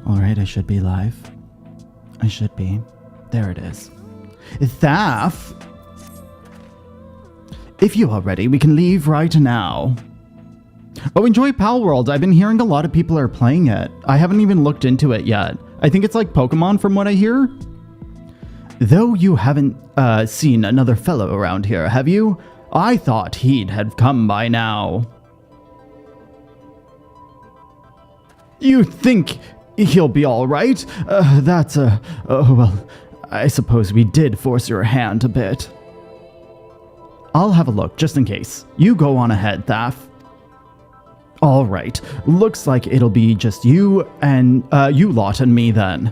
Alright, I should be live. I should be. There it is. Thaf! If you are ready, we can leave right now. Oh, enjoy Pal World. I've been hearing a lot of people are playing it. I haven't even looked into it yet. I think it's like Pokemon from what I hear. Though you haven't seen another fellow around here, have you? I thought he'd have come by now. You think he'll be all right? Oh, well, I suppose we did force your hand a bit. I'll have a look, just in case. You go on ahead, Thaf. All right, looks like it'll be just you lot and me then.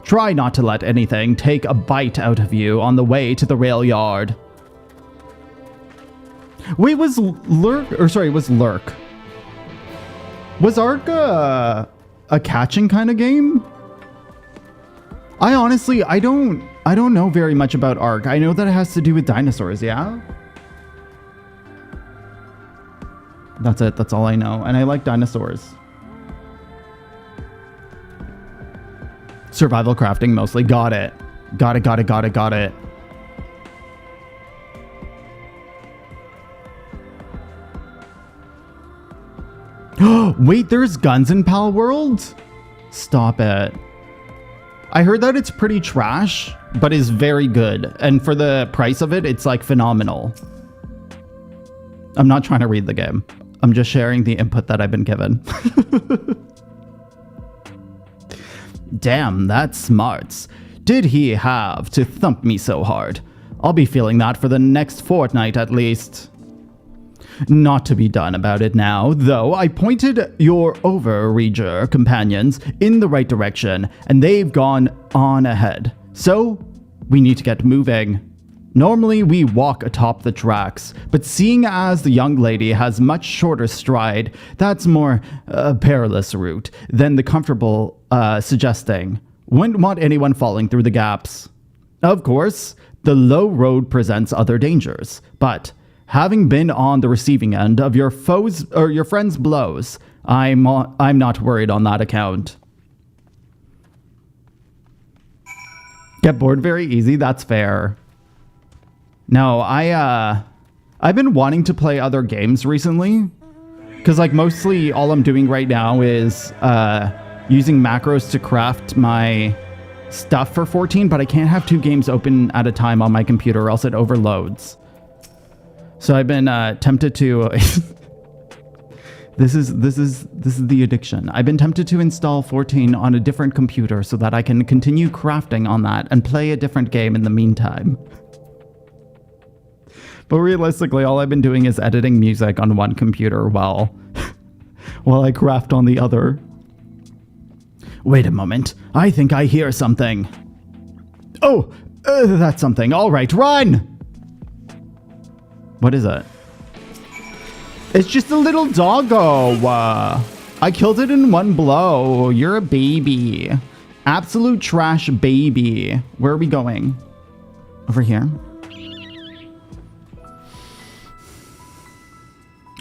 Try not to let anything take a bite out of you on the way to the rail yard. Wait, was Lurk? Was Ark a catching kind of game? I honestly, I don't know very much about Ark. I know that it has to do with dinosaurs, yeah? That's it, that's all I know. And I like dinosaurs. Survival crafting mostly. Got it. Got it. Wait, there's guns in Pal World? Stop it. I heard that it's pretty trash, but is very good. And for the price of it, it's like phenomenal. I'm not trying to read the game. I'm just sharing the input that I've been given. Damn, that's smarts. Did he have to thump me so hard? I'll be feeling that for the next fortnight at least. Not to be done about it now, though. I pointed your overreacher companions in the right direction, and they've gone on ahead. So, we need to get moving. Normally, we walk atop the tracks, but seeing as the young lady has much shorter stride, that's more perilous route than the comfortable suggesting. Wouldn't want anyone falling through the gaps. Of course, the low road presents other dangers, but having been on the receiving end of your friends' blows, I'm not worried on that account. Get bored very easy, that's fair. No, I've been wanting to play other games recently, because like mostly all I'm doing right now is using macros to craft my stuff for 14, but I can't have 2 games open at a time on my computer or else it overloads. So I've been tempted to this is the addiction. I've been tempted to install 14 on a different computer so that I can continue crafting on that and play a different game in the meantime. But realistically, all I've been doing is editing music on one computer while I craft on the other. Wait a moment. I think I hear something. Oh, that's something. All right, run! What is it? It's just a little doggo. I killed it in one blow. You're a baby. Absolute trash baby. Where are we going? Over here?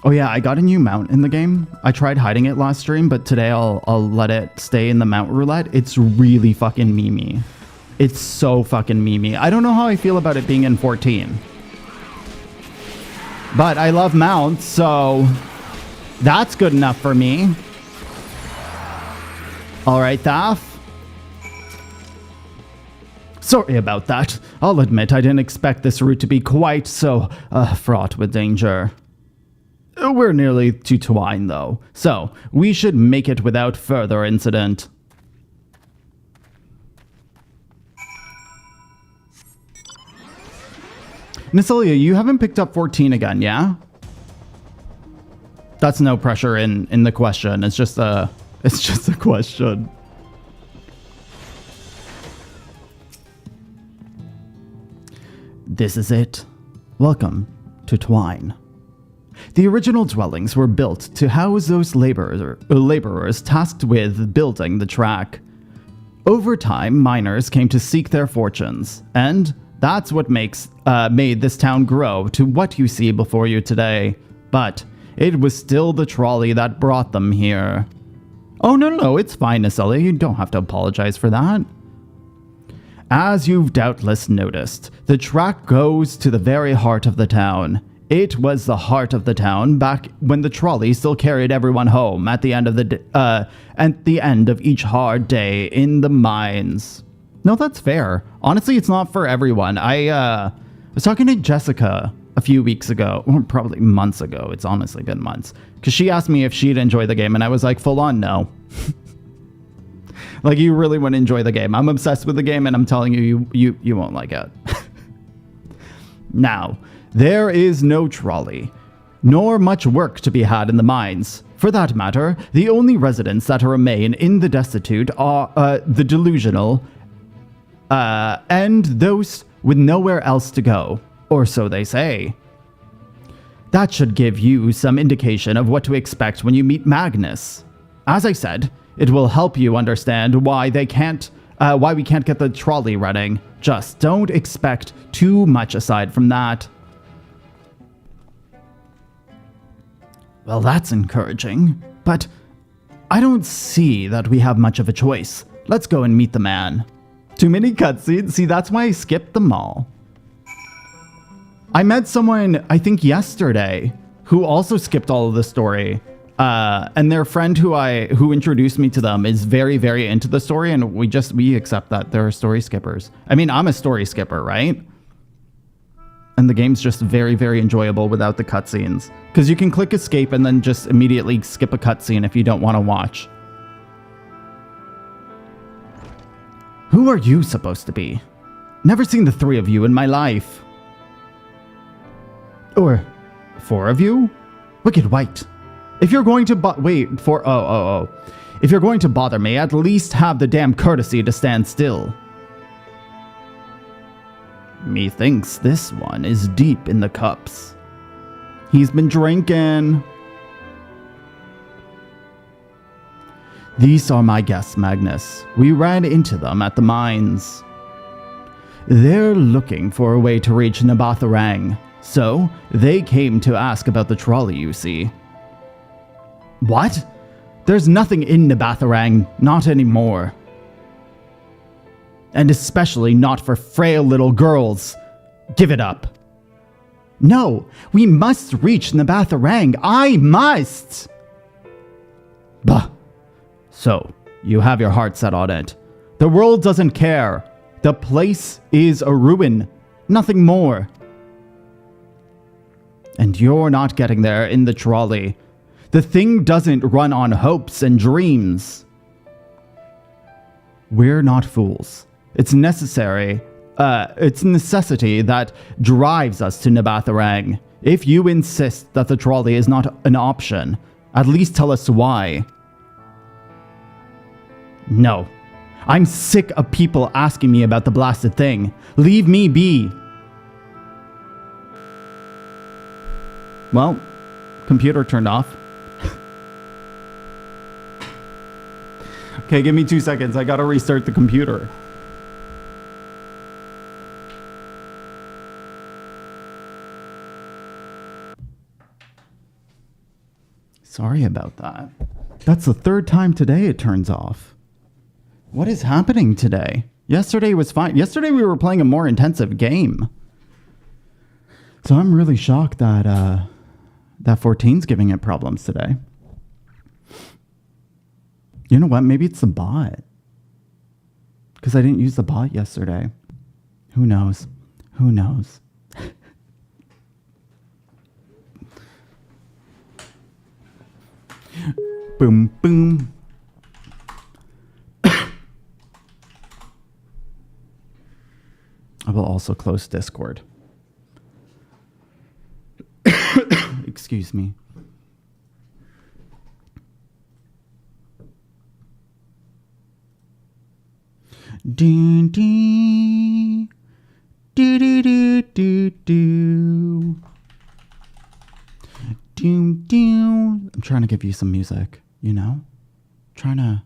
Oh yeah, I got a new mount in the game. I tried hiding it last stream, but today I'll let it stay in the mount roulette. It's really fucking memey. It's so fucking memey. I don't know how I feel about it being in 14. But I love mounts, so that's good enough for me. Alright, Thaf. Sorry about that. I'll admit I didn't expect this route to be quite so fraught with danger. We're nearly to Twine, though, so we should make it without further incident. Natalia, you haven't picked up 14 again, yeah? That's no pressure in the question. It's just a question. This is it. Welcome to Twine. The original dwellings were built to house those laborers tasked with building the track. Over time, miners came to seek their fortunes, and that's what made this town grow to what you see before you today. But it was still the trolley that brought them here. Oh, no, it's fine, Ascians. You don't have to apologize for that. As you've doubtless noticed, the track goes to the very heart of the town. It was the heart of the town back when the trolley still carried everyone home at the end of each hard day in the mines. No, that's fair. Honestly, it's not for everyone. I was talking to Jessica a few weeks ago, or probably months ago. It's honestly been months. Because she asked me if she'd enjoy the game, and I was like, full on, no. Like, you really wouldn't enjoy the game. I'm obsessed with the game, and I'm telling you, you won't like it. Now, there is no trolley, nor much work to be had in the mines. For that matter, the only residents that remain in the destitute are the delusional, and those with nowhere else to go, or so they say. That should give you some indication of what to expect when you meet Magnus. As I said, it will help you understand why we can't get the trolley running. Just don't expect too much aside from that. Well, that's encouraging, but I don't see that we have much of a choice. Let's go and meet the man. Too many cutscenes? See, that's why I skipped them all. I met someone, I think yesterday, who also skipped all of the story. And their friend who introduced me to them is very, very into the story, and we accept that they're story skippers. I mean, I'm a story skipper, right? And the game's just very, very enjoyable without the cutscenes. Because you can click escape and then just immediately skip a cutscene if you don't want to watch. Who are you supposed to be? Never seen the three of you in my life. Or four of you? Wicked White. If you're going to If you're going to bother me, at least have the damn courtesy to stand still. Methinks this one is deep in the cups. He's been drinking. These are my guests, Magnus. We ran into them at the mines. They're looking for a way to reach Nabatharang, so they came to ask about the trolley, you see. What? There's nothing in Nabatharang, not anymore. And especially not for frail little girls. Give it up. No, we must reach Nabatharang. I must! Bah. So, you have your heart set on it. The world doesn't care. The place is a ruin. Nothing more. And you're not getting there in the trolley. The thing doesn't run on hopes and dreams. We're not fools. It's necessity that drives us to Nabatharang. If you insist that the trolley is not an option, at least tell us why. No. I'm sick of people asking me about the blasted thing. Leave me be. Well, computer turned off. Okay, give me 2 seconds. I gotta restart the computer. Sorry about that. That's the third time today it turns off. What is happening today? Yesterday was fine. Yesterday we were playing a more intensive game. So I'm really shocked that that 14's giving it problems today. You know what? Maybe it's the bot. Because I didn't use the bot yesterday. Who knows? Who knows? Boom, boom. I will also close Discord. Excuse me. Ding ding. Do do do do do. Doom doom. I'm trying to give you some music, you know? Trying to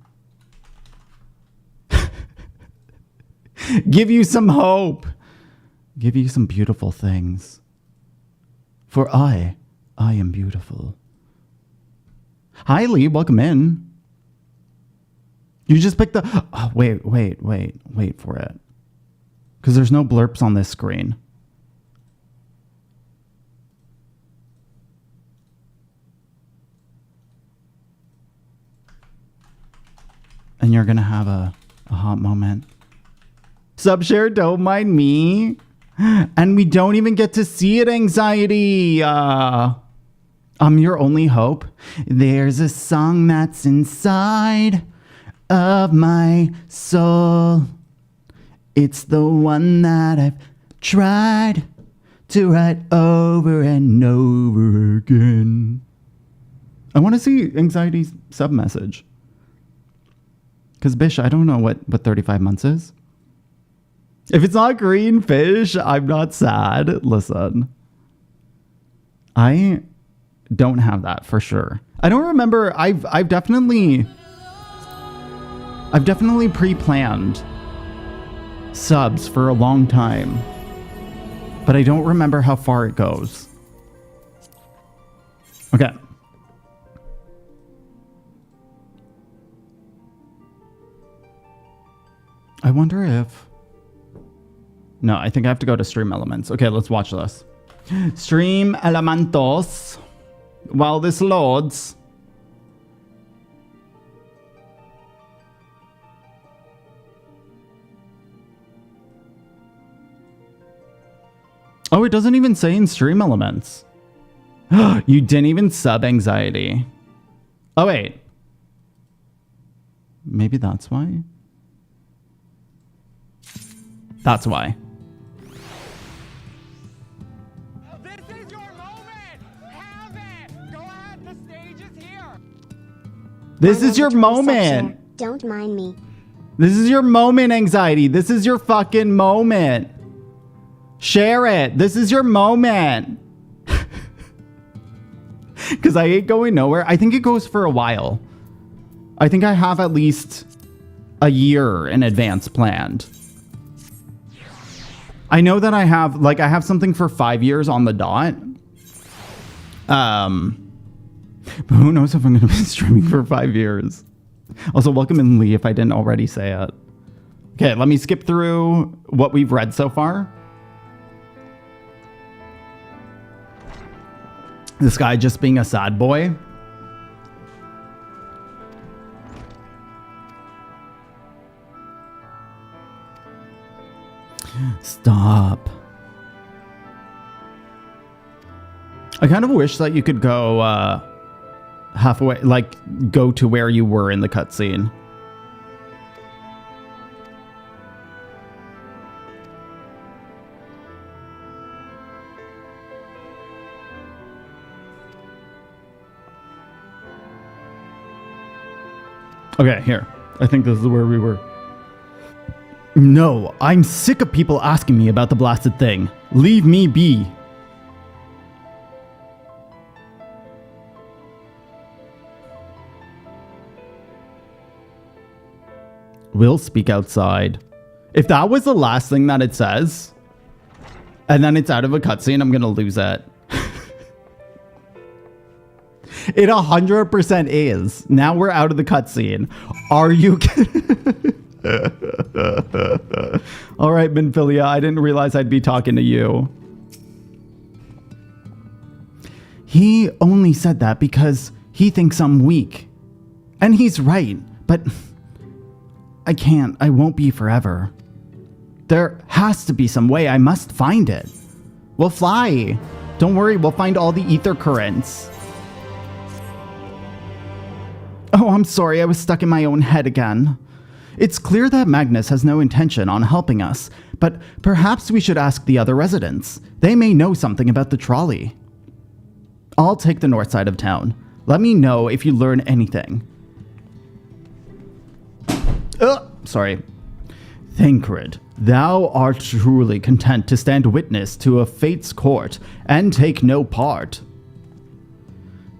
give you some hope. Give you some beautiful things. For I am beautiful. Hi Lee, welcome in. You just pick the... Oh, wait for it. Because there's no blurps on this screen. And you're going to have a hot moment. Subshare, don't mind me. And we don't even get to see it, Anxiety. I'm your only hope. There's a song that's inside of my soul. It's the one that I've tried to write over and over again. I want to see Anxiety's sub message. Because, Bish, I don't know what 35 months is. If it's not green fish, I'm not sad. Listen. I don't have that for sure. I don't remember. I've definitely pre-planned subs for a long time. But I don't remember how far it goes. Okay. I wonder if... No, I think I have to go to Stream Elements. Okay, let's watch this. Stream Elementos. While this loads. Oh, it doesn't even say in Stream Elements. You didn't even sub Anxiety. Oh, wait. Maybe that's why? That's why. This is your moment! Have it! Go ahead, the stage is here! This is your moment! Don't mind me. This is your moment, Anxiety. This is your fucking moment. Share it. This is your moment. Because I ain't going nowhere. I think it goes for a while. I think I have at least a year in advance planned. I know that I have something for 5 years on the dot. But who knows if I'm going to be streaming for 5 years. Also, welcome in, Lee, if I didn't already say it. Okay, let me skip through what we've read so far. This guy just being a sad boy. Stop. I kind of wish that you could go halfway, like go to where you were in the cutscene. Okay, here. I think this is where we were. No, I'm sick of people asking me about the blasted thing. Leave me be. We'll speak outside. If that was the last thing that it says, and then it's out of a cutscene, I'm gonna lose it. It 100% is. Now we're out of the cutscene. Are you kidding? All right, Benfilia, I didn't realize I'd be talking to you. He only said that because he thinks I'm weak. And he's right, but I can't. I won't be forever. There has to be some way. I must find it. We'll fly. Don't worry, we'll find all the ether currents. Oh, I'm sorry, I was stuck in my own head again. It's clear that Magnus has no intention on helping us, but perhaps we should ask the other residents. They may know something about the trolley. I'll take the north side of town. Let me know if you learn anything. Sorry. Thancred, thou art truly content to stand witness to a fate's court and take no part.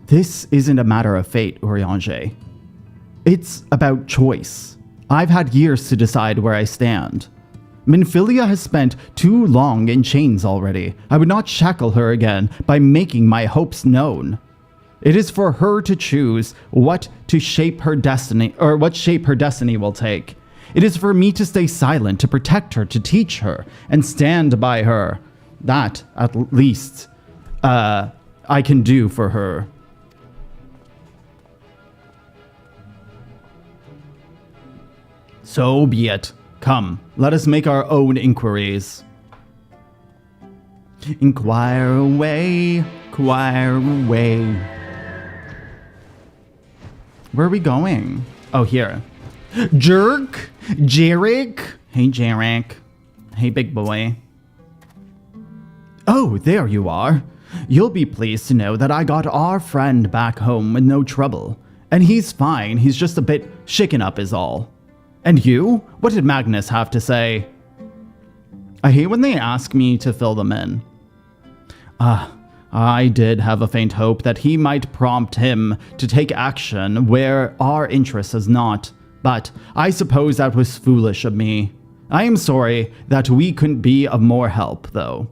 This isn't a matter of fate, Eorzea. It's about choice. I've had years to decide where I stand. Minfilia has spent too long in chains already. I would not shackle her again by making my hopes known. It is for her to choose what shape her destiny will take. It is for me to stay silent, to protect her, to teach her, and stand by her. That, at least, I can do for her. So be it. Come, let us make our own inquiries. Inquire away, inquire away. Where are we going? Oh, here. Jerk! Jarek! Hey, Jarek. Hey, big boy. Oh, there you are. You'll be pleased to know that I got our friend back home with no trouble. And he's fine, he's just a bit shaken up is all. And you? What did Magnus have to say? I hate when they ask me to fill them in. I did have a faint hope that he might prompt him to take action where our interest is not, but I suppose that was foolish of me. I am sorry that we couldn't be of more help, though.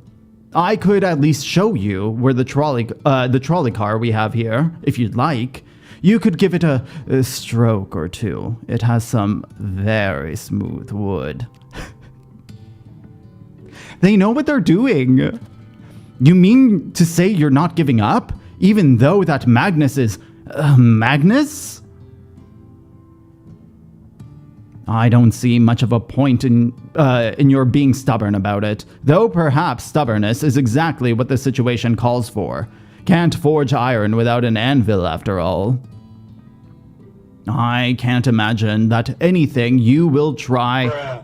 I could at least show you where the trolley car we have here, if you'd like. You could give it a stroke or two. It has some very smooth wood. They know what they're doing. You mean to say you're not giving up? Even though that Magnus is... Magnus? I don't see much of a point in your being stubborn about it. Though perhaps stubbornness is exactly what the situation calls for. Can't forge iron without an anvil, after all. I can't imagine that anything you will try...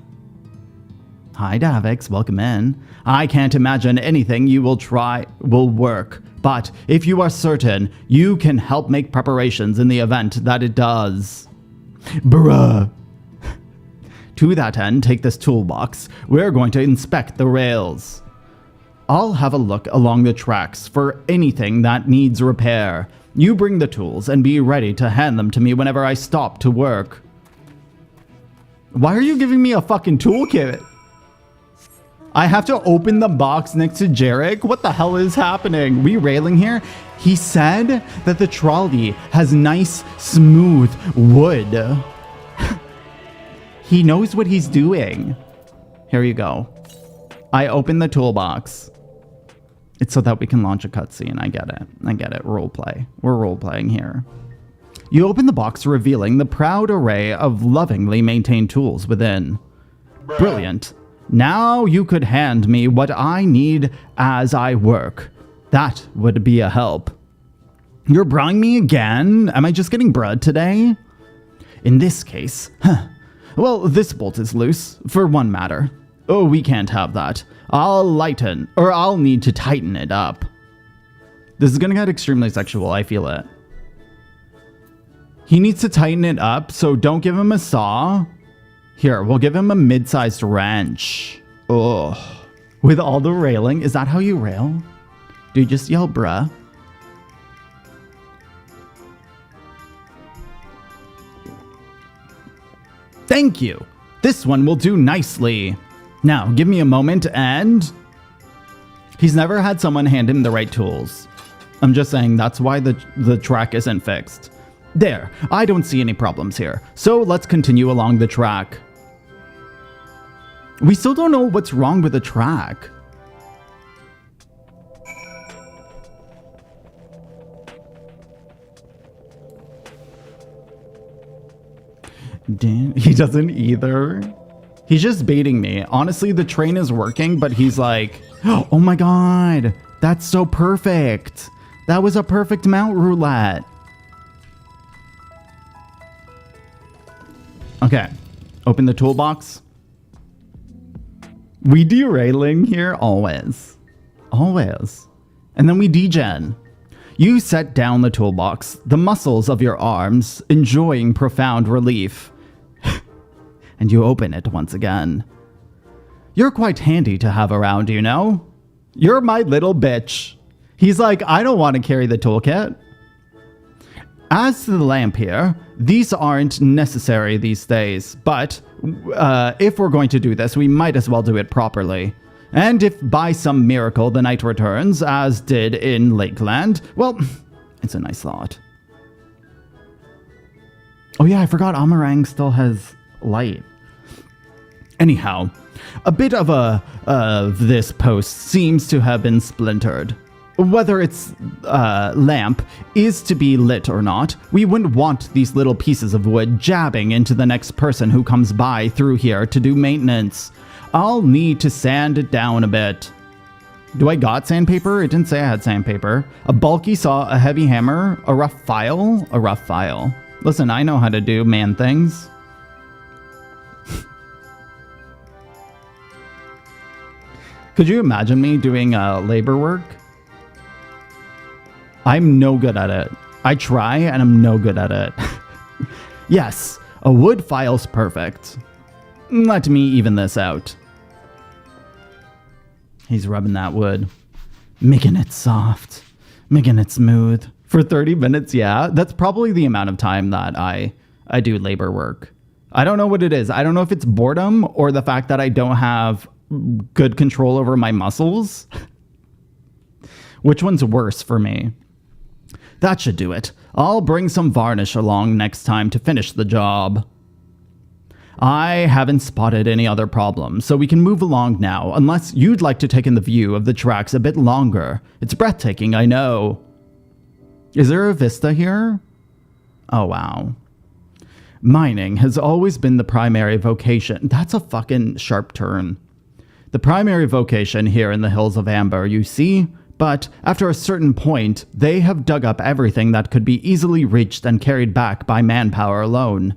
Hi, Davix. Welcome in. I can't imagine anything you will try will work. But if you are certain, you can help make preparations in the event that it does. Bruh. To that end, take this toolbox. We're going to inspect the rails. I'll have a look along the tracks for anything that needs repair. You bring the tools and be ready to hand them to me whenever I stop to work. Why are you giving me a fucking toolkit? I have to open the box next to Jarek? What the hell is happening? We railing here? He said that the trolley has nice, smooth wood. He knows what he's doing. Here you go. I open the toolbox. It's so that we can launch a cutscene. I get it. I get it. Roleplay. We're role-playing here. You open the box, revealing the proud array of lovingly maintained tools within. Brilliant. Now you could hand me what I need as I work. That would be a help. You're brewing me again? Am I just getting bread today? In this case, well, this bolt is loose, for one matter. Oh, we can't have that. I'll need to tighten it up. This is gonna get extremely sexual, I feel it. He needs to tighten it up, so don't give him a saw. Here, we'll give him a mid-sized wrench. Ugh. With all the railing, is that how you rail? Dude, just yell bruh. Thank you. This one will do nicely. Now, give me a moment and... He's never had someone hand him the right tools. I'm just saying that's why the track isn't fixed. There, I don't see any problems here. So let's continue along the track. We still don't know what's wrong with the track. Damn, he doesn't either. He's just baiting me. Honestly, the train is working, but he's like, oh my god, that's so perfect. That was a perfect mount roulette. Okay, open the toolbox. We derailing here always. Always. And then we degen. You set down the toolbox, the muscles of your arms enjoying profound relief. And you open it once again. You're quite handy to have around, you know? You're my little bitch. He's like, I don't want to carry the toolkit. As to the lamp here, these aren't necessary these days, but if we're going to do this, we might as well do it properly. And if by some miracle the night returns, as did in Lakeland, well, It's a nice thought. Oh yeah, I forgot Amarang still has light. Anyhow, a bit of this post seems to have been splintered. Whether its lamp is to be lit or not, we wouldn't want these little pieces of wood jabbing into the next person who comes by through here to do maintenance. I'll need to sand it down a bit. Do I got sandpaper? It didn't say I had sandpaper. A bulky saw, a heavy hammer, a rough file? A rough file. Listen, I know how to do man things. Could you imagine me doing labor work? I'm no good at it. I try and I'm no good at it. Yes, a wood file's perfect. Let me even this out. He's rubbing that wood. Making it soft. Making it smooth. For 30 minutes, yeah. That's probably the amount of time that I do labor work. I don't know what it is. I don't know if it's boredom or the fact that I don't have good control over my muscles. Which one's worse for me? That should do it. I'll bring some varnish along next time to finish the job. I haven't spotted any other problems, so we can move along now, unless you'd like to take in the view of the tracks a bit longer. It's breathtaking, I know. Is there a vista here? Oh, wow. Mining has always been the primary vocation. That's a fucking sharp turn. The primary vocation here in the Hills of Amber, you see? But after a certain point, they have dug up everything that could be easily reached and carried back by manpower alone.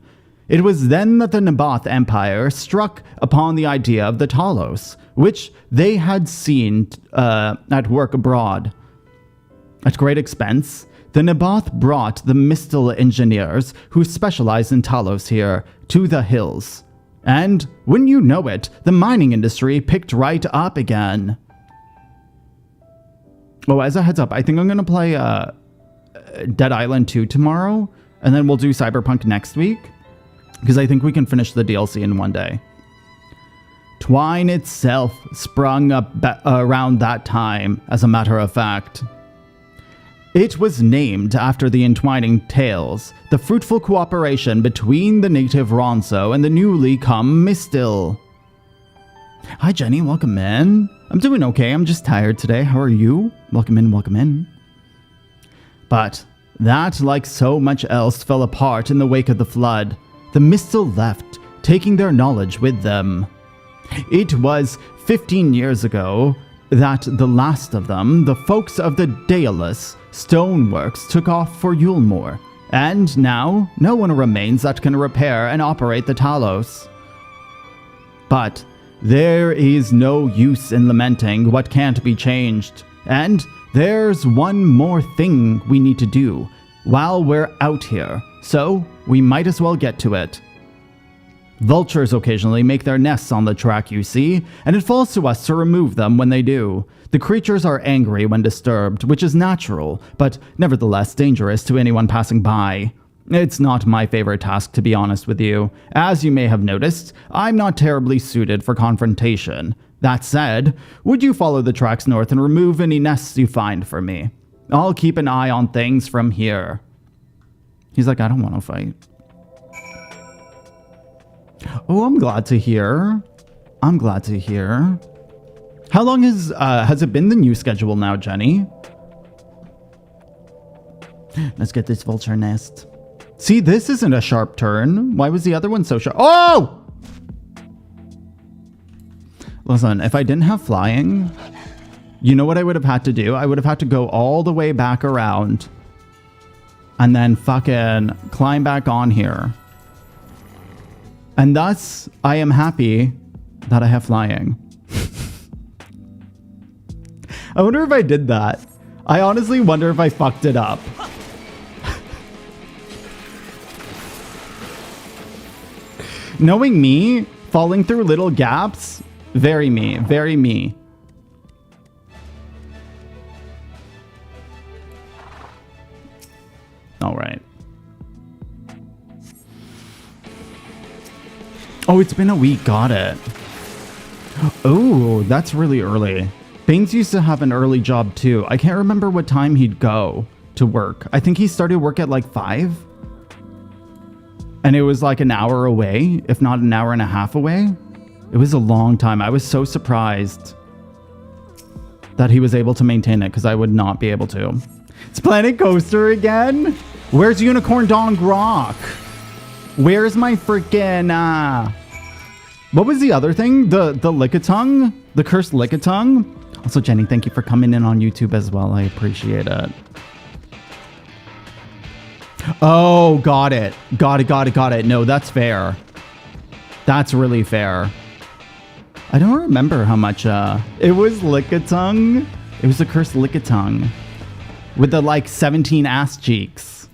It was then that the Naboth Empire struck upon the idea of the Talos, which they had seen at work abroad. At great expense, the Naboth brought the Mistal engineers, who specialize in Talos here, to the hills. And, wouldn't you know it, the mining industry picked right up again. Oh, as a heads up, I think I'm going to play Dead Island 2 tomorrow, and then we'll do Cyberpunk next week, because I think we can finish the DLC in one day. Twine itself sprung up around that time, as a matter of fact. It was named after the entwining tales, the fruitful cooperation between the native Ronso and the newly come Mistil. Hi Jenny, welcome in. I'm doing okay, I'm just tired today. How are you? Welcome in, welcome in. But that, like so much else, fell apart in the wake of the flood. The Mistil left, taking their knowledge with them. It was 15 years ago that the last of them, the folks of the Daedalus Stoneworks, took off for Yulmore. And now, no one remains that can repair and operate the Talos. But there is no use in lamenting what can't be changed. And there's one more thing we need to do while we're out here, so we might as well get to it. Vultures occasionally make their nests on the track, you see, and it falls to us to remove them when they do. The creatures are angry when disturbed, which is natural, but nevertheless dangerous to anyone passing by. It's not my favorite task, to be honest with you. As you may have noticed, I'm not terribly suited for confrontation. That said, would you follow the tracks north and remove any nests you find for me? I'll keep an eye on things from here. He's like, I don't want to fight. Oh, I'm glad to hear. I'm glad to hear. How long has it been the new schedule now, Jenny? Let's get this vulture nest. See, this isn't a sharp turn. Why was the other one so sharp? Oh! Listen, if I didn't have flying, you know what I would have had to do? I would have had to go all the way back around and then fucking climb back on here. And thus, I am happy that I have flying. I wonder if I did that. I honestly wonder if I fucked it up. Knowing me, falling through little gaps, very me, very me. All right. Oh, it's been a week. Got it. Oh, that's really early. Baines used to have an early job too. I can't remember what time he'd go to work. I think he started work at like 5. And it was like an hour away, if not an hour and a half away. It was a long time. I was so surprised that he was able to maintain it because I would not be able to. It's Planet Coaster again? Where's Unicorn Dong Rock? Where's my freaking, what was the other thing? The Lickitung? The Cursed Lickitung? Also, Jenny, thank you for coming in on YouTube as well. I appreciate it. Oh, got it. Got it. No, that's fair. That's really fair. I don't remember how much, it was Lickitung. It was the Cursed Lickitung. With the, like, 17 ass cheeks.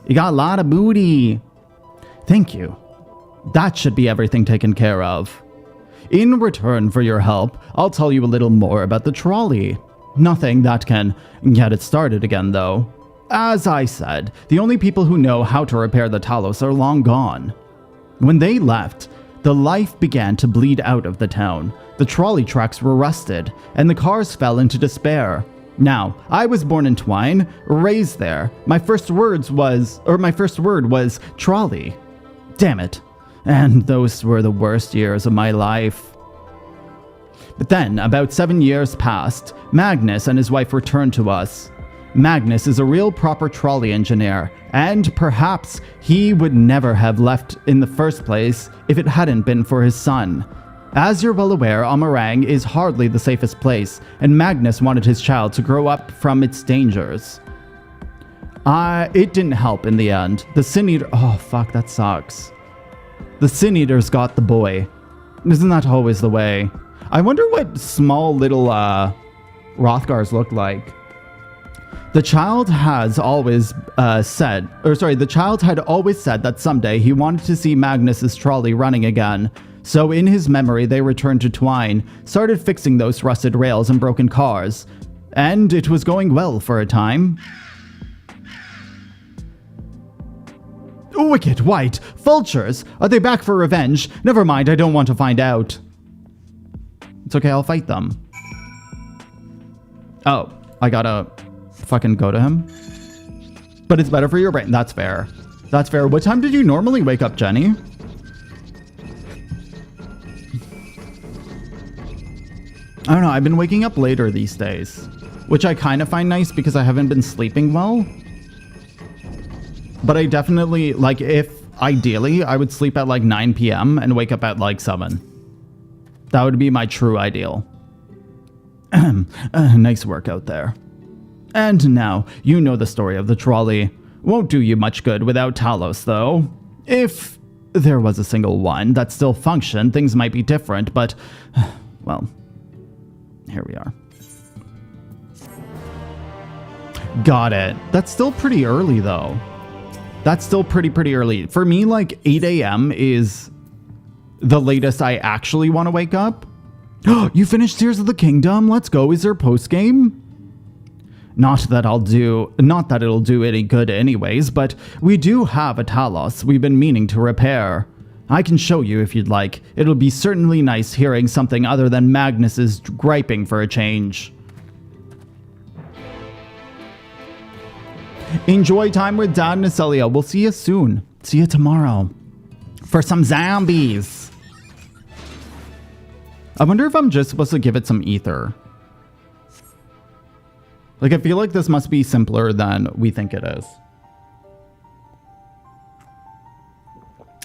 You got a lot of booty. Thank you. That should be everything taken care of. In return for your help, I'll tell you a little more about the trolley. Nothing that can get it started again, though. As I said, the only people who know how to repair the Talos are long gone. When they left, the life began to bleed out of the town. The trolley tracks were rusted, and the cars fell into despair. Now, I was born in Twine, raised there. My first word was trolley. Damn it. And those were the worst years of my life. But then, about 7 years passed, Magnus and his wife returned to us. Magnus is a real proper trolley engineer, and perhaps he would never have left in the first place if it hadn't been for his son. As you're well aware, Amarang is hardly the safest place, and Magnus wanted his child to grow up from its dangers. It didn't help in the end. The Sin Eater— oh fuck, that sucks. The Sin Eaters got the boy. Isn't that always the way? I wonder what small little Rothgars look like. The child had always said that someday he wanted to see Magnus's trolley running again. So in his memory, they returned to Twine, started fixing those rusted rails and broken cars. And it was going well for a time. Wicked White! Vultures! Are they back for revenge? Never mind, I don't want to find out. It's okay, I'll fight them. Oh, I gotta fucking go to him. But it's better for your brain. That's fair. That's fair. What time did you normally wake up, Jenny? I don't know, I've been waking up later these days. Which I kind of find nice because I haven't been sleeping well. But I definitely, like, ideally, I would sleep at like 9 p.m. and wake up at like 7. That would be my true ideal. Nice work out there. And now, you know the story of the trolley. Won't do you much good without Talos, though. If there was a single one that still functioned, things might be different, but, well, here we are. Got it. That's still pretty early, though. That's still pretty early. For me, like, 8 a.m. is the latest I actually want to wake up. You finished Tears of the Kingdom? Let's go. Is there post-game? Not that it'll do any good anyways, but we do have a Talos we've been meaning to repair. I can show you if you'd like. It'll be certainly nice hearing something other than Magnus's griping for a change. Enjoy time with Dad and Acelia. We'll see you soon. See you tomorrow. For some zombies. I wonder if I'm just supposed to give it some ether. Like, I feel like this must be simpler than we think it is.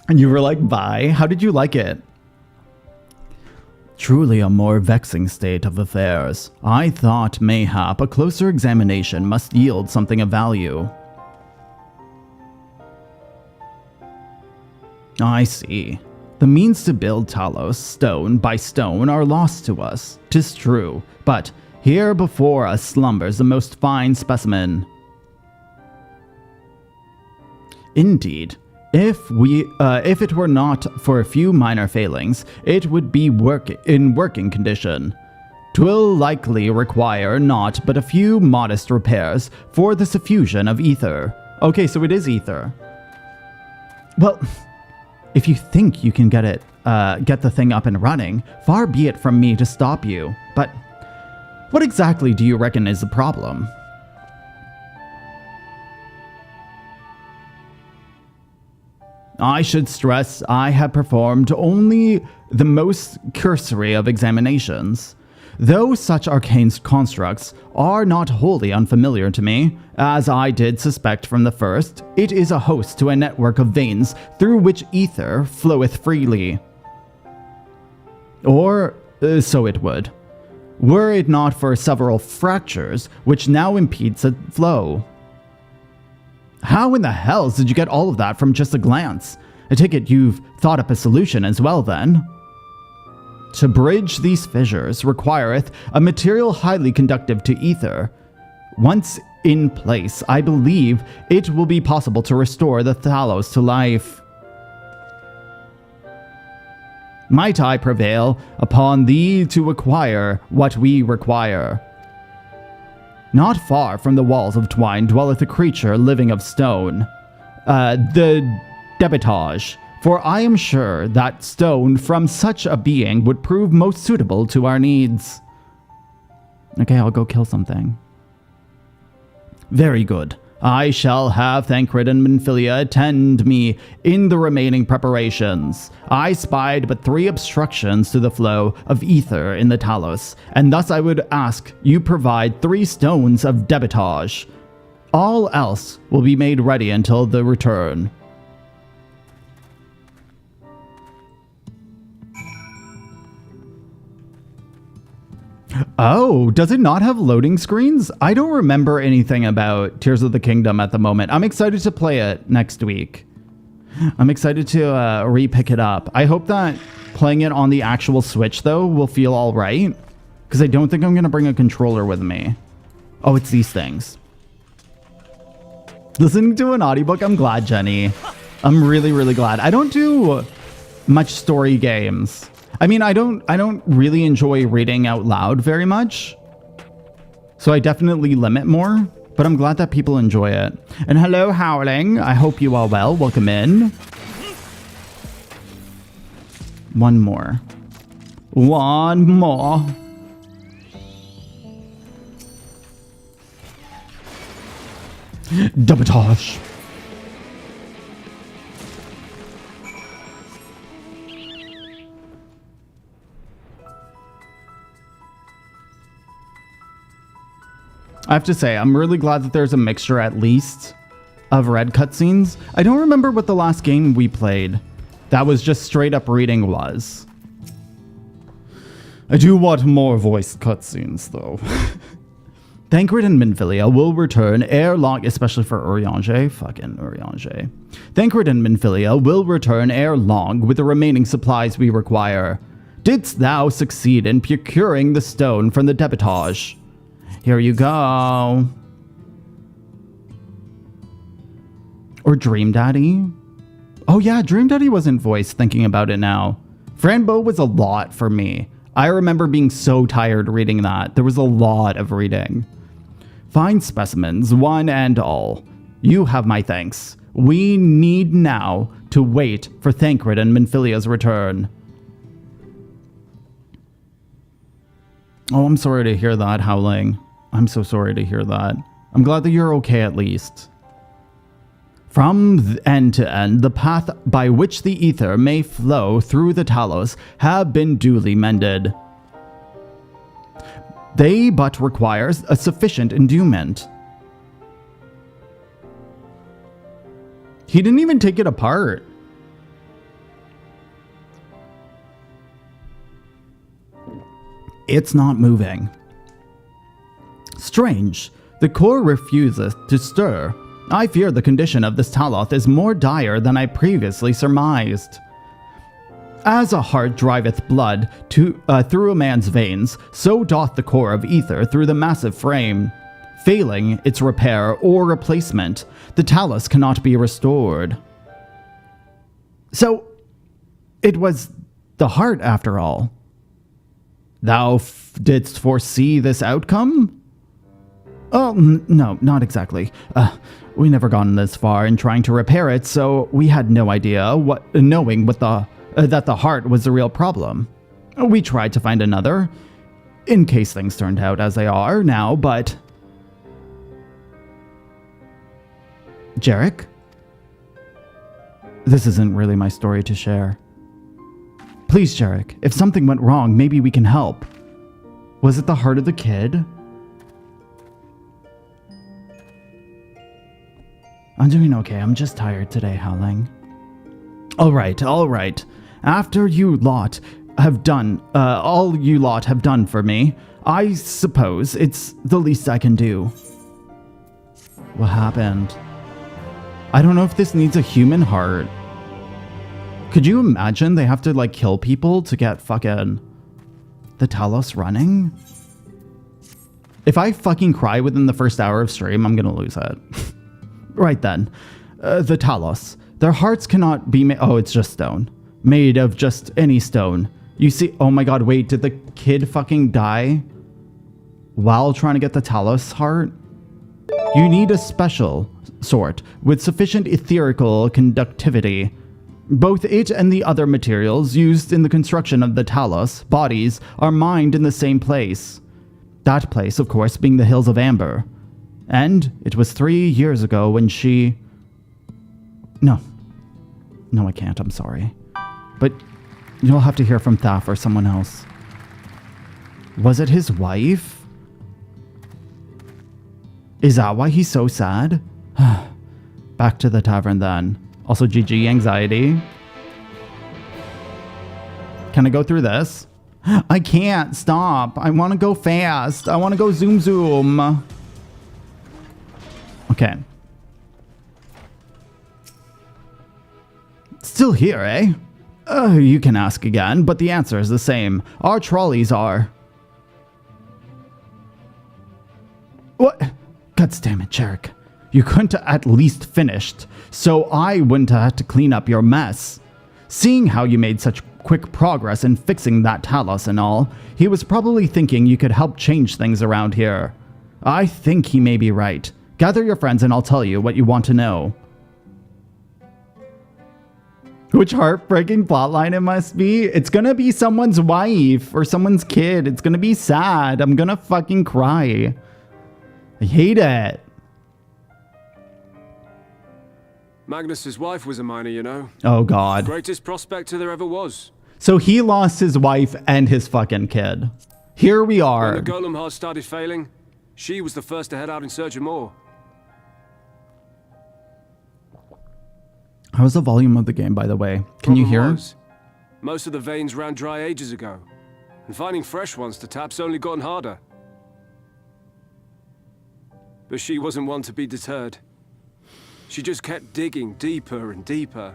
And you were like, bye? How did you like it? Truly a more vexing state of affairs. I thought, mayhap, a closer examination must yield something of value. I see. The means to build Talos, stone by stone, are lost to us. 'Tis true, but here before us slumbers the most fine specimen. Indeed. If it were not for a few minor failings, it would be in working condition. 'Twill likely require naught but a few modest repairs for the suffusion of ether. Okay, so it is ether. Well, if you think you can get the thing up and running, far be it from me to stop you. But what exactly do you reckon is the problem? I should stress I had performed only the most cursory of examinations. Though such arcane constructs are not wholly unfamiliar to me, as I did suspect from the first, it is a host to a network of veins through which ether floweth freely. Or so it would, were it not for several fractures which now impede said flow. How in the hells did you get all of that from just a glance? I take it you've thought up a solution as well then. To bridge these fissures requireth a material highly conductive to ether. Once in place, I believe it will be possible to restore the Thalos to life. Might I prevail upon thee to acquire what we require? Not far from the walls of twine dwelleth a creature living of stone, the Debitage, for I am sure that stone from such a being would prove most suitable to our needs. Okay, I'll go kill something. Very good. I shall have Thancred and Minfilia attend me in the remaining preparations. I spied but 3 obstructions to the flow of ether in the Talos, and thus I would ask you provide 3 stones of Debitage. All else will be made ready until the return. Oh, does it not have loading screens? I don't remember anything about Tears of the Kingdom at the moment. I'm excited to play it next week. I'm excited to re-pick it up. I hope that playing it on the actual Switch, though, will feel all right. Because I don't think I'm going to bring a controller with me. Oh, it's these things. Listening to an audiobook? I'm glad, Jenny. I'm really, really glad. I don't do much story games. I mean, I don't really enjoy reading out loud very much. So I definitely limit more, but I'm glad that people enjoy it. And hello, Howling. I hope you are well. Welcome in. One more. One more. Debitage. I have to say, I'm really glad that there's a mixture, at least, of red cutscenes. I don't remember what the last game we played that was just straight up reading was. I do want more voiced cutscenes, though. Thancred and Minfilia will return ere long, especially for Eorzea. Fucking Eorzea. Thancred and Minfilia will return ere long with the remaining supplies we require. Didst thou succeed in procuring the stone from the Debitage? Here you go. Or Dream Daddy. Oh yeah, Dream Daddy wasn't voiced, thinking about it now. Franbo was a lot for me. I remember being so tired reading that. There was a lot of reading. Fine specimens, one and all. You have my thanks. We need now to wait for Thancred and Minfilia's return. Oh, I'm sorry to hear that, Howling. I'm so sorry to hear that. I'm glad that you're okay at least. From end to end, the path by which the ether may flow through the Talos have been duly mended. They but require a sufficient endowment. He didn't even take it apart. It's not moving. Strange. The core refuseth to stir. I fear the condition of this Taloth is more dire than I previously surmised. As a heart driveth blood through a man's veins, so doth the core of ether through the massive frame. Failing its repair or replacement, the Talos cannot be restored. So, it was the heart after all. Thou didst foresee this outcome? Oh, no, not exactly. We never gone this far in trying to repair it, so we had no idea that the heart was the real problem. We tried to find another, in case things turned out as they are now, but... Jarek? This isn't really my story to share. Please, Jarek, if something went wrong, maybe we can help. Was it the heart of the kid? I'm doing okay. I'm just tired today, Howling. All right. After you lot have done, all you lot have done for me, I suppose it's the least I can do. What happened? I don't know if this needs a human heart. Could you imagine they have to, like, kill people to get fucking the Talos running? If I fucking cry within the first hour of stream, I'm gonna lose it. Right then. The Talos. Their hearts cannot be made. Oh, it's just stone. Made of just any stone. You see. Oh my god, wait. Did the kid fucking die while trying to get the Talos heart? You need a special sort with sufficient etherical conductivity. Both it and the other materials used in the construction of the Talos bodies are mined in the same place. That place, of course, being the Hills of Amber. And it was 3 years ago when she... No, I can't, I'm sorry. But you'll have to hear from Thaf or someone else. Was it his wife? Is that why he's so sad? Back to the tavern then. Also, GG anxiety. Can I go through this? I can't, stop. I want to go fast. I want to go zoom zoom. Okay. Still here, eh? You can ask again, but the answer is the same. Our trolleys are... What? God damn it, Jarek. You couldn't have at least finished, so I wouldn't have had to clean up your mess. Seeing how you made such quick progress in fixing that Talos and all, he was probably thinking you could help change things around here. I think he may be right. Gather your friends and I'll tell you what you want to know. Which heartbreaking plotline it must be. It's gonna be someone's wife or someone's kid. It's gonna be sad. I'm gonna fucking cry. I hate it. Magnus's wife was a miner, you know. Oh god. Greatest prospector there ever was. So he lost his wife and his fucking kid. Here we are. When the golem heart started failing, she was the first to head out in search of more. How's the volume of the game, by the way? Can you hear? Most of the veins ran dry ages ago, and finding fresh ones to tap's only gotten harder. But she wasn't one to be deterred. She just kept digging deeper and deeper.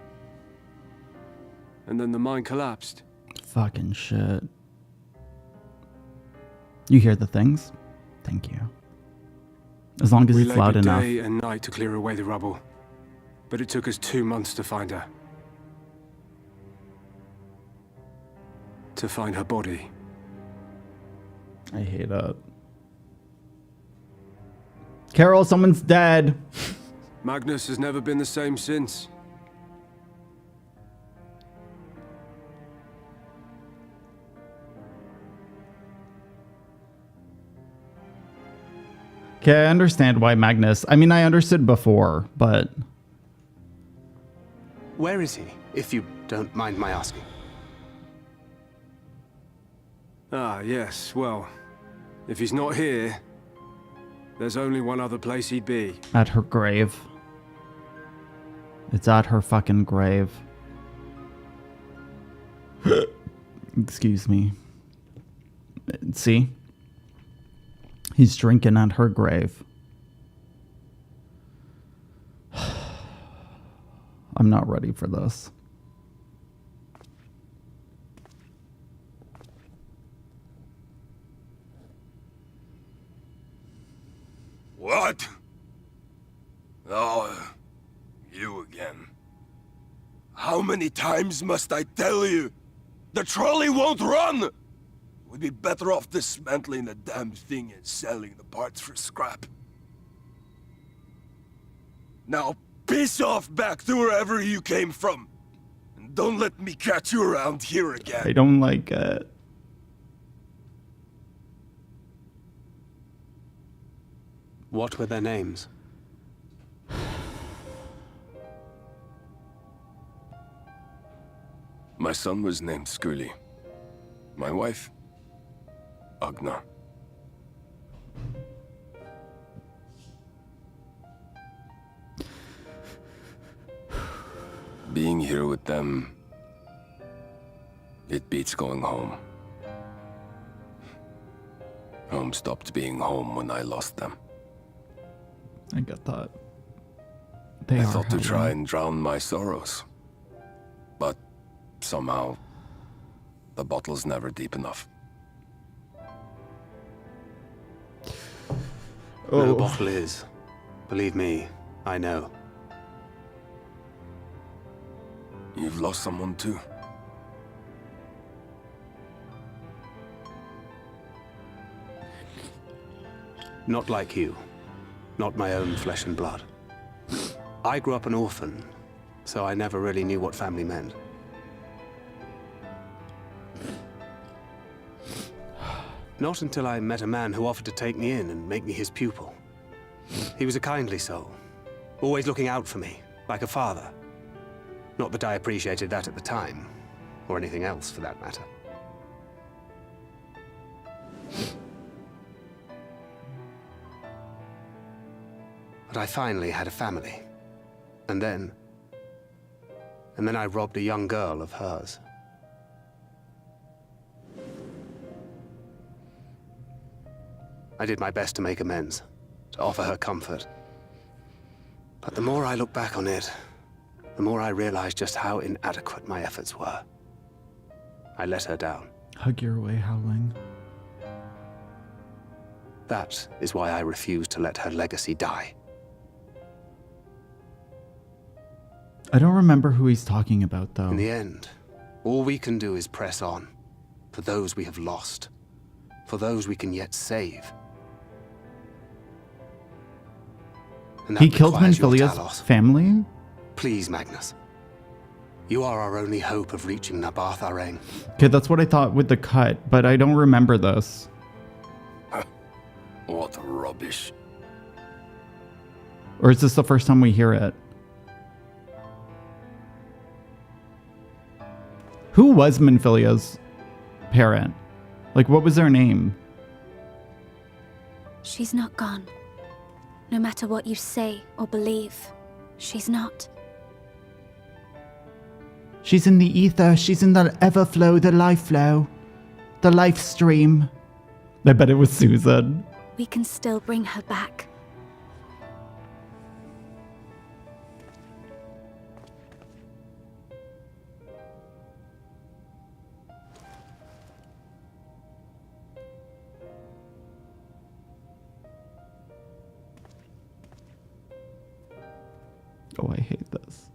And then the mine collapsed. Fucking shit. You hear the things? Thank you. As long as it's loud enough. We labored day and night to clear away the rubble. But it took us 2 months to find her. To find her body. I hate it. Carol, someone's dead. Magnus has never been the same since. Okay, I understand why Magnus... I mean, I understood before, but... Where is he, if you don't mind my asking? Ah, yes, well, if he's not here, there's only one other place he'd be. At her grave. It's at her fucking grave. Excuse me. See? He's drinking at her grave. I'm not ready for this. What? Oh, you again. How many times must I tell you? The trolley won't run! We'd be better off dismantling the damn thing and selling the parts for scrap. Now, piss off back to wherever you came from. And don't let me catch you around here again. I don't like it. What were their names? My son was named Skuli. My wife, Agna. Being here with them, it beats going home. Home stopped being home when I lost them. I get that. I thought to try and drown my sorrows. But somehow, the bottle's never deep enough. No bottle is. Believe me, I know. You've lost someone too. Not like you. Not my own flesh and blood. I grew up an orphan, so I never really knew what family meant. Not until I met a man who offered to take me in and make me his pupil. He was a kindly soul, always looking out for me, like a father. Not that I appreciated that at the time, or anything else for that matter. But I finally had a family. And then I robbed a young girl of hers. I did my best to make amends, to offer her comfort. But the more I look back on it, the more I realize just how inadequate my efforts were. I let her down. Hug your way, Howling. That is why I refuse to let her legacy die. I don't remember who he's talking about, though. In the end, all we can do is press on. For those we have lost. For those we can yet save. And that He killed requires your Minfilia's Talos. family? Please, Magnus. You are our only hope of reaching Nabarth Areng. Okay, that's what I thought with the cut, but I don't remember this. What rubbish. Or is this the first time we hear it? Who was Minfilia's parent? Like, what was their name? She's not gone. No matter what you say or believe, she's not. She's in the ether. She's in the everflow, the life flow, the life stream. I bet it was Susan. We can still bring her back. Oh, I hate this.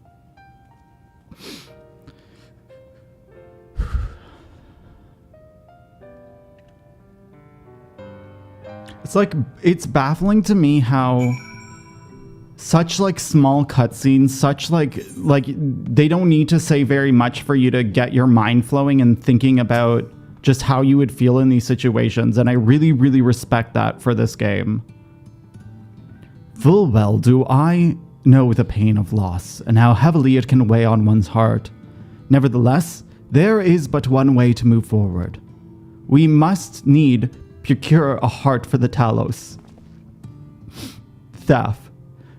It's like, it's baffling to me how such like small cutscenes, such like they don't need to say very much for you to get your mind flowing and thinking about just how you would feel in these situations. And I really, really respect that for this game. Full well do I know the pain of loss and how heavily it can weigh on one's heart. Nevertheless, there is but one way to move forward. We must need procure a heart for the Talos. Thaf,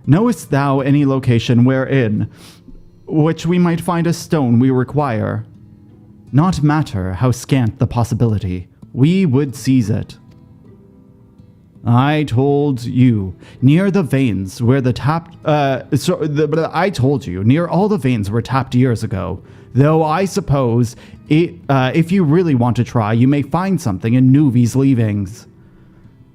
knowest thou any location wherein which we might find a stone we require? Not matter how scant the possibility, we would seize it. I told you, near the veins where the tapped, I told you, near all the veins were tapped years ago. Though I suppose, if you really want to try, you may find something in Nuvi's leavings.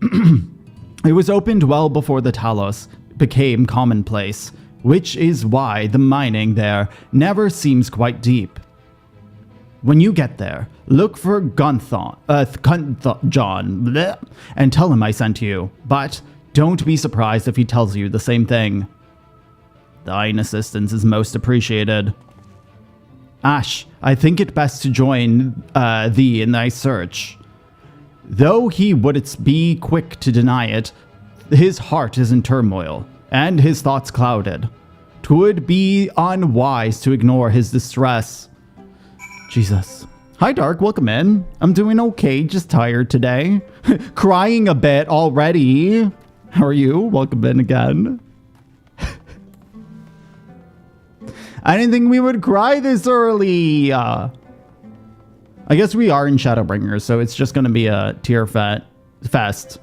It was opened well before the Talos became commonplace, which is why the mining there never seems quite deep. When you get there, look for John, and tell him I sent you. But don't be surprised if he tells you the same thing. Thine assistance is most appreciated. Ash, I think it best to join thee in thy search. Though he wouldst be quick to deny it, his heart is in turmoil, and his thoughts clouded. 'Twould be unwise to ignore his distress. Jesus. Hi, Dark. Welcome in. I'm doing okay. Just tired today. Crying a bit already. How are you? Welcome in again. I didn't think we would cry this early. I guess we are in Shadowbringers, so it's just going to be a tear fest.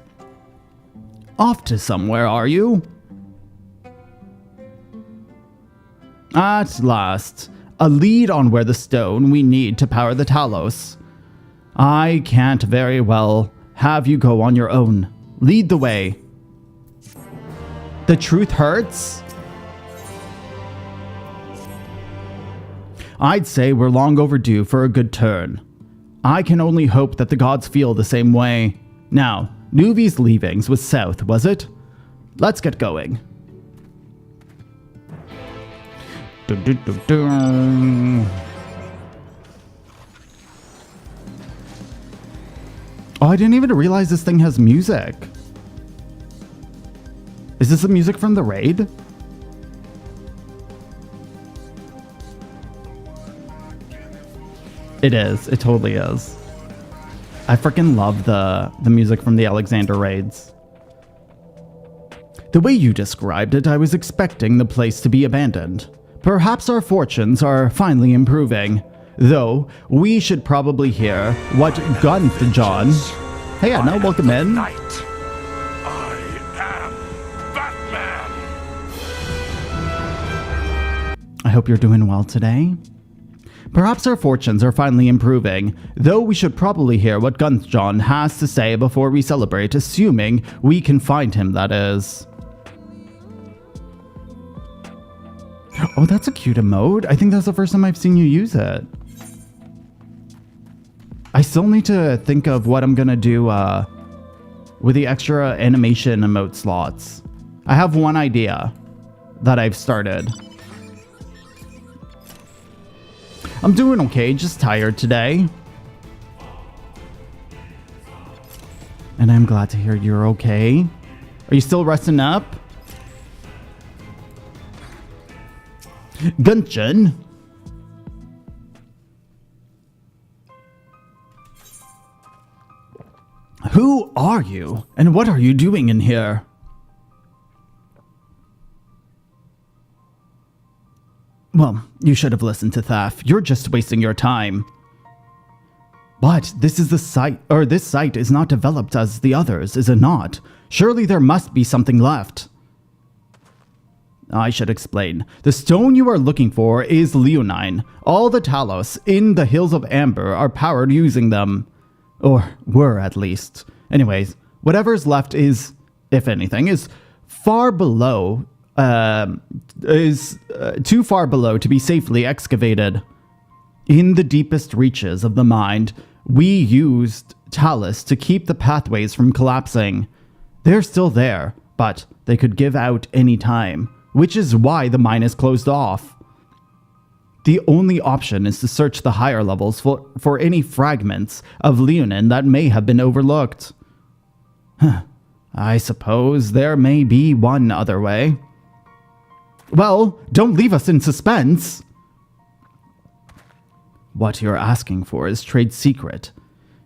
Off to somewhere, are you? At last, a lead on where the stone we need to power the Talos. I can't very well have you go on your own. Lead the way. The truth hurts? I'd say we're long overdue for a good turn. I can only hope that the gods feel the same way. Now, Nuvi's leavings was south, was it? Let's get going. Oh, I didn't even realize this thing has music. Is this the music from the raid? It is. It totally is. I freaking love the music from the Alexander raids. The way you described it, I was expecting the place to be abandoned. Perhaps our fortunes are finally improving. Though, we should probably hear what John. Hey, Anna, welcome in. I am Batman. I hope you're doing well today. Perhaps our fortunes are finally improving, though we should probably hear what John has to say before we celebrate, assuming we can find him, that is. Oh, that's a cute emote. I think that's the first time I've seen you use it. I still need to think of what I'm gonna do with the extra animation emote slots. I have one idea that I've started. I'm doing okay, just tired today. And I'm glad to hear you're okay. Are you still resting up? Gunchen? Who are you? And what are you doing in here? Well, you should have listened to Thaf. You're just wasting your time. But this site is not developed as the others, is it not? Surely there must be something left. I should explain. The stone you are looking for is Leonine. All the Talos in the Hills of Amber are powered using them. Or were, at least. Anyways, whatever's left is, if anything, is far below... too far below to be safely excavated. In the deepest reaches of the mind, we used Talus to keep the pathways from collapsing. They're still there, but they could give out any time, which is why the mine is closed off. The only option is to search the higher levels for any fragments of Leonin that may have been overlooked. I suppose there may be one other way. Well, don't leave us in suspense. What you're asking for is trade secret.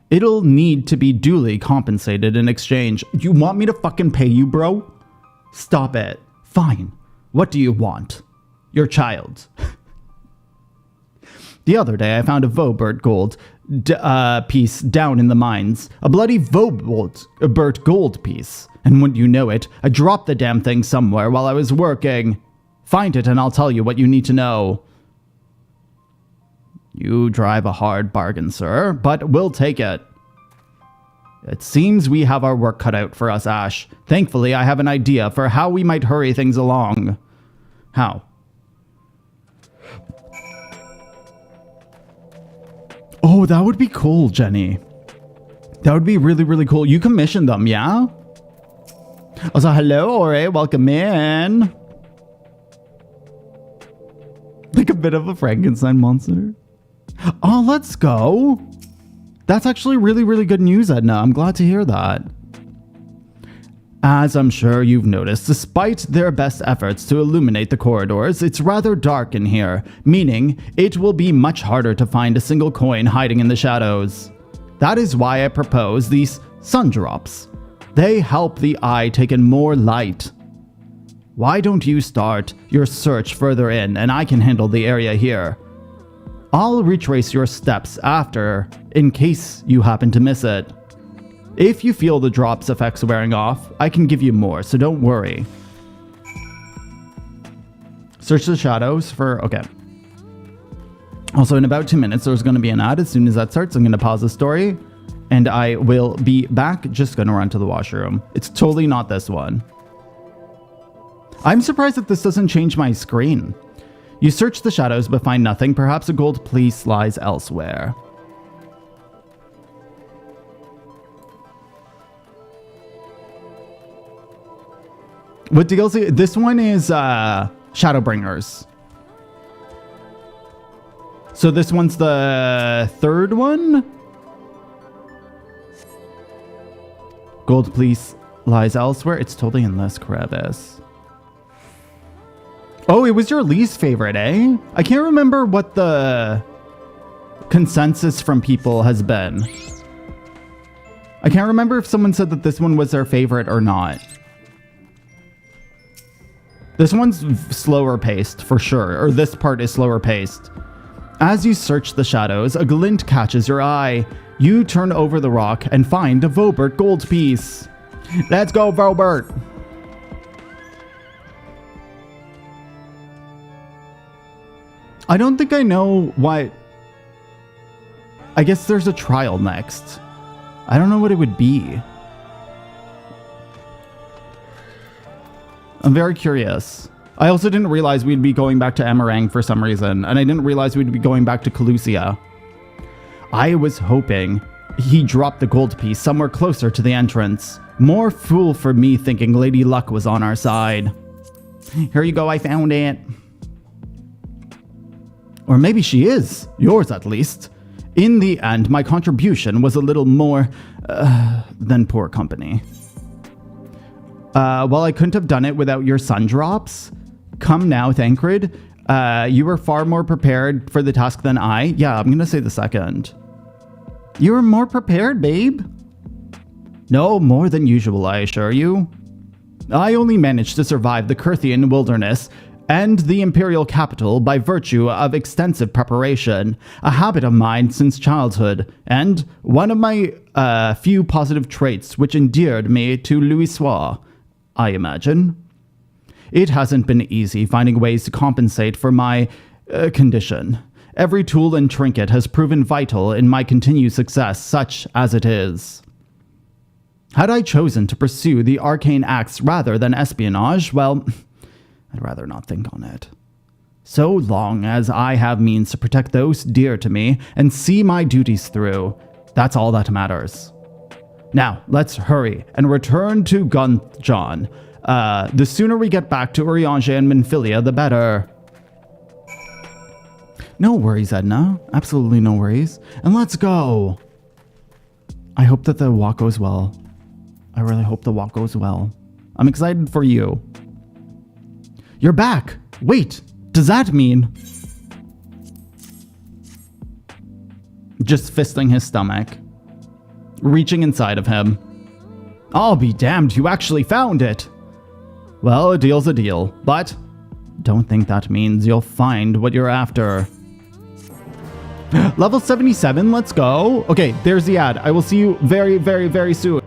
It'll need to be duly compensated in exchange. You want me to fucking pay you, bro? Stop it. Fine. What do you want? Your child. The other day I found a Vobert gold piece down in the mines. A bloody Vobert gold piece. And wouldn't you know it, I dropped the damn thing somewhere while I was working. Find it and I'll tell you what you need to know. You drive a hard bargain, sir, but we'll take it. It seems we have our work cut out for us, Ash. Thankfully, I have an idea for how we might hurry things along. How? Oh, that would be cool, Jenny. That would be really, really cool. You commissioned them, yeah? Also, hello, Ore. Welcome in. Like a bit of a Frankenstein monster. Oh, let's go. That's actually really, really good news, Edna. I'm glad to hear that. As I'm sure you've noticed, despite their best efforts to illuminate the corridors, it's rather dark in here, meaning it will be much harder to find a single coin hiding in the shadows. That is why I propose these sun drops. They help the eye take in more light. Why don't you start your search further in and I can handle the area here? I'll retrace your steps after, in case you happen to miss it. If you feel the drops effects wearing off, I can give you more, so don't worry. Search the shadows for... okay. Also, in about 2 minutes, there's going to be an ad. As soon as that starts, I'm going to pause the story, and I will be back. Just going to run to the washroom. It's totally not this one. I'm surprised that this doesn't change my screen. You search the shadows, but find nothing. Perhaps a gold piece lies elsewhere. What DLC? This one is Shadowbringers. So this one's the third one? Gold piece lies elsewhere. It's totally in this crevice. Oh, it was your least favorite, eh? I can't remember what the consensus from people has been. I can't remember if someone said that this one was their favorite or not. This one's slower paced, for sure, or this part is slower paced. As you search the shadows, a glint catches your eye. You turn over the rock and find a Vobert gold piece. Let's go, Vobert! I don't think I know what... I guess there's a trial next. I don't know what it would be. I'm very curious. I also didn't realize we'd be going back to Emerang for some reason, and I didn't realize we'd be going back to Calusia. I was hoping he dropped the gold piece somewhere closer to the entrance. More fool for me thinking Lady Luck was on our side. Here you go, I found it. Or maybe she is. Yours, at least. In the end, my contribution was a little more than poor company. Well, I couldn't have done it without your sun drops. Come now, Thancred. You were far more prepared for the task than I. Yeah, I'm gonna say the second. You were more prepared, babe. No, more than usual, I assure you. I only managed to survive the Curthian wilderness and the Imperial capital by virtue of extensive preparation, a habit of mine since childhood, and one of my few positive traits which endeared me to Louisoix, I imagine. It hasn't been easy finding ways to compensate for my condition. Every tool and trinket has proven vital in my continued success, such as it is. Had I chosen to pursue the arcane acts rather than espionage, well, I'd rather not think on it. So long as I have means to protect those dear to me and see my duties through, that's all that matters. Now, let's hurry and return to Gunthjon. The sooner we get back to Eorzea and Minfilia, the better. No worries, Edna. Absolutely no worries. And let's go. I hope that the walk goes well. I really hope the walk goes well. I'm excited for you. You're back. Wait, does that mean... Just fisting his stomach. Reaching inside of him. I'll be damned, you actually found it. Well, a deal's a deal, but don't think that means you'll find what you're after. Level 77, let's go. Okay, there's the ad. I will see you very, very, very soon.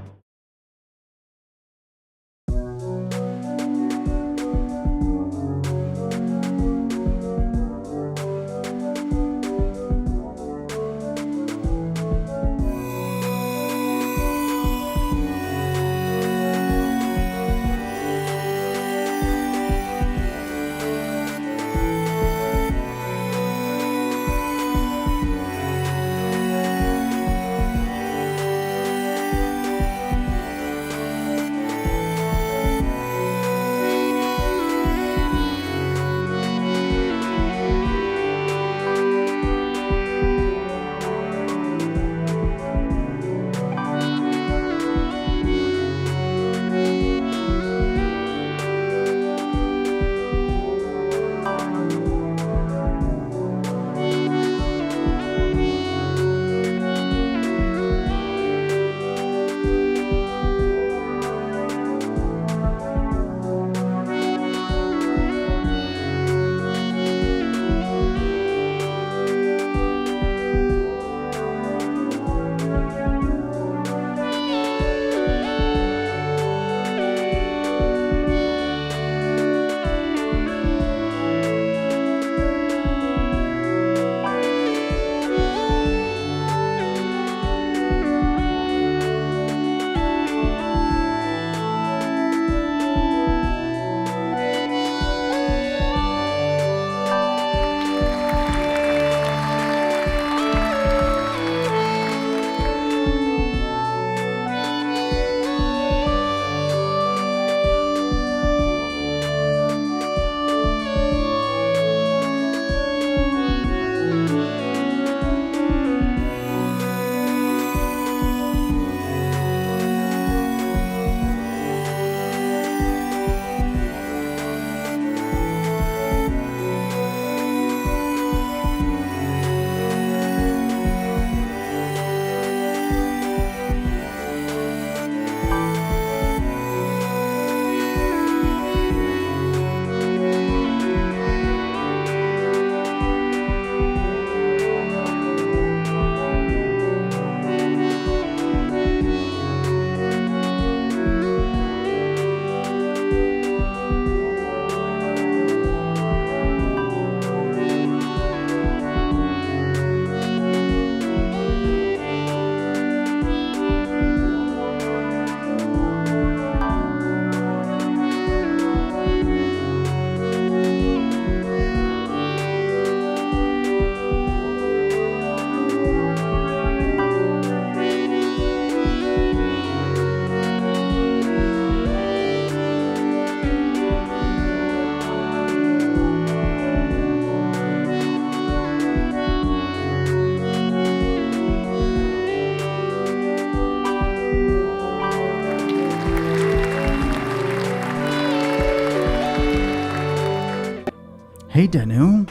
Hey, Denu.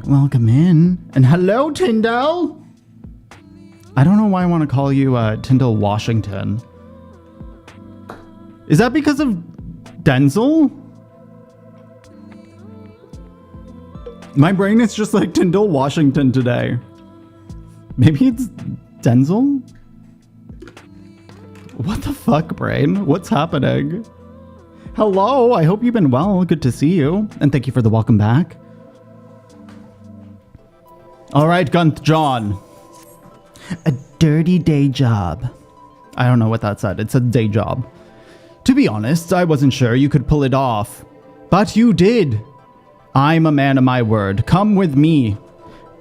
Welcome in. And hello, Tyndall. I don't know why I want to call you Tyndall Washington. Is that because of Denzel? My brain is just like Tyndall Washington today. Maybe it's Denzel? What the fuck, brain? What's happening? Hello, I hope you've been well. Good to see you. And thank you for the welcome back. All right, Gunth John. A dirty day job. I don't know what that said. It's a day job. To be honest, I wasn't sure you could pull it off. But you did. I'm a man of my word. Come with me.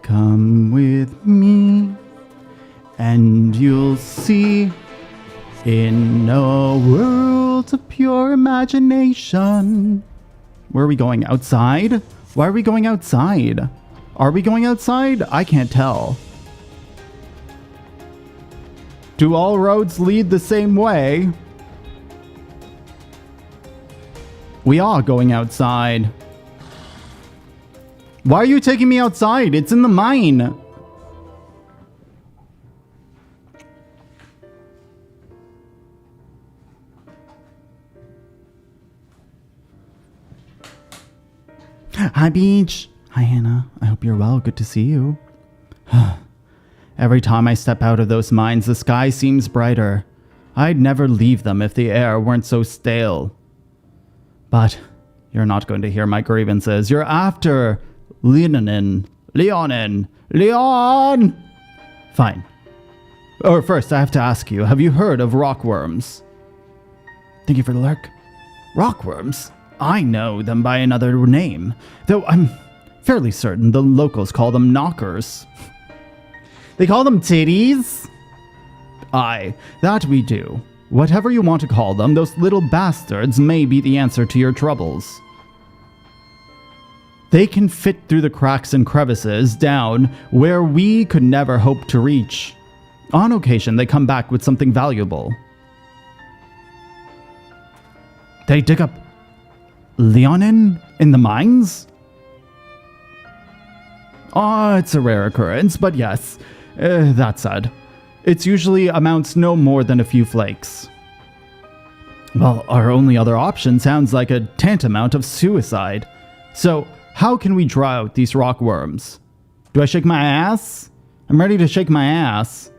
Come with me. And you'll see. In a world of pure imagination. Where are we going? Outside? Why are we going outside? Are we going outside? I can't tell. Do all roads lead the same way? We are going outside. Why are you taking me outside? It's in the mine. Hi, Beach. Hi, Hannah. I hope you're well. Good to see you. Every time I step out of those mines, the sky seems brighter. I'd never leave them if the air weren't so stale. But you're not going to hear my grievances. You're after Leonin. Leon! Fine. Or first, I have to ask you, have you heard of rockworms? Thank you for the lurk. Rockworms? I know them by another name, though I'm fairly certain the locals call them knockers. They call them titties? Aye, that we do. Whatever you want to call them, those little bastards may be the answer to your troubles. They can fit through the cracks and crevices down where we could never hope to reach. On occasion, they come back with something valuable. They dig up Leonin in the mines? Oh, it's a rare occurrence, but yes, that said, it usually amounts no more than a few flakes. Well, our only other option sounds like a tantamount of suicide. So, how can we draw out these rockworms? Do I shake my ass? I'm ready to shake my ass.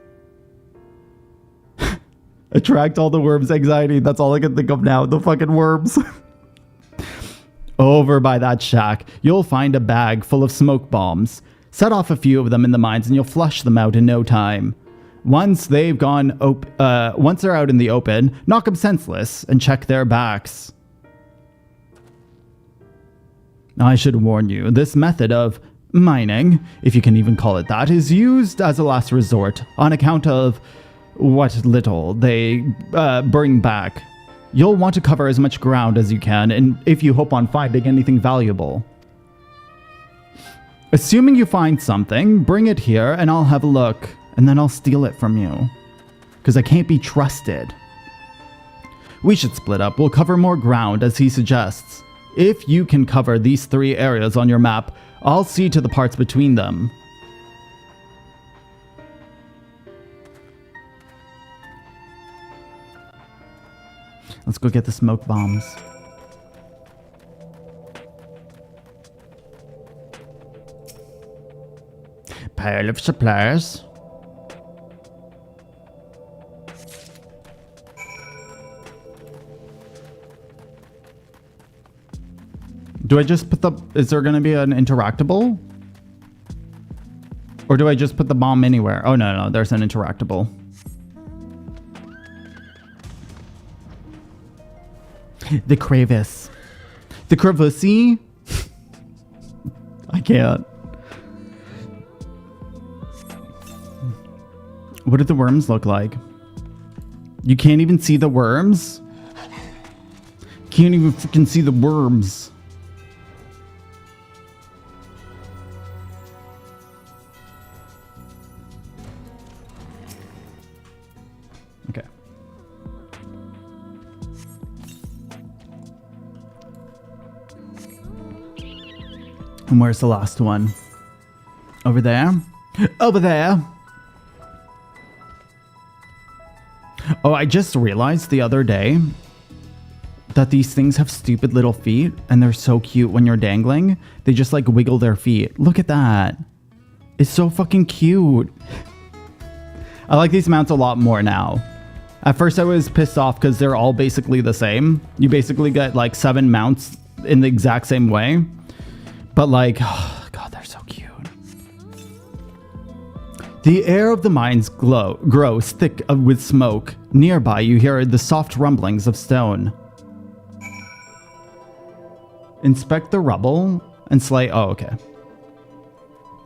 Attract all the worms' anxiety. That's all I can think of now. The fucking worms. Over by that shack, you'll find a bag full of smoke bombs. Set off a few of them in the mines and you'll flush them out in no time. Once they're out in the open, knock them senseless and check their backs. I should warn you, this method of mining, if you can even call it that, is used as a last resort on account of what little they bring back. You'll want to cover as much ground as you can, and if you hope on finding anything valuable. Assuming you find something, bring it here and I'll have a look, and then I'll steal it from you. Because I can't be trusted. We should split up. We'll cover more ground, as he suggests. If you can cover these 3 areas on your map, I'll see to the parts between them. Let's go get the smoke bombs. Pile of supplies. Do I just put the... Is there going to be an interactable? Or do I just put the bomb anywhere? Oh, no, there's an interactable. The crevice. The crevice? I can't. What do the worms look like? You can't even see the worms? Can't even freaking see the worms. Okay. And where's the last one? Over there? Over there! Oh, I just realized the other day that these things have stupid little feet and they're so cute when you're dangling. They just like wiggle their feet. Look at that. It's so fucking cute. I like these mounts a lot more now. At first I was pissed off because they're all basically the same. You basically get like 7 mounts in the exact same way. But like, oh God, they're so cute. The air of the mines grows thick with smoke. Nearby you hear the soft rumblings of stone. Inspect the rubble and slay. Oh, okay.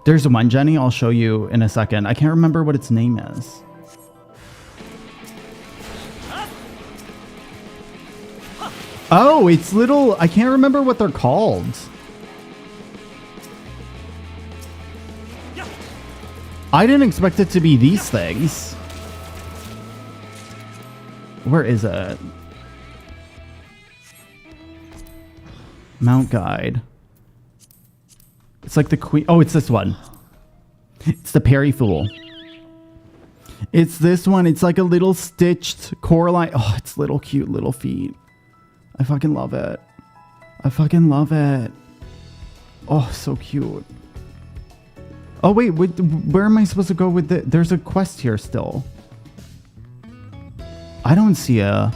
There's one, Jenny, I'll show you in a second. I can't remember what its name is. Oh, it's little... I can't remember what they're called. I didn't expect it to be these things. Where is it? Mount Guide. It's like the queen. Oh, it's this one. It's the Parry Fool. It's this one. It's like a little stitched Coraline. Oh, it's little cute little feet. I fucking love it. I fucking love it. Oh, so cute. Oh, wait. Where am I supposed to go with the... There's a quest here still. I don't see a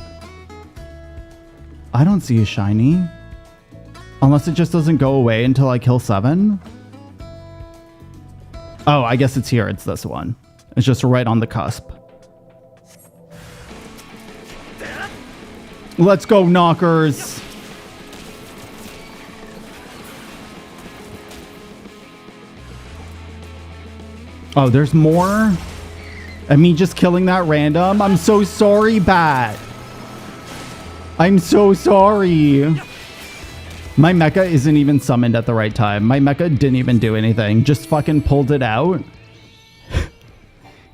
shiny. Unless it just doesn't go away until I kill 7. Oh, I guess it's here. It's this one. It's just right on the cusp. Let's go, knockers. Oh, there's more? And me just killing that random? I'm so sorry, Bat. I'm so sorry. My mecha isn't even summoned at the right time. My mecha didn't even do anything. Just fucking pulled it out.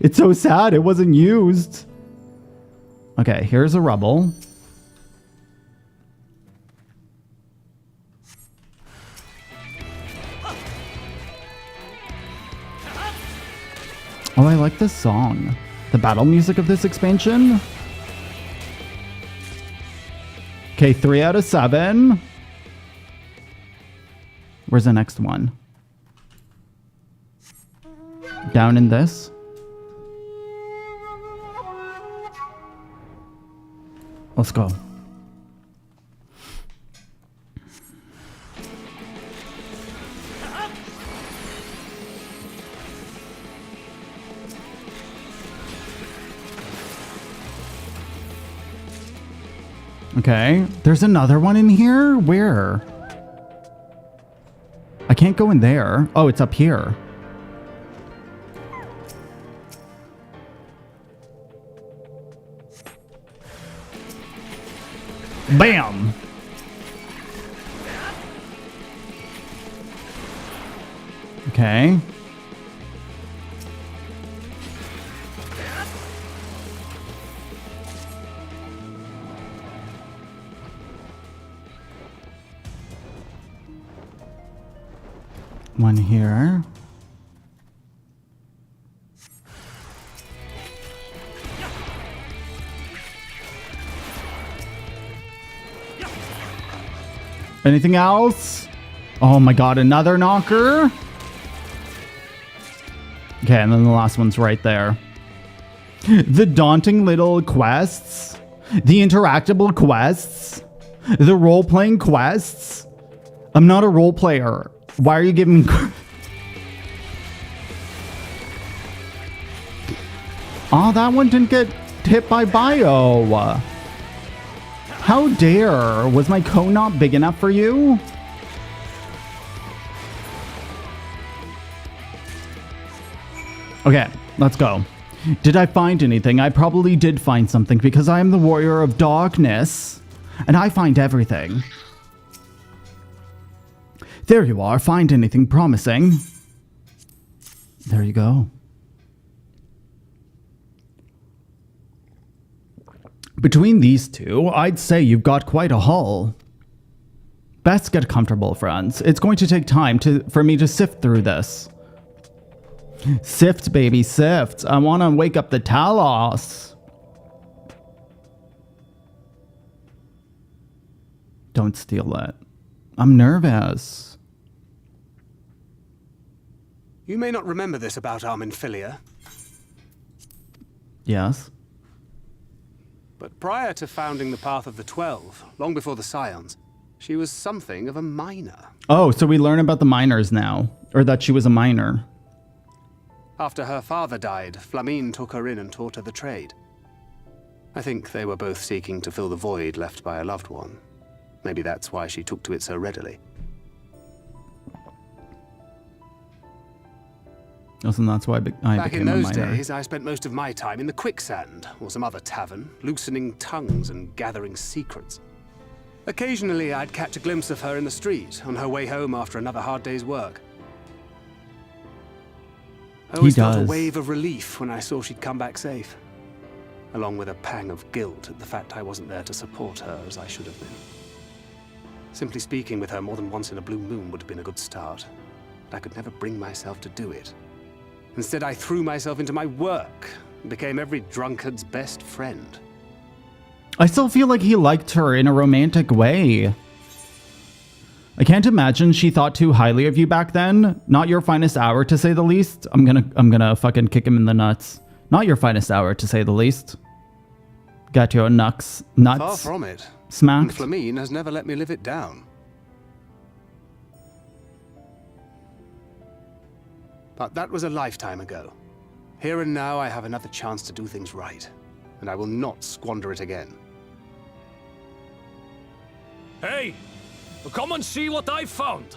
It's so sad it wasn't used. Okay, here's a rubble. Oh, I like this song. The battle music of this expansion. Okay, 3 out of 7. Where's the next one? Down in this. Let's go. Okay, there's another one in here? Where? I can't go in there. Oh, it's up here. Bam! Okay. One here. Anything else? Oh my god, another knocker? Okay, and then the last one's right there. The daunting little quests. The interactable quests. The role-playing quests. I'm not a role player. Why are you giving me... Oh, that one didn't get hit by bio. How dare? Was my cone not big enough for you? Okay, let's go. Did I find anything? I probably did find something because I am the warrior of darkness and I find everything. There you are. Find anything promising. There you go. Between these two, I'd say you've got quite a haul. Best get comfortable, friends. It's going to take time for me to sift through this. Sift, baby, sift. I want to wake up the Talos. Don't steal it. I'm nervous. You may not remember this about Arminfilia, Yes. but prior to founding the Path of the 12, long before the Scions, she was something of a miner. Oh, so we learn about the miners now. Or that she was a miner. After her father died, Flamine took her in and taught her the trade. I think they were both seeking to fill the void left by a loved one. Maybe that's why she took to it so readily. And that's why I Back became in a those miner. days, I spent most of my time in the quicksand, or some other tavern, loosening tongues and gathering secrets. Occasionally, I'd catch a glimpse of her in the street, on her way home after another hard day's work. I always felt a does. wave of relief when I saw she'd come back safe, along with a pang of guilt at the fact I wasn't there to support her as I should have been. Simply speaking with her more than once in a blue moon would have been a good start, but I could never bring myself to do it. Instead, I threw myself into my work and became every drunkard's best friend. I still feel like he liked her in a romantic way. I can't imagine she thought too highly of you back then. Not your finest hour, to say the least. I'm gonna fucking kick him in the nuts. Not your finest hour, to say the least. Got your nuts Far from it. And smacked. Flamine has never let me live it down. But that was a lifetime ago. Here and now, I have another chance to do things right, and I will not squander it again. Hey, come and see what I found.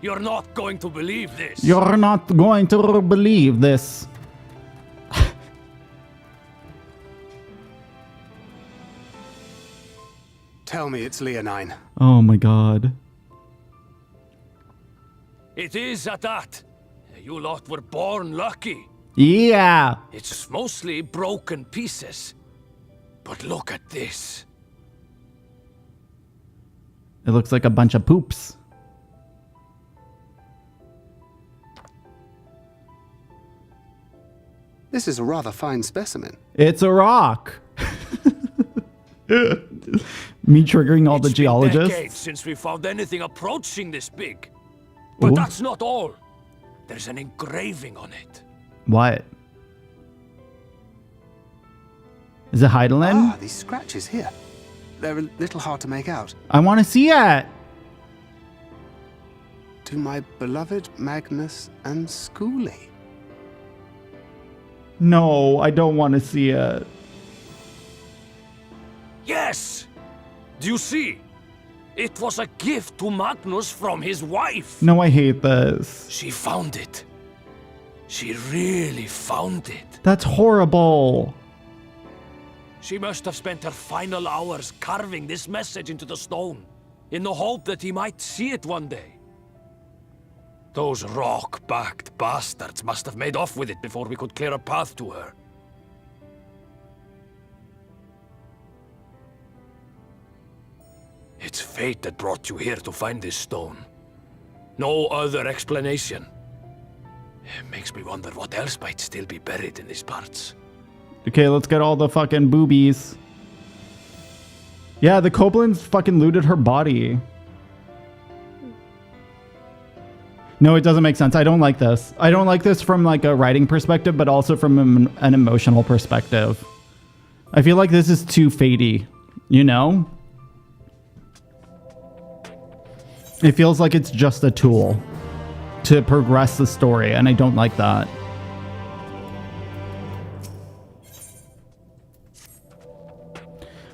You're not going to believe this. You're not going to believe this. Tell me it's Leonine. Oh my god. It is at that. You lot were born lucky. Yeah. It's mostly broken pieces. But look at this. It looks like a bunch of poops. This is a rather fine specimen. It's a rock. Me triggering all the It's been geologists. decades since we found anything approaching this big. But Ooh. that's not all. There's an engraving on it. What? Is it Hydaelyn? Ah, these scratches here. They're a little hard to make out. I want to see it. To my beloved Magnus and Schoolie. No, I don't want to see it. Yes! Do you see? It was a gift to Magnus from his wife. No, I hate this. She found it. She really found it. That's horrible. She must have spent her final hours carving this message into the stone, in the hope that he might see it one day. Those rock-backed bastards must have made off with it before we could clear a path to her. It's fate that brought you here to find this stone. No other explanation. It makes me wonder what else might still be buried in these parts. Okay, let's get all the fucking boobies. Yeah, the Koblins fucking looted her body. No, it doesn't make sense. I don't like this. I don't like this from like a writing perspective, but also from an emotional perspective. I feel like this is too fatey, you know? It feels like it's just a tool to progress the story, and I don't like that.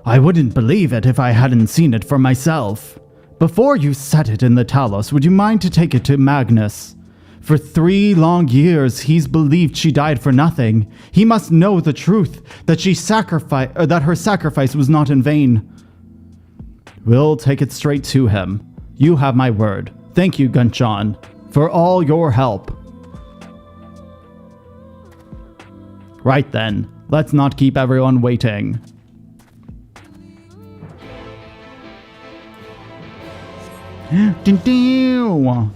I wouldn't believe it if I hadn't seen it for myself. Before you set it in the Talos, would you mind to take it to Magnus? For 3 long years, he's believed she died for nothing. He must know the truth, that that her sacrifice was not in vain. We'll take it straight to him. You have my word. Thank you, Gunchon, for all your help. Right then, let's not keep everyone waiting. Ding, ding.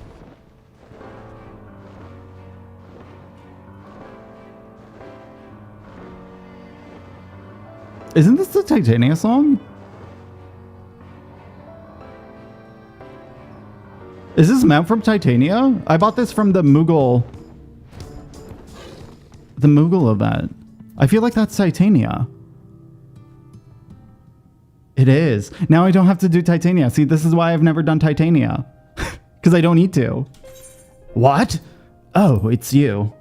Isn't this the Titania song? Is this map from Titania? I bought this from the Moogle event. I feel like that's Titania. It is. Now I don't have to do Titania. See, this is why I've never done Titania. Because I don't need to. What? Oh, it's you.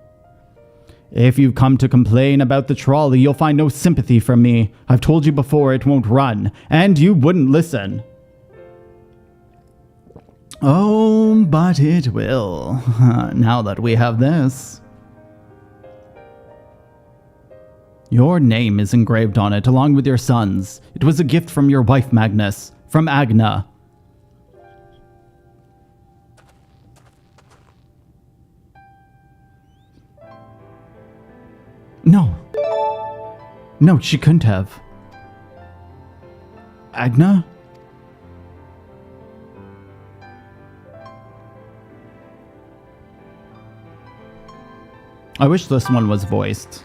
If you've come to complain about the trolley, you'll find no sympathy from me. I've told you before it won't run, and you wouldn't listen. Oh, but it will. Now that we have this. Your name is engraved on it, along with your son's. It was a gift from your wife, Magnus, from Agna. No. No, she couldn't have. Agna? I wish this one was voiced.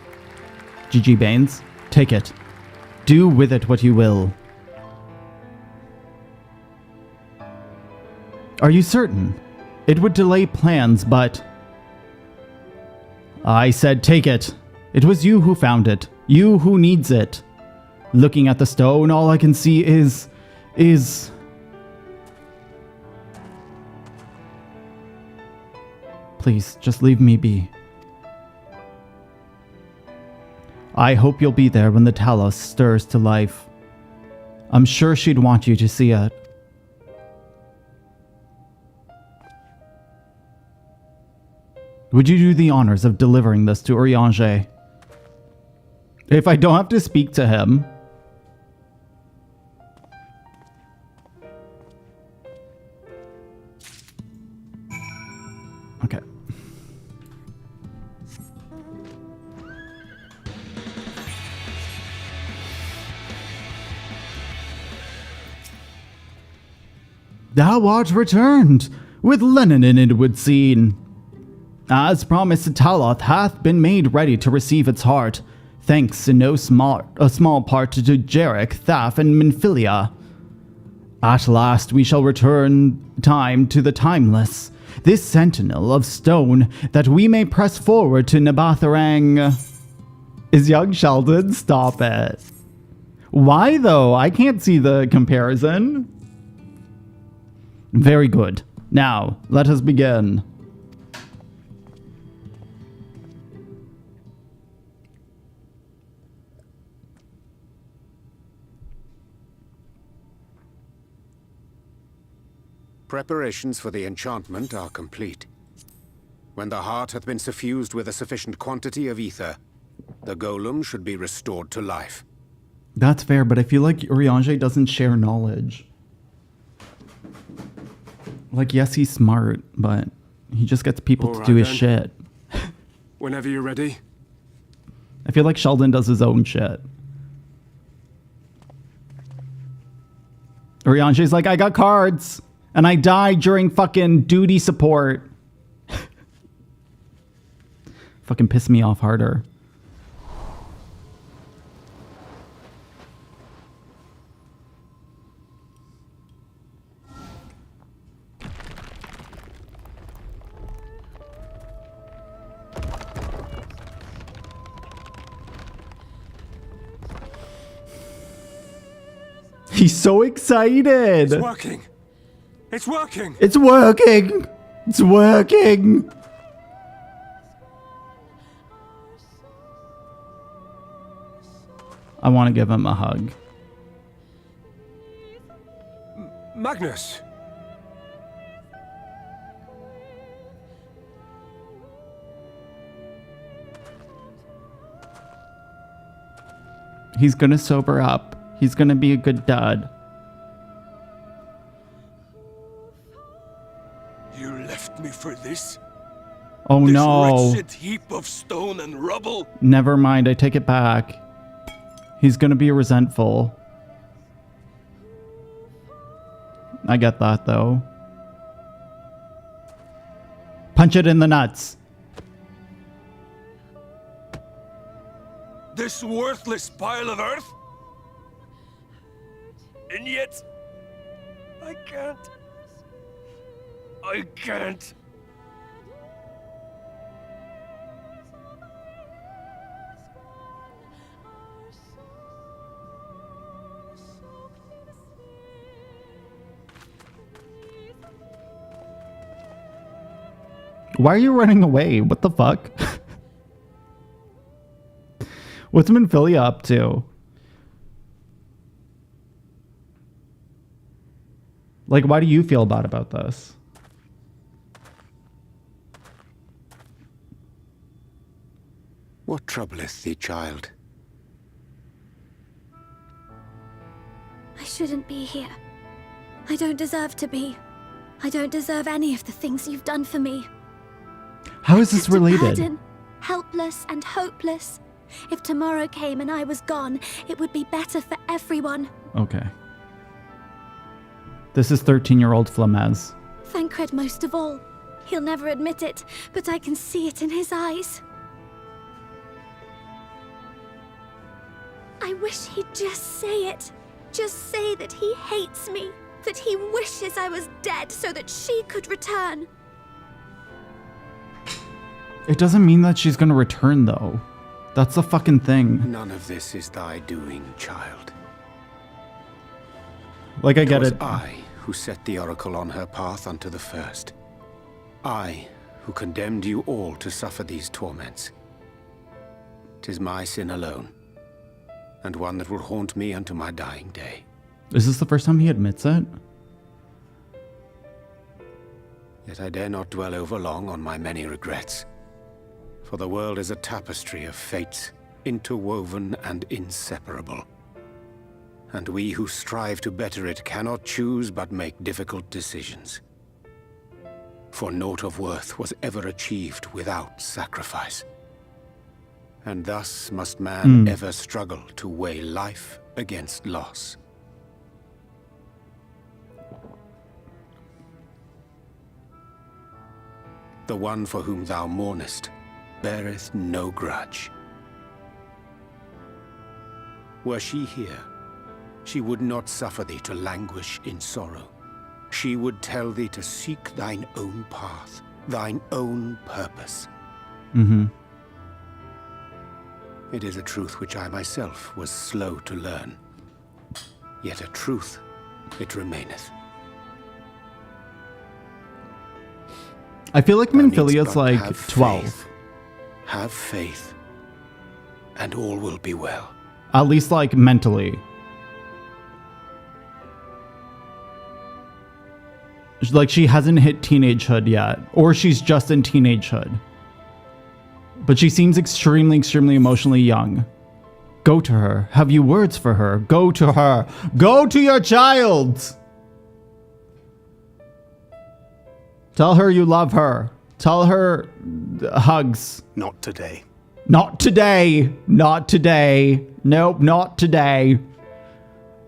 GG Baines, take it. Do with it what you will. Are you certain? It would delay plans, but... I said take it. It was you who found it. You who needs it. Looking at the stone, all I can see is... Please, just leave me be. I hope you'll be there when the Talos stirs to life. I'm sure she'd want you to see it. Would you do the honors of delivering this to Eorzea? If I don't have to speak to him. Okay. Thou art returned, with Lenin it would seem. As promised, Taloth hath been made ready to receive its heart, thanks in no small part to Jarek, Thaf, and Minfilia. At last we shall return time to the timeless, this sentinel of stone, that we may press forward to Nabatharang. Is young Sheldon? Stop it. Why though? I can't see the comparison. Very good. Now, let us begin. Preparations for the enchantment are complete. When the heart hath been suffused with a sufficient quantity of ether, the golem should be restored to life. That's fair, but I feel like Eorzea doesn't share knowledge. Like, yes, he's smart, but he just gets people to do his shit. Whenever you're ready. I feel like Sheldon does his own shit. Eorzea's like, I got cards, and I died during fucking duty support. Fucking piss me off harder. He's so excited. It's working. It's working. It's working. It's working. I want to give him a hug. Magnus. He's gonna sober up. He's gonna be a good dad. You left me for this? Oh This no. wretched heap of stone and rubble? Never mind, I take it back. He's gonna be resentful. I get that though. Punch it in the nuts. This worthless pile of earth? And yet, I can't. I can't. Why are you running away? What the fuck? What's Minfilia up to? Like, why do you feel bad about this? What troubleth thee, child? I shouldn't be here. I don't deserve to be. I don't deserve any of the things you've done for me. How is this related? Burden, helpless and hopeless. If tomorrow came and I was gone, it would be better for everyone. Okay. This is 13-year-old Flamez. Thancred most of all. He'll never admit it, but I can see it in his eyes. I wish he'd just say it. Just say that he hates me, that he wishes I was dead so that she could return. It doesn't mean that she's gonna return, though. That's the fucking thing. None of this is thy doing, child. Like, I get it. 'Twas I who set the oracle on her path unto the first. I who condemned you all to suffer these torments. 'Tis my sin alone, and one that will haunt me unto my dying day. Is this the first time he admits it? Yet I dare not dwell over long on my many regrets. For the world is a tapestry of fates, interwoven and inseparable. And we who strive to better it cannot choose but make difficult decisions. For naught of worth was ever achieved without sacrifice. And thus must man ever struggle to weigh life against loss. The one for whom thou mournest beareth no grudge. Were she here, she would not suffer thee to languish in sorrow. She would tell thee to seek thine own path, thine own purpose. It is a truth which I myself was slow to learn. Yet a truth it remaineth. I feel like Thou needst Minfilia's but like have 12. faith. Have faith, and all will be well. At least, like, mentally. Like, she hasn't hit teenagehood yet. Or she's just in teenagehood. But she seems extremely, extremely emotionally young. Go to her. Have you words for her? Go to her. Go to your child! Tell her you love her. Tell her hugs. Not today. Not today. Not today. Nope, not today.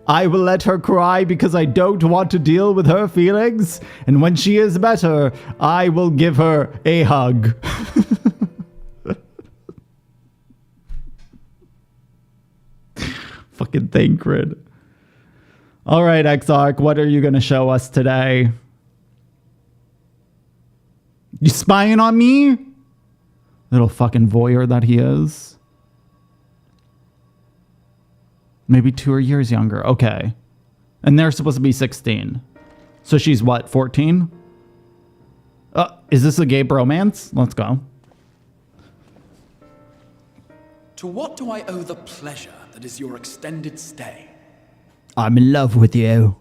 I will let her cry because I don't want to deal with her feelings. And when she is better, I will give her a hug. Fucking Thancred. All right, Exarch, what are you going to show us today? You spying on me? Little fucking voyeur that he is. Maybe 2 years younger. Okay. And they're supposed to be 16. So she's what, 14? Is this a gay bromance? Let's go. To what do I owe the pleasure that is your extended stay? I'm in love with you.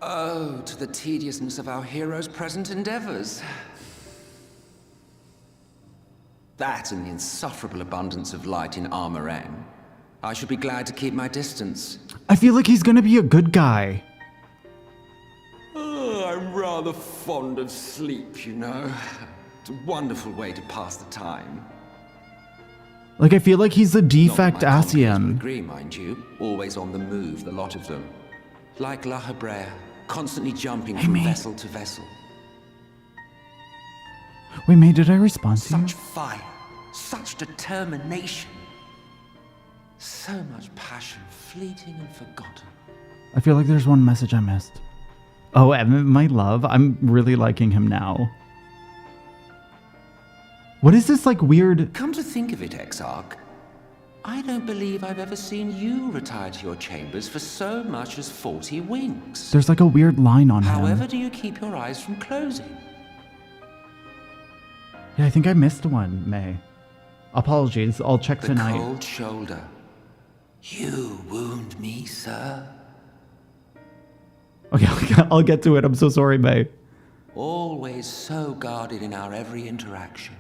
Oh, to the tediousness of our hero's present endeavors. That and the insufferable abundance of light in Armorang. I should be glad to keep my distance. I feel like he's gonna be a good guy. I'm rather fond of sleep, you know. It's a wonderful way to pass the time. Like, I feel like he's the defect Not that my comrades will Ascian. agree, mind you. Always on the move, the lot of them. Like La Hebrea, constantly jumping from vessel to vessel. Wait, May, did I respond to you? Such fire, such determination. So much passion, fleeting and forgotten. I feel like there's one message I missed. Oh, Emet, my love. I'm really liking him now. What is this, like, weird... Come to think of it, Exarch, I don't believe I've ever seen you retire to your chambers for so much as 40 winks. There's, like, a weird line on him. However do you keep your eyes from closing? Yeah, I think I missed one, May. Apologies, I'll check tonight. The cold shoulder. You wound me, sir. Okay, I'll get to it. I'm so sorry, May. Always so guarded in our every interaction.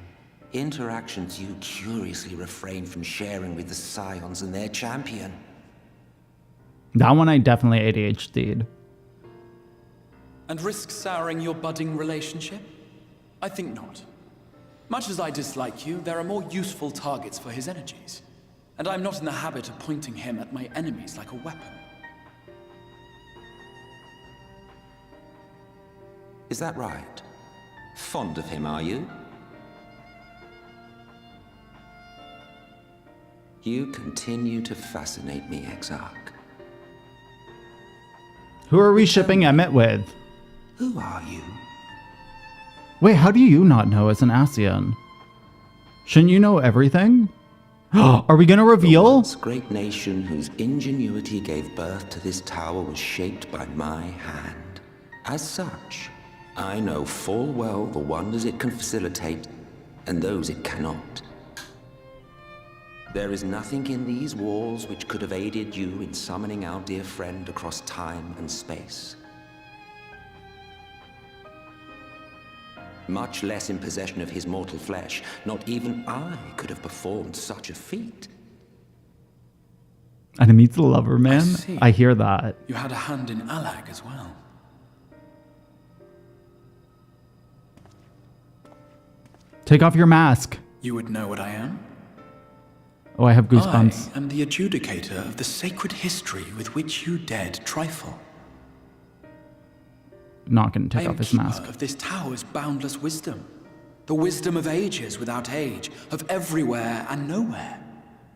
Interactions you curiously refrain from sharing with the Scions and their champion. That one I definitely ADHD'd. And risk souring your budding relationship? I think not. Much as I dislike you, there are more useful targets for his energies. And I'm not in the habit of pointing him at my enemies like a weapon. Is that right? Fond of him, are you? You continue to fascinate me, Exarch. Who are we shipping Emet with? Who are you? Wait, how do you not know as an Ascian? Shouldn't you know everything? Are we gonna reveal? The once great nation whose ingenuity gave birth to this tower was shaped by my hand. As such, I know full well the wonders it can facilitate and those it cannot. There is nothing in these walls which could have aided you in summoning our dear friend across time and space. Much less in possession of his mortal flesh, not even I could have performed such a feat. And he meets the lover, man. I hear that. You had a hand in Allag as well. Take off your mask. You would know what I am? Oh, I have goosebumps. I am the adjudicator of the sacred history with which you dared trifle. Not gonna take off his mask. I am keeper of this tower's boundless wisdom. The wisdom of ages without age, of everywhere and nowhere.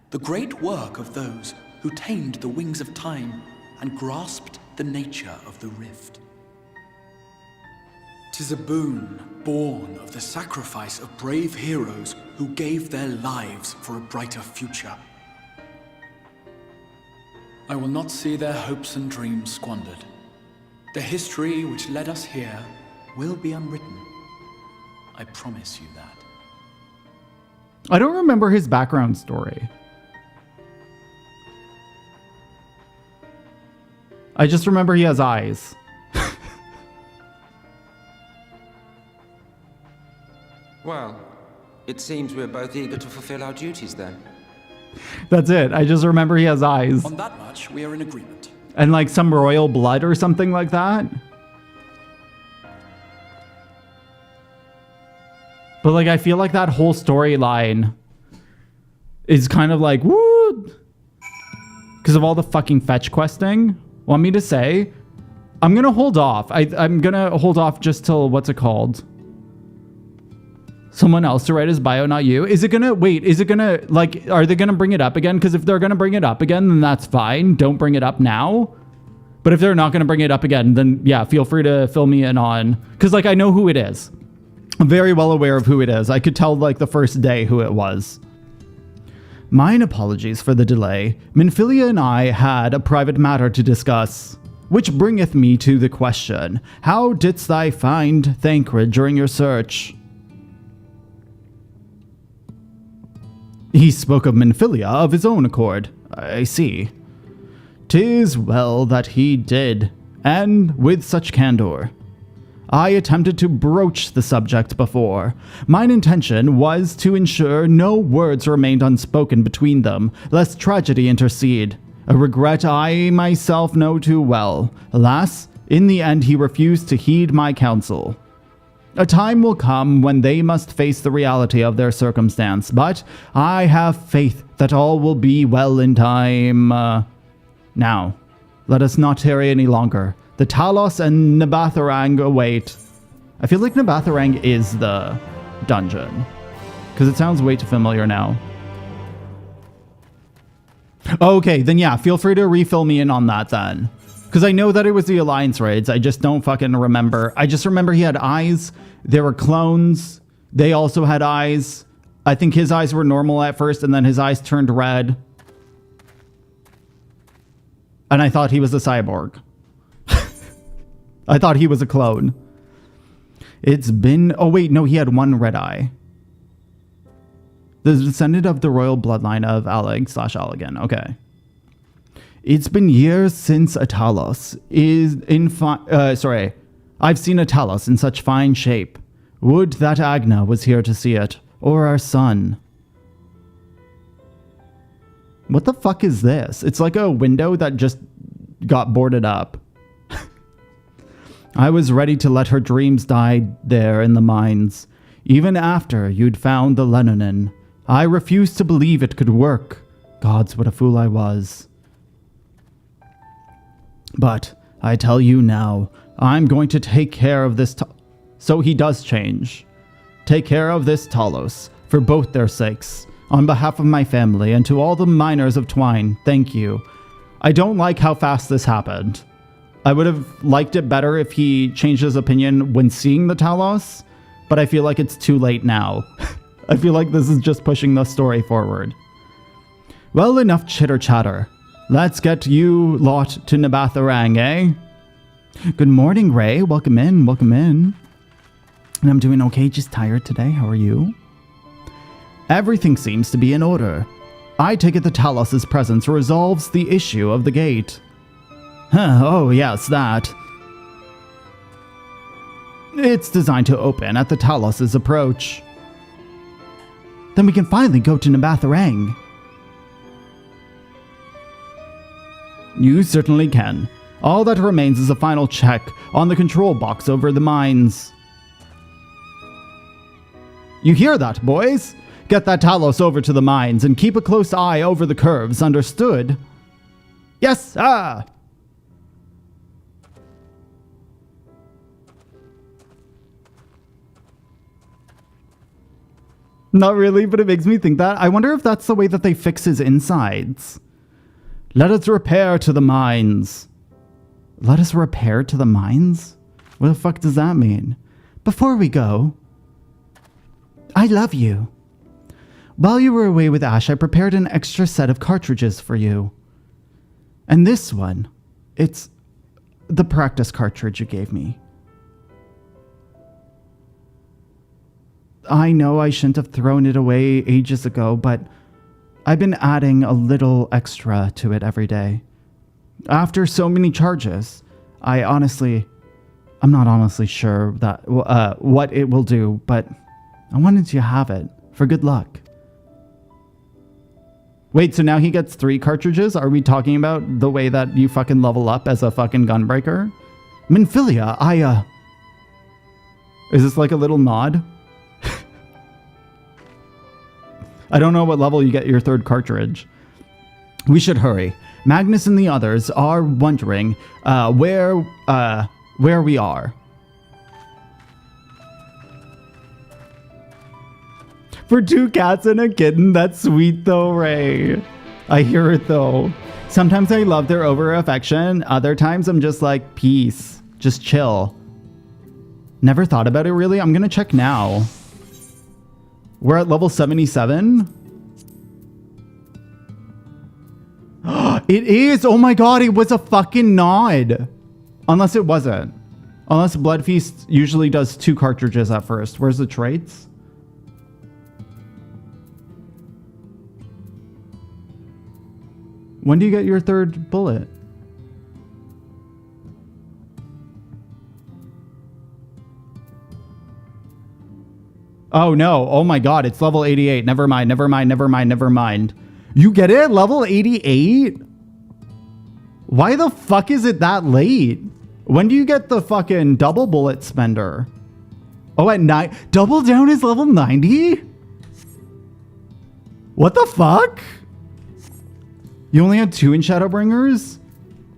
The great work of those who tamed the wings of time and grasped the nature of the rift. 'Tis a boon born of the sacrifice of brave heroes who gave their lives for a brighter future. I will not see their hopes and dreams squandered. The history which led us here will be unwritten. I promise you that. I don't remember his background story. I just remember he has eyes. Well, it seems we're both eager to fulfill our duties then. That's it. I just remember he has eyes. On that much, we are in agreement. And like some royal blood or something like that. But like I feel like that whole storyline is kind of like, woo! Because of all the fucking fetch questing. Want me to say? I'm gonna hold off. I'm gonna hold off just till, what's it called? Someone else to write his bio, not you. Is it gonna, wait, is it gonna, like, are they gonna bring it up again? Because if they're gonna bring it up again, then that's fine. Don't bring it up now. But if they're not gonna bring it up again, then yeah, feel free to fill me in on, because like I know who it is. I'm very well aware of who it is. I could tell like the first day who it was. Mine apologies for the delay. Minfilia and I had a private matter to discuss. Which bringeth me to the question, how didst thou find Thancred during your search? He spoke of Minfilia of his own accord. I see. 'Tis well that he did, and with such candor. I attempted to broach the subject before. Mine intention was to ensure no words remained unspoken between them, lest tragedy intercede. A regret I myself know too well. Alas, in the end he refused to heed my counsel. A time will come when they must face the reality of their circumstance, but I have faith that all will be well in time. Now, let us not tarry any longer. The Talos and Nabatharang await. I feel like Nabatharang is the dungeon. Because it sounds way too familiar now. Okay, then yeah, feel free to refill me in on that then. Because I know that it was the Alliance raids. I just don't fucking remember. I just remember he had eyes. There were clones. They also had eyes. I think his eyes were normal at first, and then his eyes turned red. And I thought he was a cyborg. I thought he was a clone. It's been... Oh, wait. No, he had one red eye. The descendant of the royal bloodline of Alleg/Allegan. Okay. It's been years since a Talos is in sorry. I've seen a Talos in such fine shape. Would that Agna was here to see it. Or our son. What the fuck is this? It's like a window that just got boarded up. I was ready to let her dreams die there in the mines. Even after you'd found the Lenonin. I refused to believe it could work. Gods, what a fool I was. But I tell you now, I'm going to take care of this... So he does change. Take care of this Talos, for both their sakes. On behalf of my family and to all the miners of Twine, thank you. I don't like how fast this happened. I would have liked it better if he changed his opinion when seeing the Talos, but I feel like it's too late now. I feel like this is just pushing the story forward. Well, enough chitter-chatter. Let's get you lot to Nabatharang, eh? Good morning, Ray. Welcome in, welcome in. And I'm doing okay, just tired today. How are you? Everything seems to be in order. I take it the Talos' presence resolves the issue of the gate. Huh, oh yes, that. It's designed to open at the Talos' approach. Then we can finally go to Nabatharang. You certainly can. All that remains is a final check on the control box over the mines. You hear that, boys? Get that Talos over to the mines and keep a close eye over the curves, understood? Yes, sir! Not really, but it makes me think that. I wonder if that's the way that they fix his insides. Let us repair to the mines. Let us repair to the mines? What the fuck does that mean? Before we go, I love you. While you were away with Ash, I prepared an extra set of cartridges for you. And this one, it's the practice cartridge you gave me. I know I shouldn't have thrown it away ages ago, but I've been adding a little extra to it every day. After so many charges, I'm not honestly sure that what it will do, but I wanted to have it for good luck. Wait, so now he gets 3 cartridges? Are we talking about the way that you fucking level up as a fucking gunbreaker? Minfilia, Is this like a little nod? I don't know what level you get your 3rd cartridge. We should hurry. Magnus and the others are wondering where we are. For 2 cats and a kitten, that's sweet though, Ray. I hear it though. Sometimes I love their over-affection. Other times I'm just like, peace. Just chill. Never thought about it really. I'm gonna check now. We're at level 77. It is! Oh my god, it was a fucking nod! Unless it wasn't. Unless Blood Feast usually does 2 cartridges at first. Where's the traits? When do you get your 3rd bullet? Oh no, oh my god, it's level 88. Never mind. You get it at level 88? Why the fuck is it that late? When do you get the fucking double bullet spender? Oh, at 9. Double down is level 90? What the fuck? You only had 2 in Shadowbringers?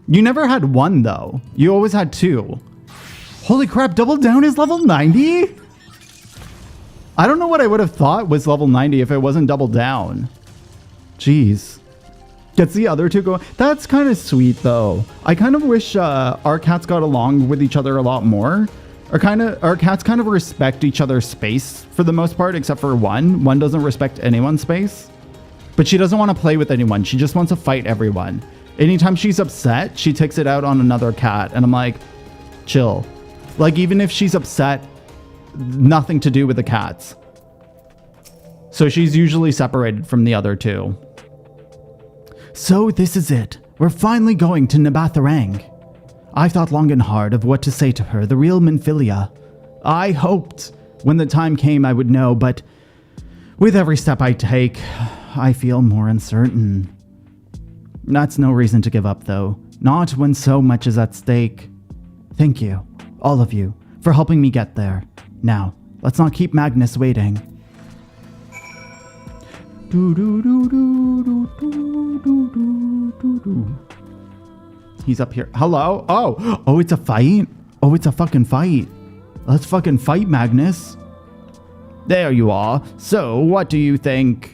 You never had 1 though. You always had 2. Holy crap, double down is level 90? I don't know what I would have thought was level 90 if it wasn't double down. Jeez. Gets the other two going. That's kind of sweet, though. I kind of wish our cats got along with each other a lot more. Our cats kind of respect each other's space for the most part, except for one. One doesn't respect anyone's space. But she doesn't want to play with anyone. She just wants to fight everyone. Anytime she's upset, she takes it out on another cat. And I'm like, chill. Like, even if she's upset, nothing to do with the cats. So she's usually separated from the other two. So this is it. We're finally going to Nabatharang. I thought long and hard of what to say to her, the real Minfilia. I hoped when the time came I would know, but with every step I take, I feel more uncertain. That's no reason to give up, though. Not when so much is at stake. Thank you, all of you, for helping me get there. Now, let's not keep Magnus waiting. He's up here. Hello? Oh, it's a fight? Oh, it's a fucking fight. Let's fucking fight, Magnus. There you are. So, what do you think?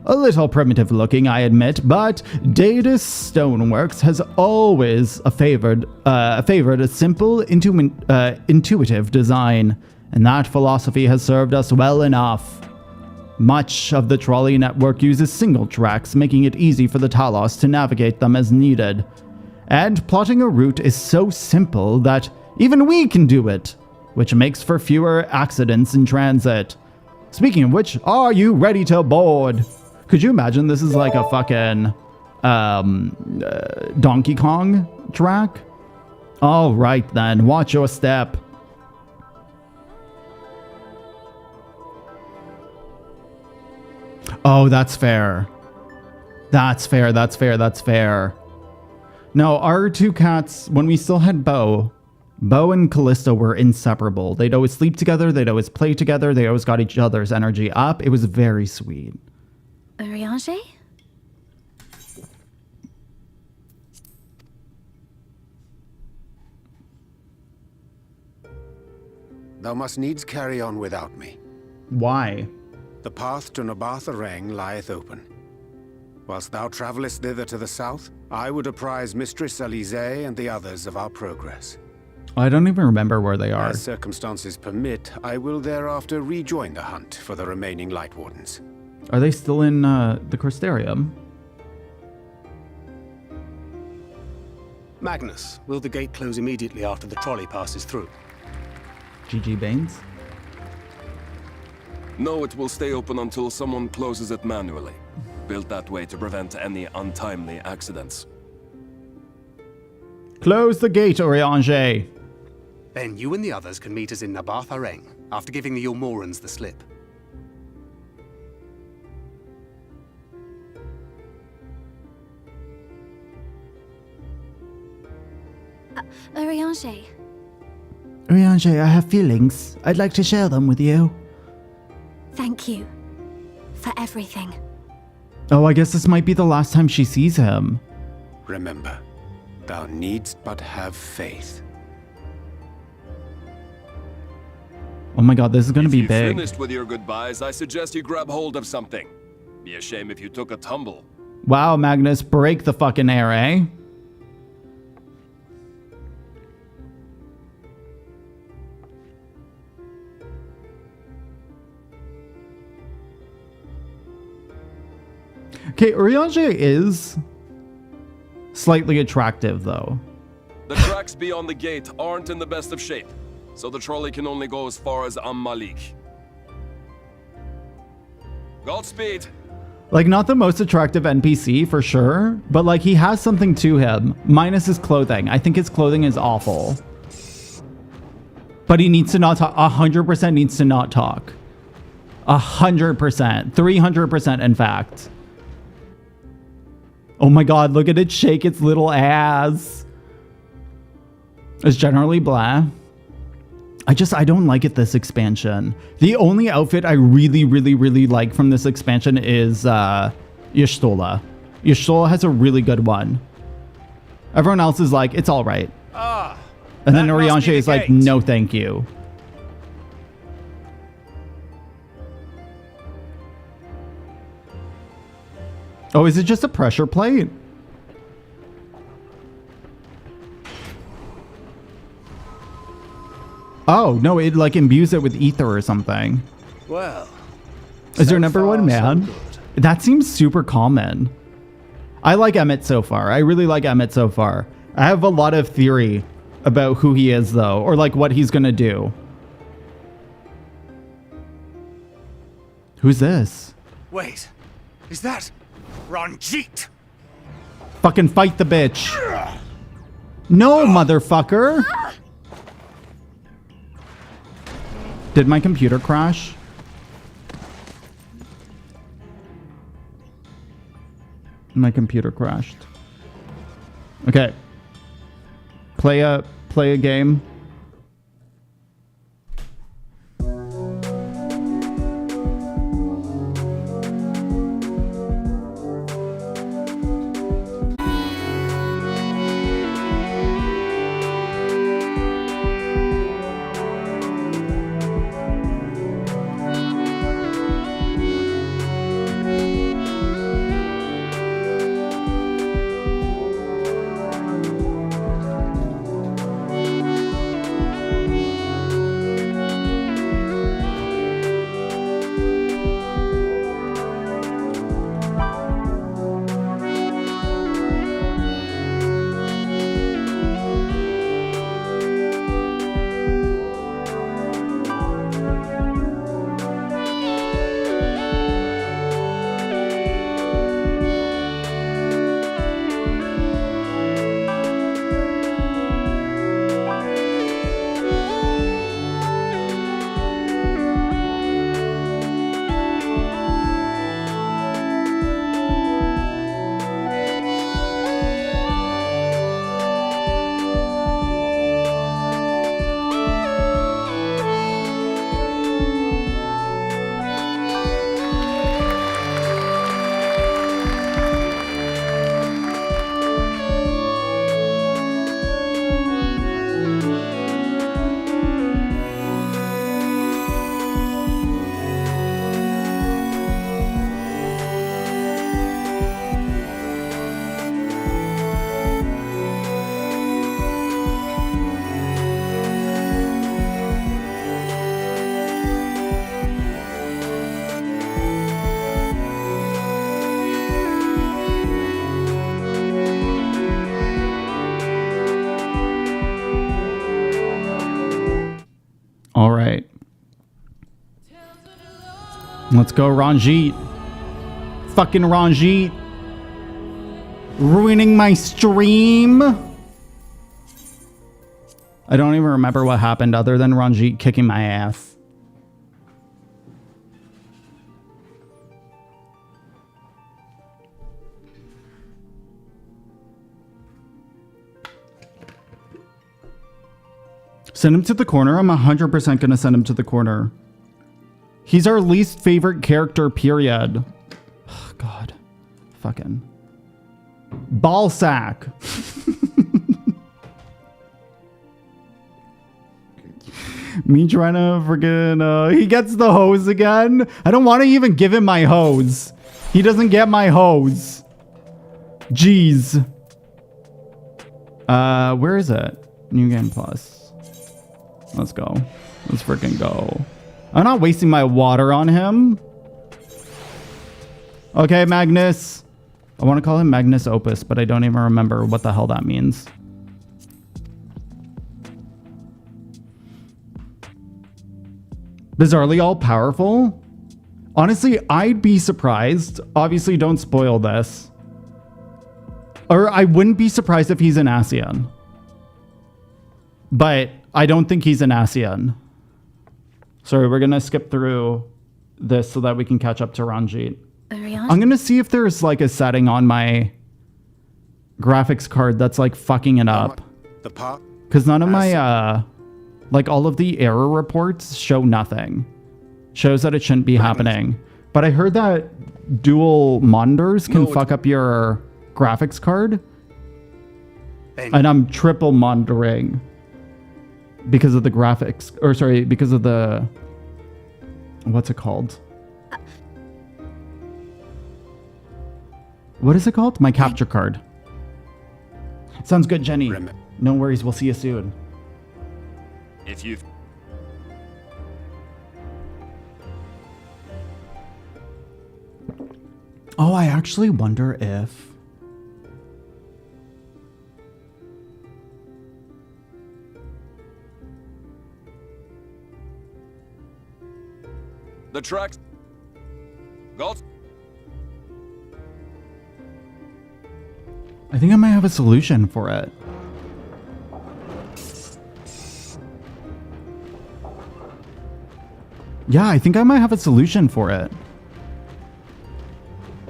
A little primitive looking, I admit, but Daedus Stoneworks has always favored a simple, intuitive design, and that philosophy has served us well enough. Much of the trolley network uses single tracks, making it easy for the Talos to navigate them as needed. And plotting a route is so simple that even we can do it, which makes for fewer accidents in transit. Speaking of which, are you ready to board? Could you imagine this is like a fucking Donkey Kong track? All right then, watch your step. Oh, that's fair. That's fair, that's fair, that's fair. No, our two cats, when we still had Bo and Callisto were inseparable. They'd always sleep together, they'd always play together, they always got each other's energy up. It was very sweet. Eorzea? Thou must needs carry on without me. Why? The path to Nabatharang lieth open. Whilst thou travellest thither to the south, I would apprise Mistress Eorzea and the others of our progress. I don't even remember where they are. As circumstances permit, I will thereafter rejoin the hunt for the remaining Light Wardens. Are they still in the Crystarium? Magnus, will the gate close immediately after the trolley passes through? GG Baines? No, it will stay open until someone closes it manually. Built that way to prevent any untimely accidents. Close the gate, Eorzea. Then you and the others can meet us in Nabatharang, after giving the Yulmorans the slip. Eorzea. Eorzea, I have feelings. I'd like to share them with you. Thank you for everything. Oh, I guess this might be the last time she sees him. Remember, thou needst but have faith. Oh my god, this is gonna be If big. you finished with your goodbyes, I suggest you grab hold of something. Be a shame if you took a tumble. Wow, Magnus, break the fucking air, eh? Okay, Eorzea is slightly attractive, though. The tracks beyond the gate aren't in the best of shape, so the trolley can only go as far as Malik. Godspeed. Like, not the most attractive NPC, for sure, but, like, he has something to him, minus his clothing. I think his clothing is awful. But he needs to not talk. 100% needs to not talk. 100%. 300%, in fact. Oh my god, look at it shake its little ass. It's generally blah. I don't like it this expansion. The only outfit I really like from this expansion is Y'shtola. Y'shtola has a really good one. Everyone else is like, it's alright. And then Eorzea is like, no thank you. Oh, is it just a pressure plate? Oh, no, it like imbues it with ether or something. Well, Is so your number far, one man? so good. That seems super common. I like Emet so far. I really like Emet so far. I have a lot of theory about who he is, though, or like what he's gonna do. Who's this? Wait, is that Ranjit? Fucking fight the bitch. No, motherfucker. Did my computer crash? My computer crashed. Okay. Play a game. All right. Let's go, Ranjit. Fucking Ranjit. Ruining my stream. I don't even remember what happened other than Ranjit kicking my ass. Send him to the corner. I'm 100% going to send him to the corner. He's our least favorite character, period. Oh, God. Fucking. Ball sack. Me trying to friggin'... he gets the hose again. I don't want to even give him my hose. He doesn't get my hose. Jeez. Where is it? New Game Plus. Let's go. Let's freaking go. I'm not wasting my water on him. Okay, Magnus. I want to call him Magnus Opus, but I don't even remember what the hell that means. Bizarrely all-powerful? Honestly, I'd be surprised. Obviously, don't spoil this. Or I wouldn't be surprised if he's an Ascian. But I don't think he's an Ascian. Sorry, we're going to skip through this so that we can catch up to Ranjit. I'm going to see if there's like a setting on my graphics card that's like fucking it up. Because none of my, like all of the error reports show nothing. Shows that it shouldn't be happening. But I heard that dual monitors can fuck up your graphics card. And I'm triple monitoring. Because of the graphics, or sorry, because of the, what's it called? What is it called? My capture card. Sounds good, Jenny. No worries. We'll see you soon. If you've... Oh, I actually wonder if... The tracks... God... I think I might have a solution for it. Yeah, I think I might have a solution for it.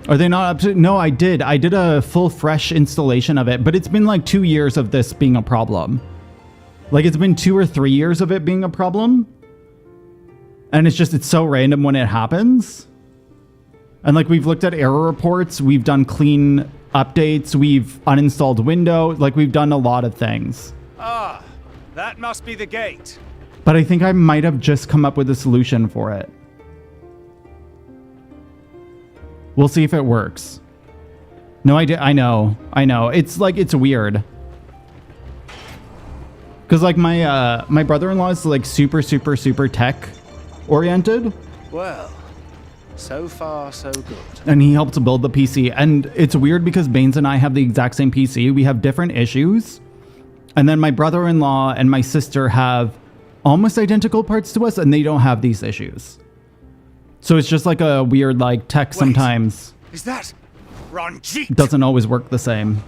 Are they not up to... No, I did. I did a full fresh installation of it, but it's been like 2 years of this being a problem. Like, it's been 2 or 3 years of it being a problem. And it's just, it's so random when it happens. And like, we've looked at error reports, we've done clean updates, we've uninstalled Windows, like we've done a lot of things. Ah, that must be the gate. But I think I might have just come up with a solution for it. We'll see if it works. No, I know. It's like, it's weird. Cause like my brother-in-law is like super tech oriented. Well, so far so good. And he helped to build the PC. And it's weird because Baines and I have the exact same PC. We have different issues. And then my brother-in-law and my sister have almost identical parts to us, and they don't have these issues. So it's just like a weird like tech sometimes. Is that Ranjit? Doesn't always work the same.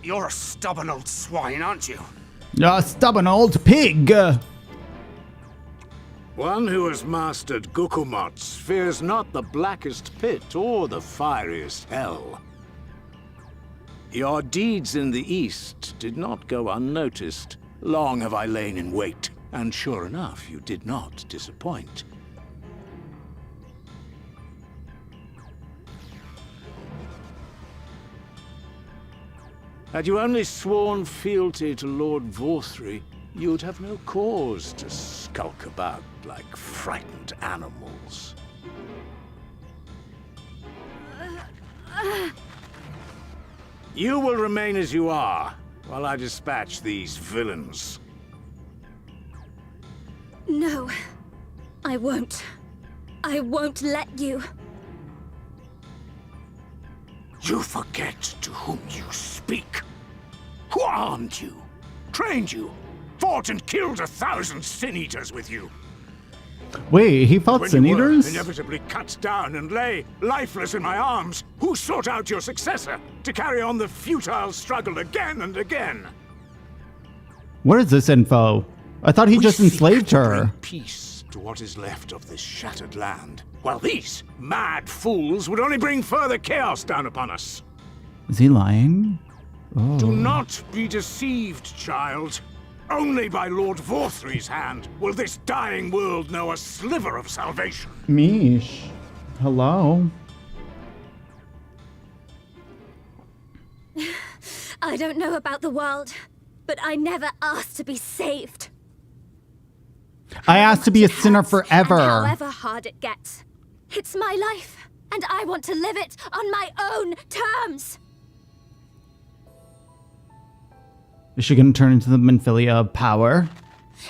You're a stubborn old swine, aren't you? A stubborn old pig! One who has mastered Gukumots fears not the blackest pit or the fieriest hell. Your deeds in the east did not go unnoticed. Long have I lain in wait, and sure enough, you did not disappoint. Had you only sworn fealty to Lord Vorthry, you'd have no cause to skulk about like frightened animals. You will remain as you are, while I dispatch these villains. No, I won't. I won't let you. You forget to whom you speak. Who armed you, trained you, fought and killed 1,000 sin-eaters with you. Wait, he fought When sin-eaters? you were inevitably cut down and lay lifeless in my arms, who sought out your successor to carry on the futile struggle again and again? What is this info? I thought he just enslaved her. Peace to what is left of this shattered land, while these mad fools would only bring further chaos down upon us. Is he lying? Oh. Do not be deceived, child. Only by Lord Vorthry's hand will this dying world know a sliver of salvation. Mish. Hello. I don't know about the world, but I never asked to be saved. I asked to be a sinner forever. And however hard it gets. It's my life, and I want to live it on my own terms. Is she gonna turn into the Menphilia of power?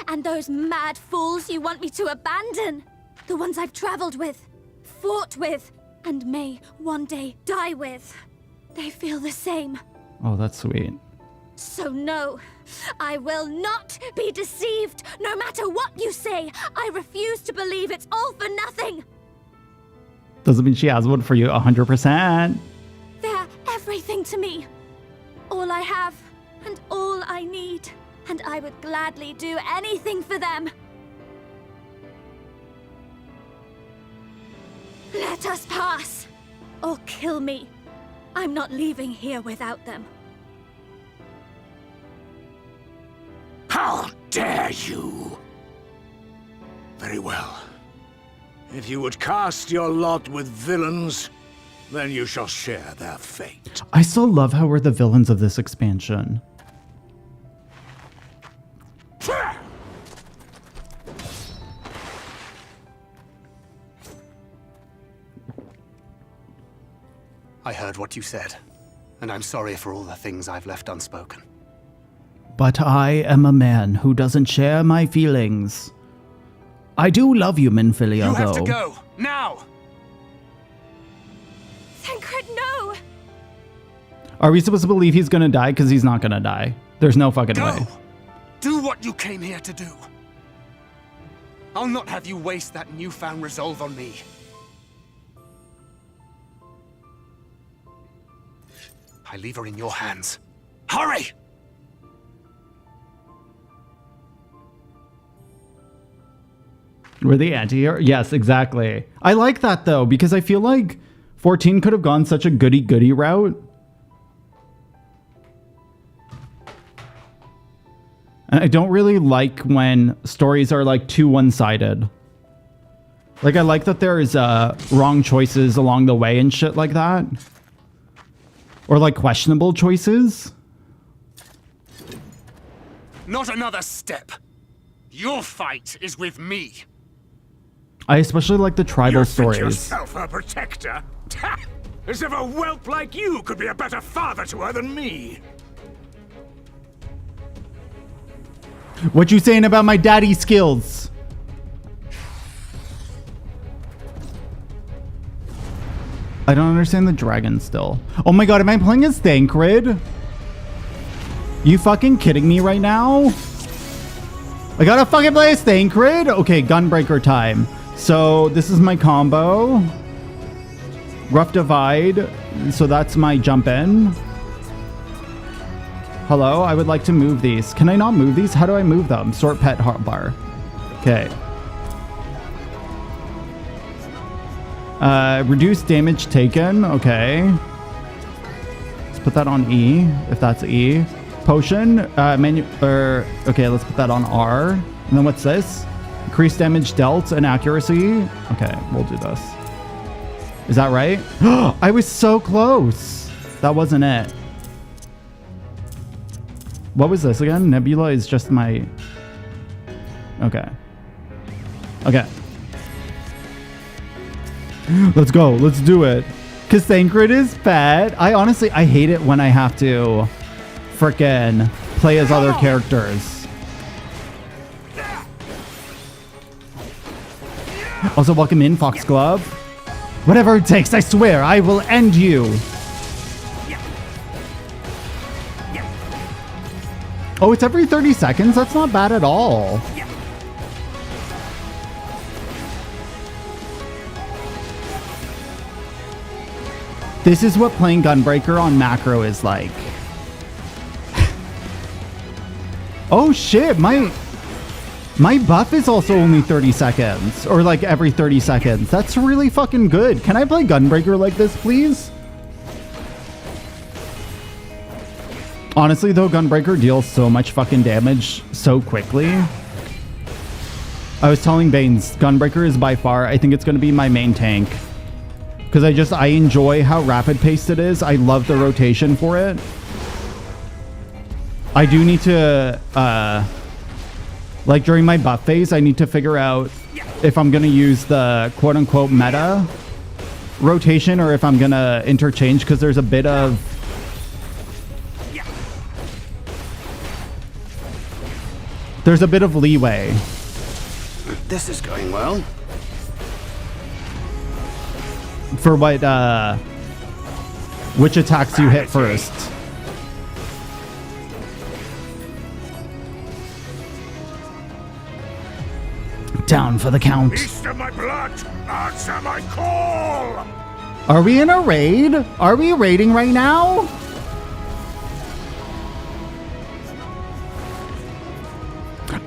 And those mad fools you want me to abandon. The ones I've traveled with, fought with, and may one day die with. They feel the same. Oh, that's sweet. So no, I will not be deceived. No matter what you say, I refuse to believe it's all for nothing. Doesn't mean she has one for you 100%. They're everything to me. All I have, and all I need. And I would gladly do anything for them. Let us pass, or kill me. I'm not leaving here without them. How dare you? Very well. If you would cast your lot with villains, then you shall share their fate. I still love how we're the villains of this expansion. I heard what you said, and I'm sorry for all the things I've left unspoken. But I am a man who doesn't share my feelings. I do love you, Minfilia, though. You have to go, now! Thancred, no! Are we supposed to believe he's gonna die? Because he's not gonna die. There's no fucking way. Go! Do what you came here to do. I'll not have you waste that newfound resolve on me. I leave her in your hands. Hurry! We're the anti-hero? Yes, exactly. I like that, though, because I feel like 14 could have gone such a goody-goody route. And I don't really like when stories are, like, too one-sided. Like, I like that there's wrong choices along the way and shit like that. Or, like, questionable choices. Not another step. Your fight is with me. I especially like the tribal You stories. think yourself a protector? As if a whelp like you could be a better father to her than me. What you saying about my daddy skills? I don't understand the dragon still. Oh my god, am I playing as Thancred? You fucking kidding me right now? I gotta fucking play as Thancred? Okay, Gunbreaker time. So this is my combo. Rough Divide. So that's my jump in. Hello, I would like to move these. Can I not move these? How do I move them? Sort pet hotbar. Okay. Reduce damage taken. Okay. Let's put that on E, if that's E. Potion. Okay, let's put that on R. And then what's this? Increase damage dealt and accuracy. Okay, we'll do this. Is that right? I was so close. That wasn't it. What was this again? Nebula is just my... Okay. Okay. Let's go. Let's do it. Because Thancred is bad. I hate it when I have to frickin' play as other characters. Also, welcome in, Foxglove. Whatever it takes, I swear, I will end you. Oh, it's every 30 seconds? That's not bad at all. This is what playing Gunbreaker on macro is like. Oh shit, my buff is also only 30 seconds. Or like every 30 seconds. That's really fucking good. Can I play Gunbreaker like this, please? Honestly though, Gunbreaker deals so much fucking damage so quickly. I was telling Baines, Gunbreaker is by far, I think it's going to be my main tank. Because I enjoy how rapid paced it is. I love the rotation for it. I do need to, like during my buff phase, I need to figure out if I'm going to use the quote unquote meta rotation or if I'm going to interchange because there's a bit of... There's a bit of leeway. This is going well. For what, which attacks you hit first. Down for the count. Beast of my blood, answer my call! Are we in a raid? Are we raiding right now?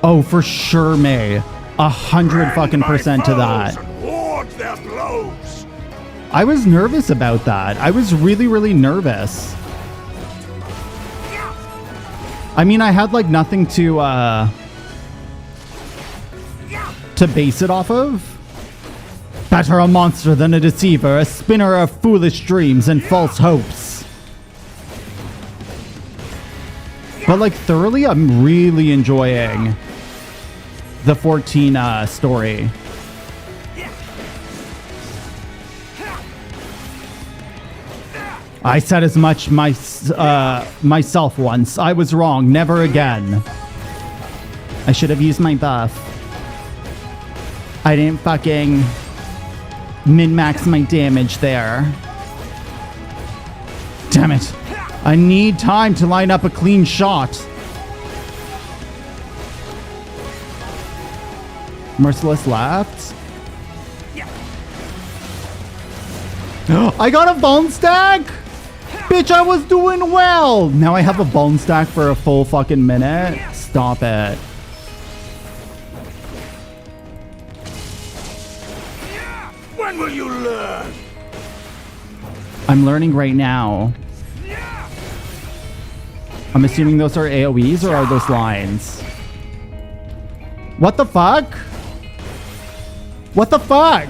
Oh, for sure, May. 100 fucking % to that. Their blows. I was nervous about that. I was really, really nervous. I mean, I had like nothing to base it off of. Better a monster than a deceiver, a spinner of foolish dreams and false hopes. But like thoroughly, I'm really enjoying the 14 story. I said as much myself once. I was wrong. Never again. I should have used my buff. I didn't fucking min-max my damage there. Damn it. I need time to line up a clean shot. Merciless left. I got a bone stack? Bitch, I was doing well. Now I have a bone stack for a full fucking minute. Stop it. When will you learn? I'm learning right now. I'm assuming those are AoEs or are those lines? What the fuck? What the fuck?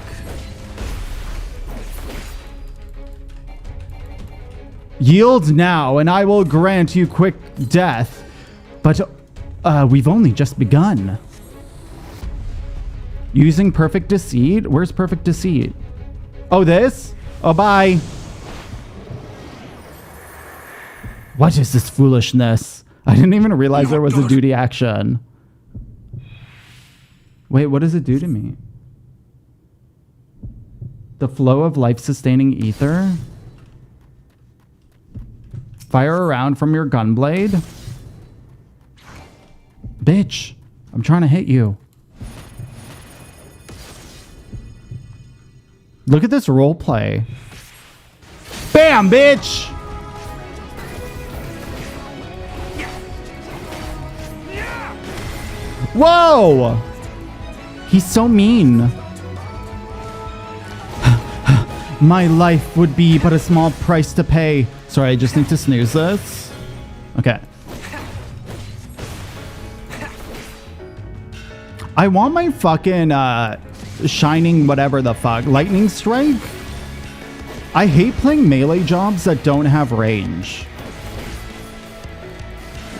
Yield now, and I will grant you quick death. But we've only just begun. Using Perfect Deceit? Where's Perfect Deceit? Oh, this? Oh, bye. What is this foolishness? I didn't even realize there was a duty action. Wait, what does it do to me? The flow of life-sustaining ether? Fire around from your gunblade? Bitch, I'm trying to hit you. Look at this roleplay. Bam, bitch! Whoa! He's so mean. My life would be but a small price to pay. Sorry, I just need to snooze this. Okay. I want my fucking shining whatever the fuck. Lightning strike? I hate playing melee jobs that don't have range.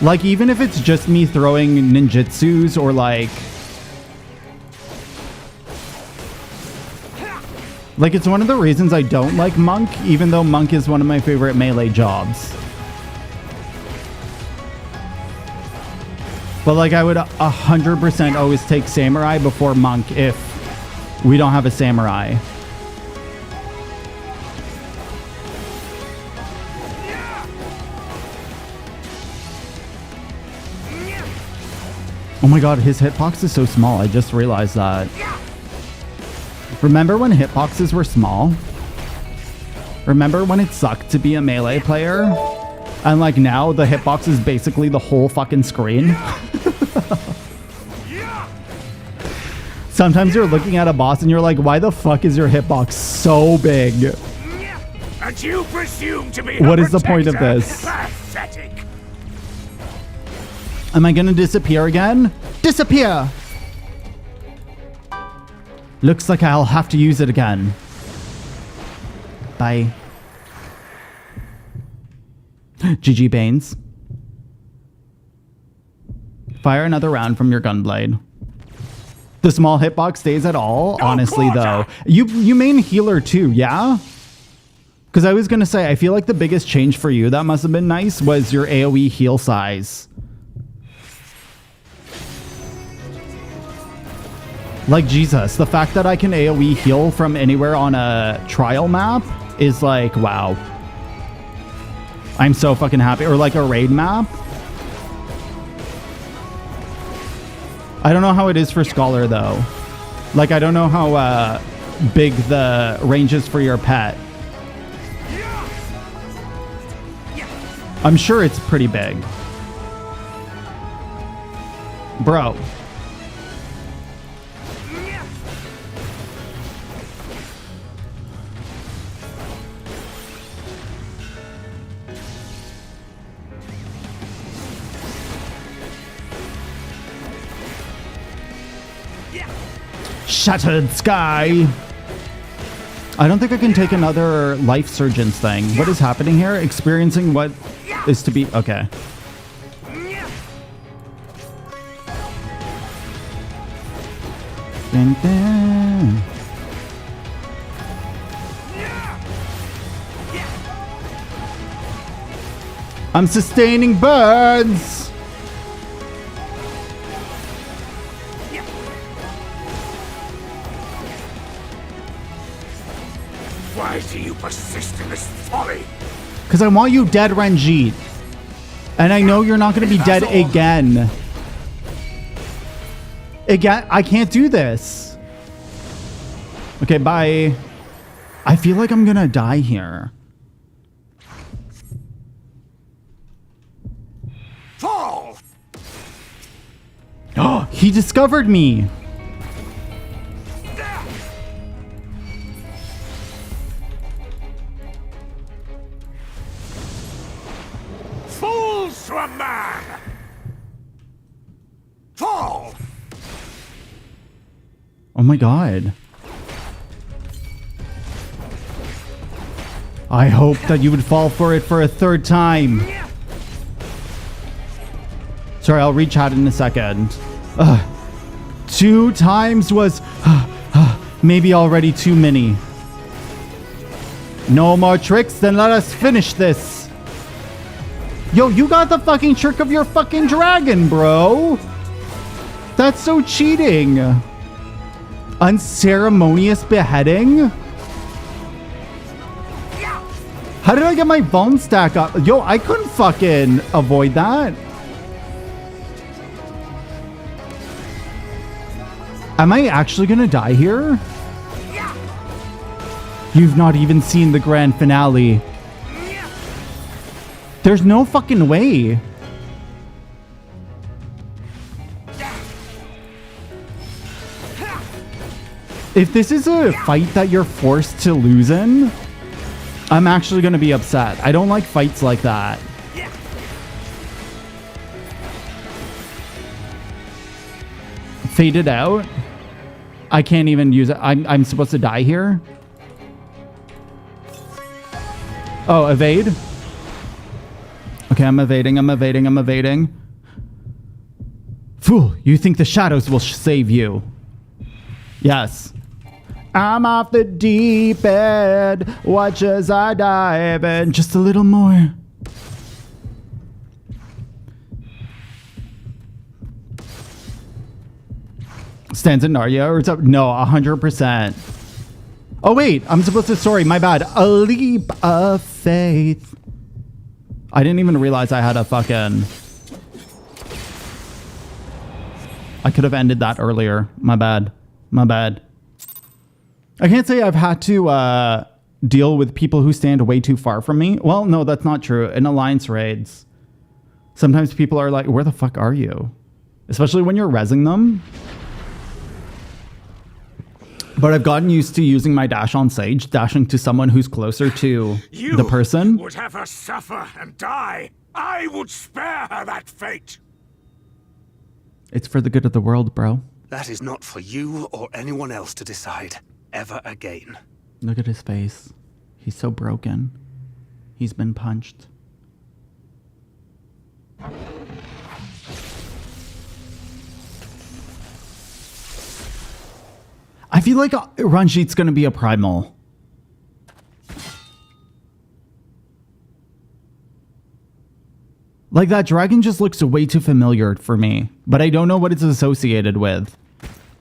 Like, even if it's just me throwing ninjutsus or like... Like, it's one of the reasons I don't like Monk, even though Monk is one of my favorite melee jobs. But like, I would 100% always take Samurai before Monk if we don't have a Samurai. Oh my god, his hitbox is so small. I just realized that. Remember when hitboxes were small? Remember when it sucked to be a melee player? And like now, the hitbox is basically the whole fucking screen? Sometimes you're looking at a boss and you're like, why the fuck is your hitbox so big? And you presume to be what is the point of this? Pathetic. Am I gonna disappear again? Disappear! Looks like I'll have to use it again. Bye. GG Banes. Fire another round from your gunblade. The small hitbox stays at all? Honestly though. You main healer too, yeah? Because I was gonna say, I feel like the biggest change for you that must have been nice was your AoE heal size. Like, Jesus, the fact that I can AoE heal from anywhere on a trial map is like, wow. I'm so fucking happy. Or like a raid map. I don't know how it is for Scholar, though. Like, I don't know how big the range is for your pet. I'm sure it's pretty big. Bro. Shattered sky. I don't think I can take another life surgeons thing. What is happening here? Experiencing what is to be... Okay. Dun, dun. I'm sustaining burns. Why do you persist in this folly? Because I want you dead, Ranjit. And I know you're not going to be dead again. Again, I can't do this. Okay, bye. I feel like I'm going to die here. Fall! Oh, he discovered me. Fools to a man! Fall! Oh my god. I hope that you would fall for it for a third time. Sorry, I'll reach out in a second. 2 times was maybe already too many. No more tricks, then let us finish this. Yo, you got the fucking trick of your fucking dragon, bro. That's so cheating. Unceremonious beheading? How did I get my bone stack up? Yo, I couldn't fucking avoid that. Am I actually gonna die here? You've not even seen the grand finale. There's no fucking way. If this is a fight that you're forced to lose in, I'm actually going to be upset. I don't like fights like that. Faded out? I can't even use it. I'm supposed to die here? Oh, evade? Okay, I'm evading. Fool, you think the shadows will save you? Yes. I'm off the deep end. Watch as I dive in. Just a little more. Stands in Narya or something? No, 100%. Oh, wait. I'm supposed to... Sorry, my bad. A leap of faith. I didn't even realize I had a fucking... I could have ended that earlier. My bad. I can't say I've had to deal with people who stand way too far from me. Well, no, that's not true. In alliance raids, sometimes people are like, where the fuck are you? Especially when you're rezzing them. But I've gotten used to using my dash on Sage, dashing to someone who's closer to the person. You would have her suffer and die. I would spare her that fate. It's for the good of the world, bro. That is not for you or anyone else to decide ever again. Look at his face. He's so broken. He's been punched. I feel like Ranjit's gonna be a primal. Like, that dragon just looks way too familiar for me, but I don't know what it's associated with.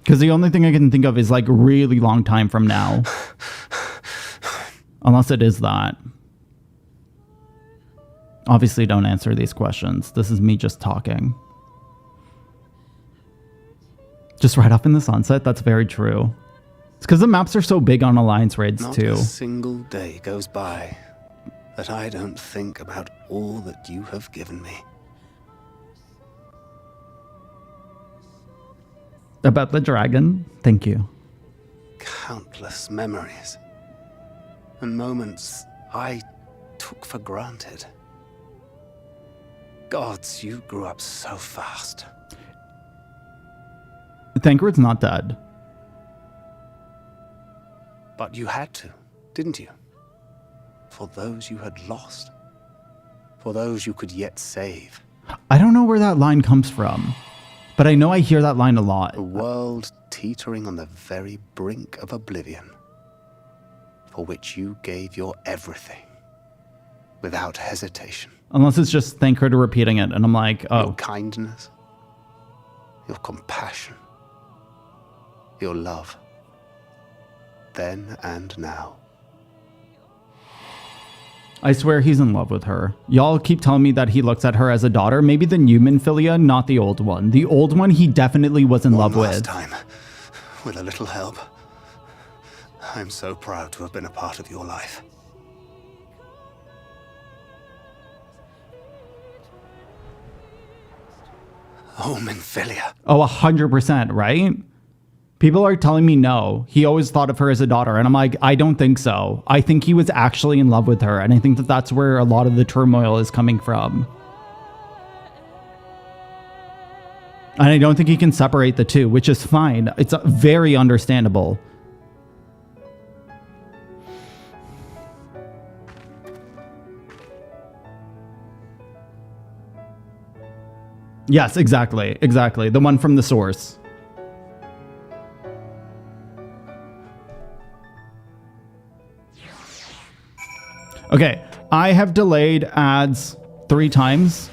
Because the only thing I can think of is like really long time from now. Unless it is that. Obviously don't answer these questions. This is me just talking. Just right off in the sunset? That's very true. It's because the maps are so big on alliance raids too. Not a single day goes by that I don't think about all that you have given me. About the dragon? Thank you. Countless memories. And moments I took for granted. Gods, you grew up so fast. Thancred's not dead. But you had to. didn't you? For those you had lost. For those you could yet save. I don't know where that line comes from, but I know I hear that line a lot. A world teetering on the very brink of oblivion, for which you gave your everything, without hesitation. Unless it's just thank her to repeating it, and I'm like, oh. Your kindness, your compassion, your love, then and now. I swear he's in love with her. Y'all keep telling me that he looks at her as a daughter. Maybe the Newman Philia, not the old one. The old one he definitely was in love with. Last time, with a little help. I'm so proud to have been a part of your life. Omen Philia. Oh, 100%, right? People are telling me no. He always thought of her as a daughter. And I'm like, I don't think so. I think he was actually in love with her. And I think that that's where a lot of the turmoil is coming from. And I don't think he can separate the two, which is fine. It's very understandable. Yes, exactly. Exactly. The one from the source. Okay, I have delayed ads 3 times.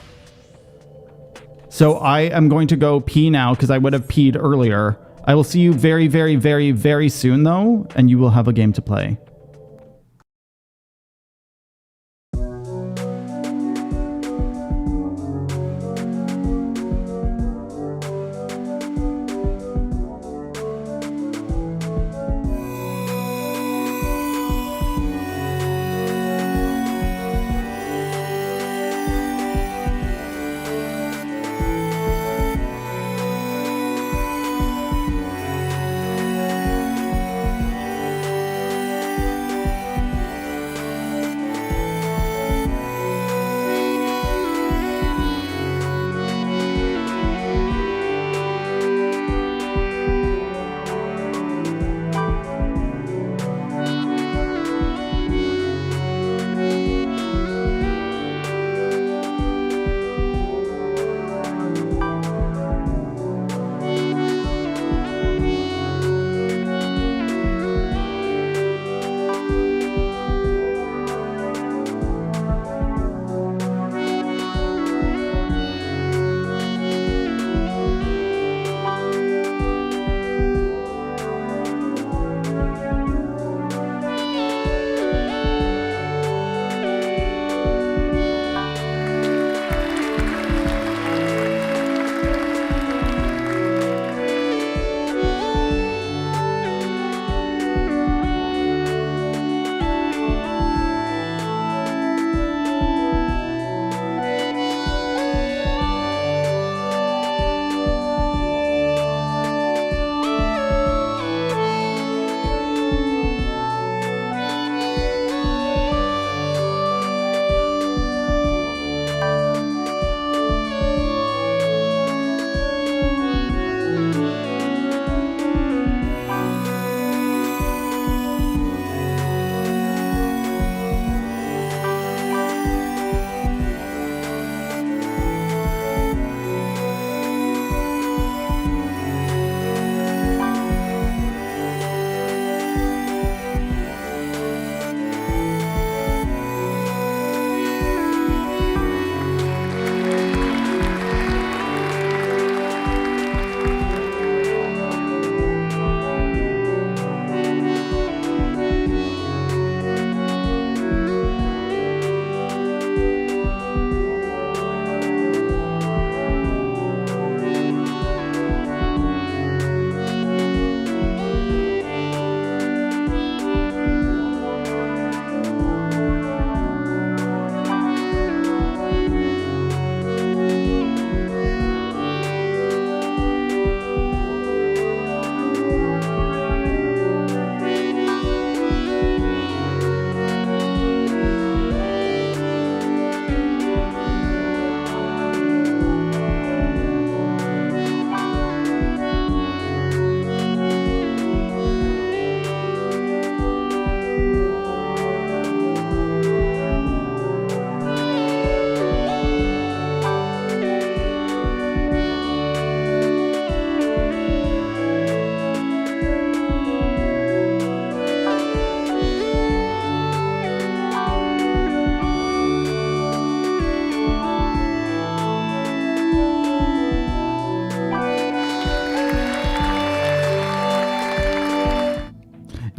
So I am going to go pee now because I would have peed earlier. I will see you very, very, very, very soon though, and you will have a game to play.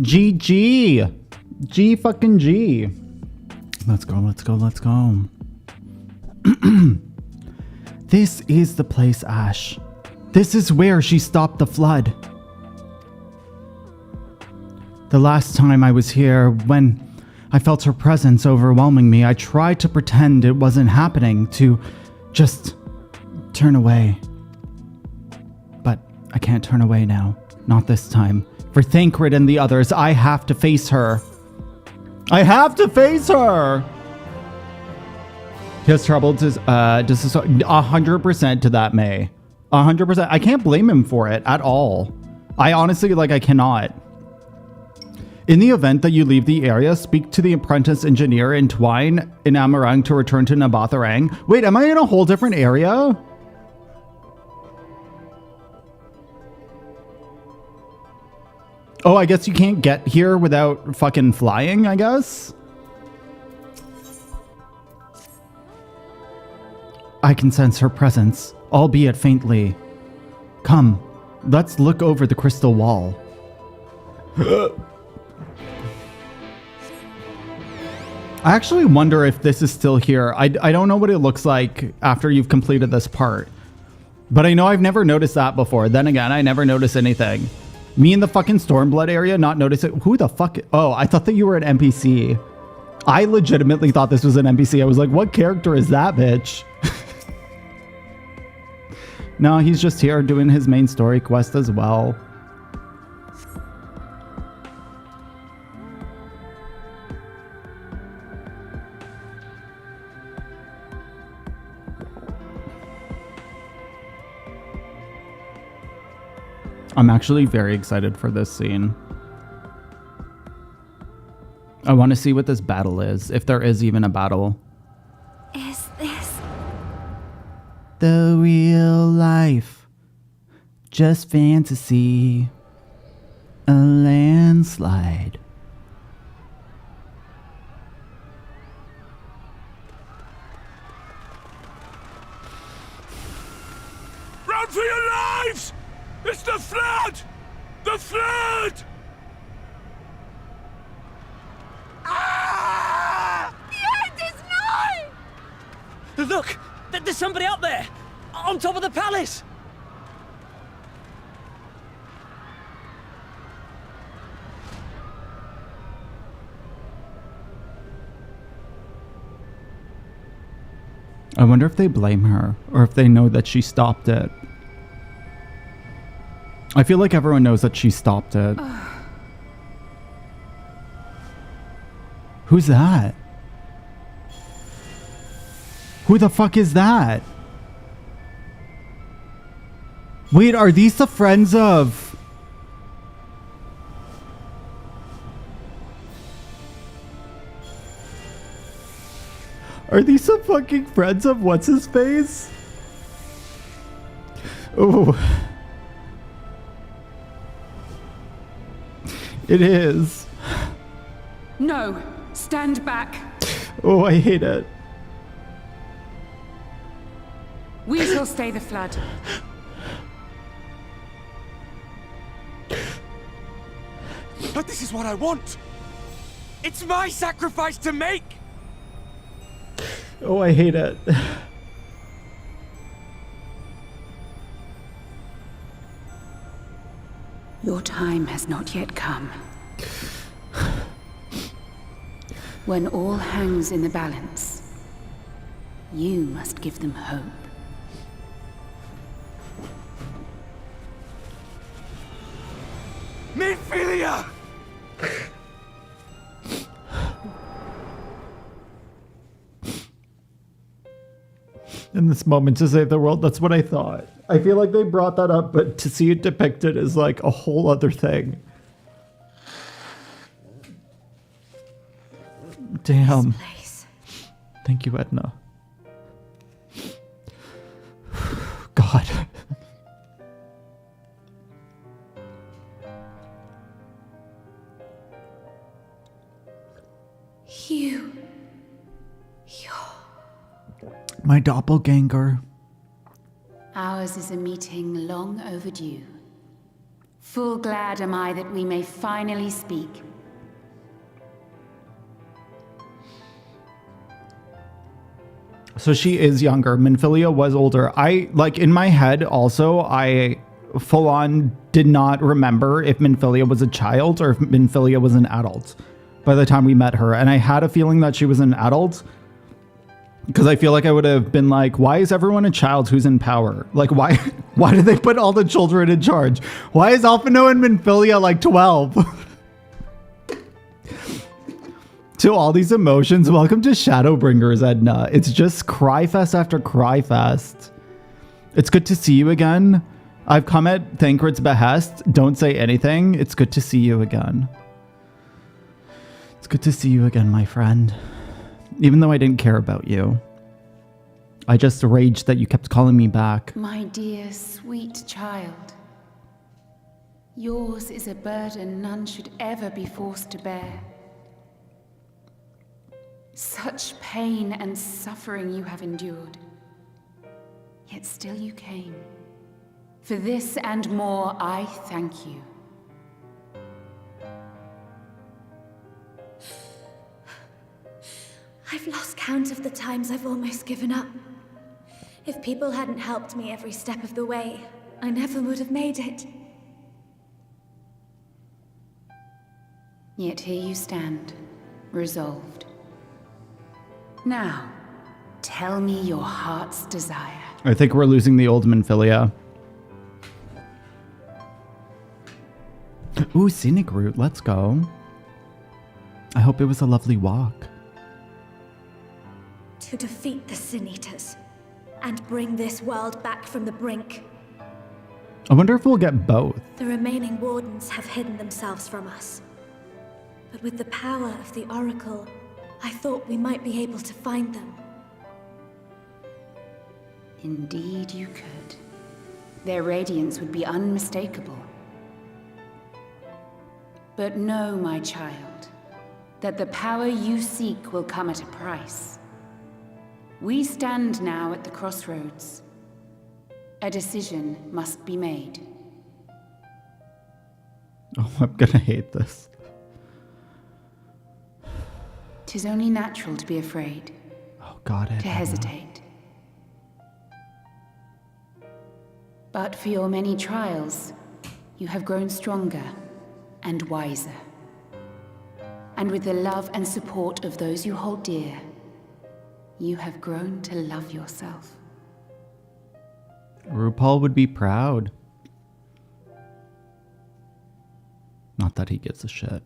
GG. G fucking G. Let's go, let's go, let's go. This is the place, Ash. This is where she stopped the flood. The last time I was here, when I felt her presence overwhelming me, I tried to pretend it wasn't happening, to just turn away. But I can't turn away now. Not this time. For Thancred and the others, I have to face her. I have to face her! He has trouble to, just 100% to that May. 100%. I can't blame him for it at all. I honestly, I cannot. In the event that you leave the area, speak to the apprentice engineer in Twine in Amarang to return to Nabatharang. Wait, am I in a whole different area? Oh, I guess you can't get here without fucking flying, I guess? I can sense her presence, albeit faintly. Come, let's look over the crystal wall. I actually wonder if this is still here. I don't know what it looks like after you've completed this part. But I know I've never noticed that before. Then again, I never notice anything. Me in the fucking Stormblood area not noticing. Who the fuck? Oh, I thought that you were an NPC. I legitimately thought this was an NPC. I was like, what character is that bitch? No, he's just here doing his main story quest as well. I'm actually very excited for this scene. I want to see what this battle is, if there is even a battle. Is this the real life? Just fantasy. A landslide. Run for your lives! It's the flood! The flood! Ah! The end is nigh! Look! There's somebody up there! On top of the palace! I wonder if they blame her, or if they know that she stopped it. I feel like everyone knows that she stopped it. Who's that? Who the fuck is that? Wait, are these the friends of... Are these the fucking friends of what's-his-face? Oh. It is. No, stand back. Oh, I hate it. We shall stay the flood. But this is what I want. It's my sacrifice to make. Oh, I hate it. Your time has not yet come. When all hangs in the balance, you must give them hope. Minfilia! In this moment to save the world, that's what I thought. I feel like they brought that up, but to see it depicted is like a whole other thing. Damn. Thank you, Edna. God. My doppelganger. Ours is a meeting long overdue. Full glad am I that we may finally speak. So she is younger. Minfilia was older. In my head also, I full on did not remember if Minfilia was a child or if Minfilia was an adult by the time we met her. And I had a feeling that she was an adult because I feel like I would have been like, why is everyone a child who's in power? Like, why did they put all the children in charge? Why is Alphino and Minfilia like 12? To all these emotions, welcome to Shadowbringers, Edna. It's just cryfest after cryfest. It's good to see you again. I've come at Thancred's behest. Don't say anything. It's good to see you again. It's good to see you again, my friend. Even though I didn't care about you. I just raged that you kept calling me back. My dear, sweet child. Yours is a burden none should ever be forced to bear. Such pain and suffering you have endured. Yet still you came. For this and more, I thank you. I've lost count of the times I've almost given up. If people hadn't helped me every step of the way, I never would have made it. Yet here you stand, resolved. Now, tell me your heart's desire. I think we're losing the old Minfilia. Ooh, scenic route. Let's go. I hope it was a lovely walk. To defeat the Sin Eaters and bring this world back from the brink. I wonder if we'll get both. The remaining wardens have hidden themselves from us. But with the power of the Oracle, I thought we might be able to find them. Indeed you could. Their radiance would be unmistakable. But know, my child, that the power you seek will come at a price. We stand now at the crossroads. A decision must be made. Oh, I'm gonna hate this. 'Tis only natural to be afraid. Oh God, to hesitate. But for your many trials, you have grown stronger and wiser. And with the love and support of those you hold dear, you have grown to love yourself. RuPaul would be proud. Not that he gives a shit.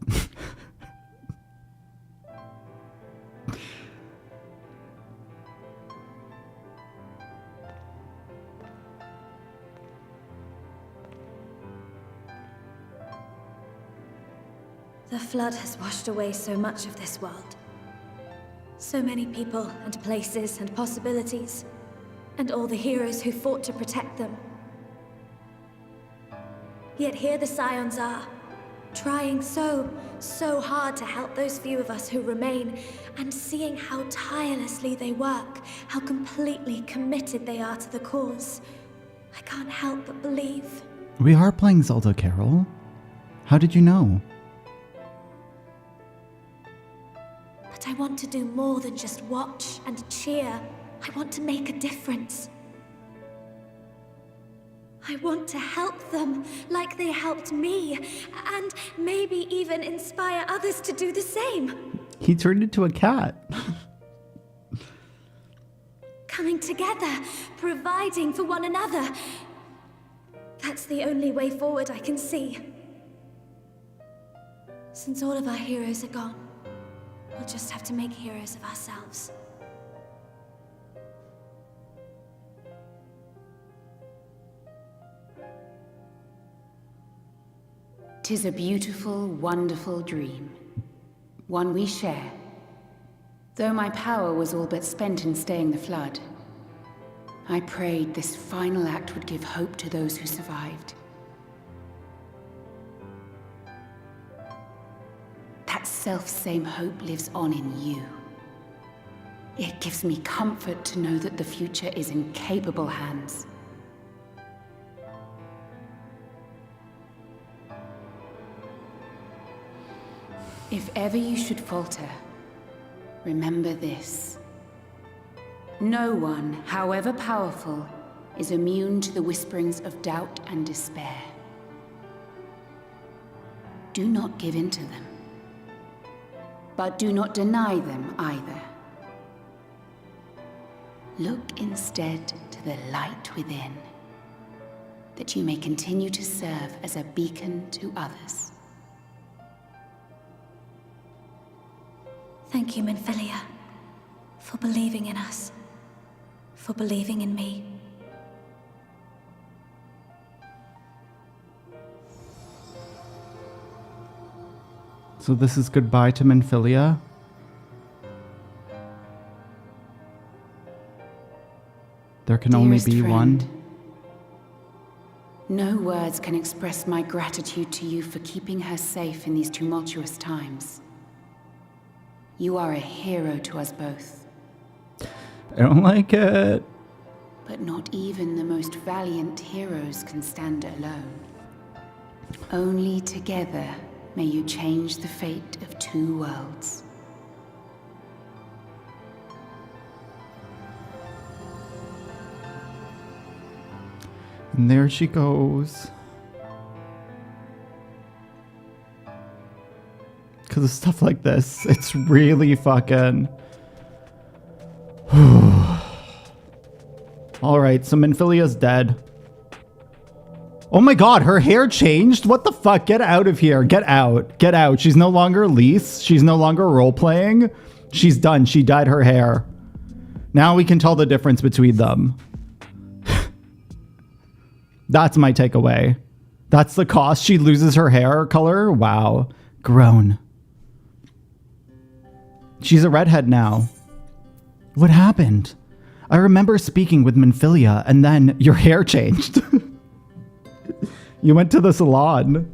The flood has washed away so much of this world. So many people and places and possibilities, and all the heroes who fought to protect them. Yet here the Scions are, trying so hard to help those few of us who remain, and seeing how tirelessly they work, how completely committed they are to the cause. I can't help but believe. We are playing Zelda, Carol. How did you know? But I want to do more than just watch and cheer. I want to make a difference. I want to help them like they helped me, and maybe even inspire others to do the same. He turned into a cat. Coming together, providing for one another. That's the only way forward I can see. Since all of our heroes are gone, we'll just have to make heroes of ourselves. 'Tis a beautiful, wonderful dream. One we share. Though my power was all but spent in staying the flood, I prayed this final act would give hope to those who survived. That self-same hope lives on in you. It gives me comfort to know that the future is in capable hands. If ever you should falter, remember this. No one, however powerful, is immune to the whisperings of doubt and despair. Do not give in to them, but do not deny them either. Look instead to the light within, that you may continue to serve as a beacon to others. Thank you, Minfilia, for believing in us, for believing in me. So this is goodbye to Minfilia? There can only Dearest be friend, one? no words can express my gratitude to you for keeping her safe in these tumultuous times. You are a hero to us both. I don't like it. But not even the most valiant heroes can stand alone. Only together may you change the fate of two worlds. And there she goes. Because of stuff like this, it's really fucking... Alright, so Minfilia's dead. Oh my god, her hair changed? What the fuck? Get out of here. Get out. Get out. She's no longer Lise. She's no longer role-playing. She's done. She dyed her hair. Now we can tell the difference between them. That's my takeaway. That's the cost. She loses her hair color. Wow. Grown. She's a redhead now. What happened? I remember speaking with Minfilia, and then your hair changed. You went to the salon.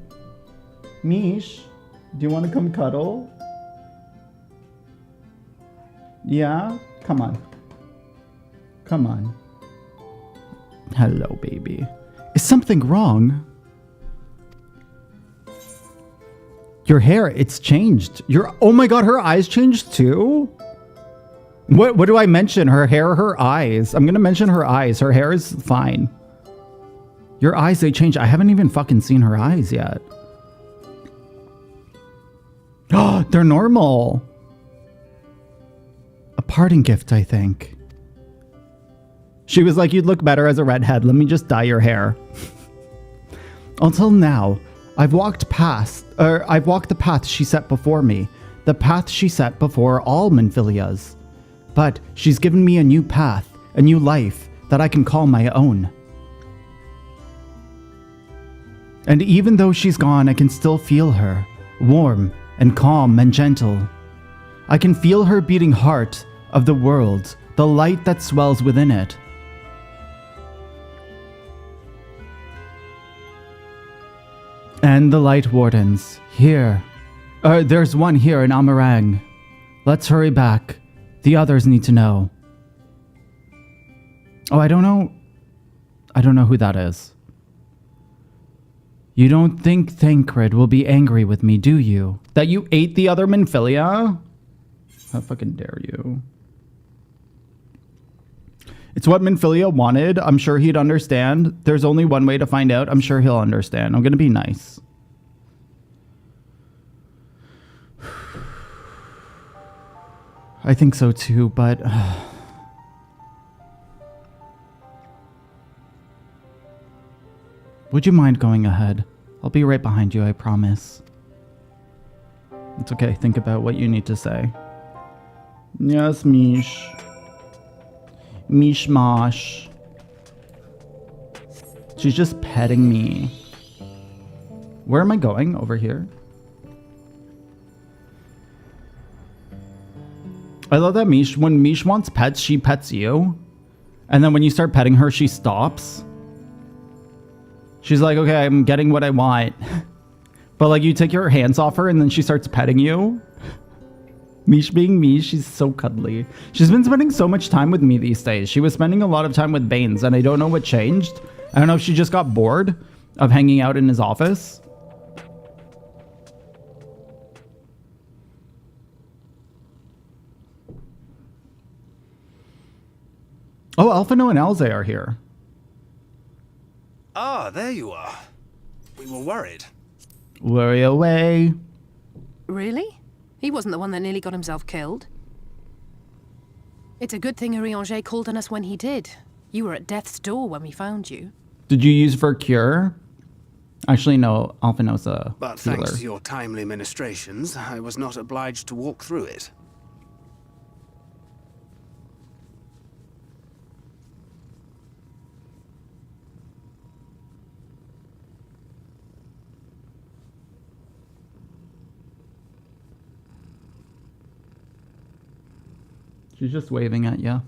Mish, do you want to come cuddle? Yeah? Come on. Come on. Hello, baby. Is something wrong? Your hair, it's changed. Oh my god, her eyes changed too? What do I mention? Her hair, her eyes. I'm gonna mention her eyes. Her hair is fine. Your eyes, they changed. I haven't even fucking seen her eyes yet. Oh, they're normal. A parting gift, I think. She was like, you'd look better as a redhead. Let me just dye your hair. Until now, I've walked the path she set before me. The path she set before all Minfilias. But she's given me a new path, a new life that I can call my own. And even though she's gone, I can still feel her, warm and calm and gentle. I can feel her beating heart of the world, the light that swells within it. And the Light Wardens, here. There's one here in Amarang. Let's hurry back. The others need to know. Oh, I don't know. I don't know who that is. You don't think Thancred will be angry with me, do you? That you ate the other Minfilia? How fucking dare you? It's what Minfilia wanted. I'm sure he'd understand. There's only one way to find out. I'm sure he'll understand. I'm gonna be nice. I think so too, but... Would you mind going ahead? I'll be right behind you, I promise. It's okay, think about what you need to say. Yes, Mish. Mishmash. She's just petting me. Where am I going? Over here? I love that Mish, when Mish wants pets, she pets you. And then when you start petting her, she stops. She's like, okay, I'm getting what I want. But like you take your hands off her and then she starts petting you. Mish being Mish, she's so cuddly. She's been spending so much time with me these days. She was spending a lot of time with Baines and I don't know what changed. I don't know if she just got bored of hanging out in his office. Oh, Alphino and Eorzea are here. Ah, there you are. We were worried. Worry away. Really? He wasn't the one that nearly got himself killed. It's a good thing Eorzea called on us when he did. You were at death's door when we found you. Did you use for cure? Actually, no. Alphino's a But healer. thanks to your timely ministrations, I was not obliged to walk through it. She's just waving at you.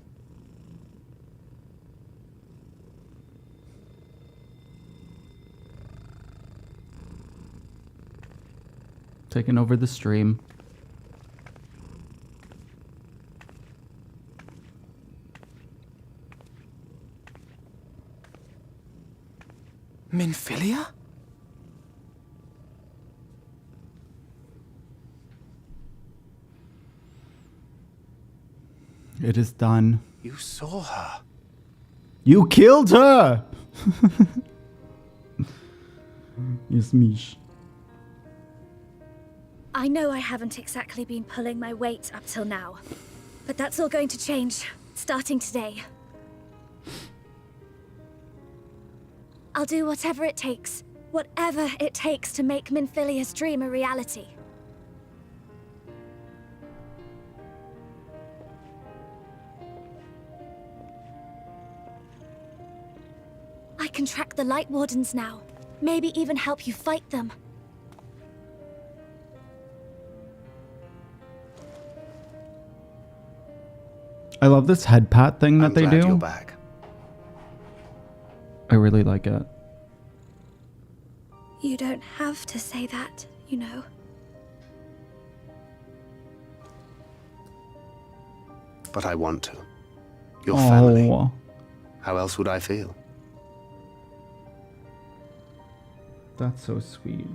Taking over the stream. Minfilia? It is done. You saw her. You killed her! Yes, Mish. I know I haven't exactly been pulling my weight up till now, but that's all going to change, starting today. I'll do whatever it takes to make Minfilia's dream a reality. I can track the Light Wardens now, maybe even help you fight them. I love this head pat thing that they glad do. you're back. I really like it. You don't have to say that, you know. But I want to. Your family. Oh. How else would I feel? That's so sweet.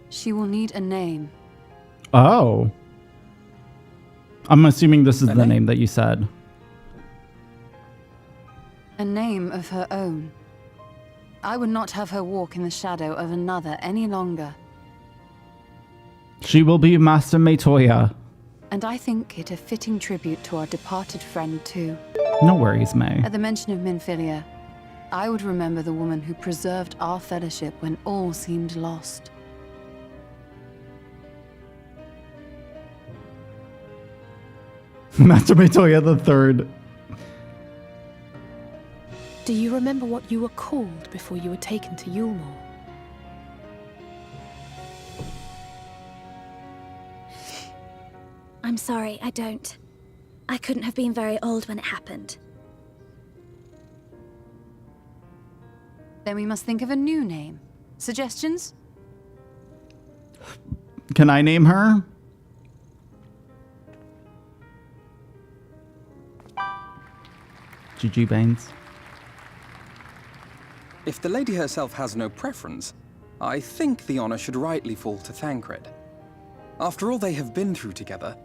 She will need a name. Oh. I'm assuming this is the name that you said. A name of her own. I would not have her walk in the shadow of another any longer. She will be Master Metoya. And I think it a fitting tribute to our departed friend too. No worries, May. At the mention of Minfilia, I would remember the woman who preserved our fellowship when all seemed lost. Master Metoya the Third. Do you remember what you were called before you were taken to Yulmore? I'm sorry, I don't. I couldn't have been very old when it happened. Then we must think of a new name. Suggestions? Can I name her? GG Baines. If the lady herself has no preference, I think the honor should rightly fall to Thancred. After all they have been through together,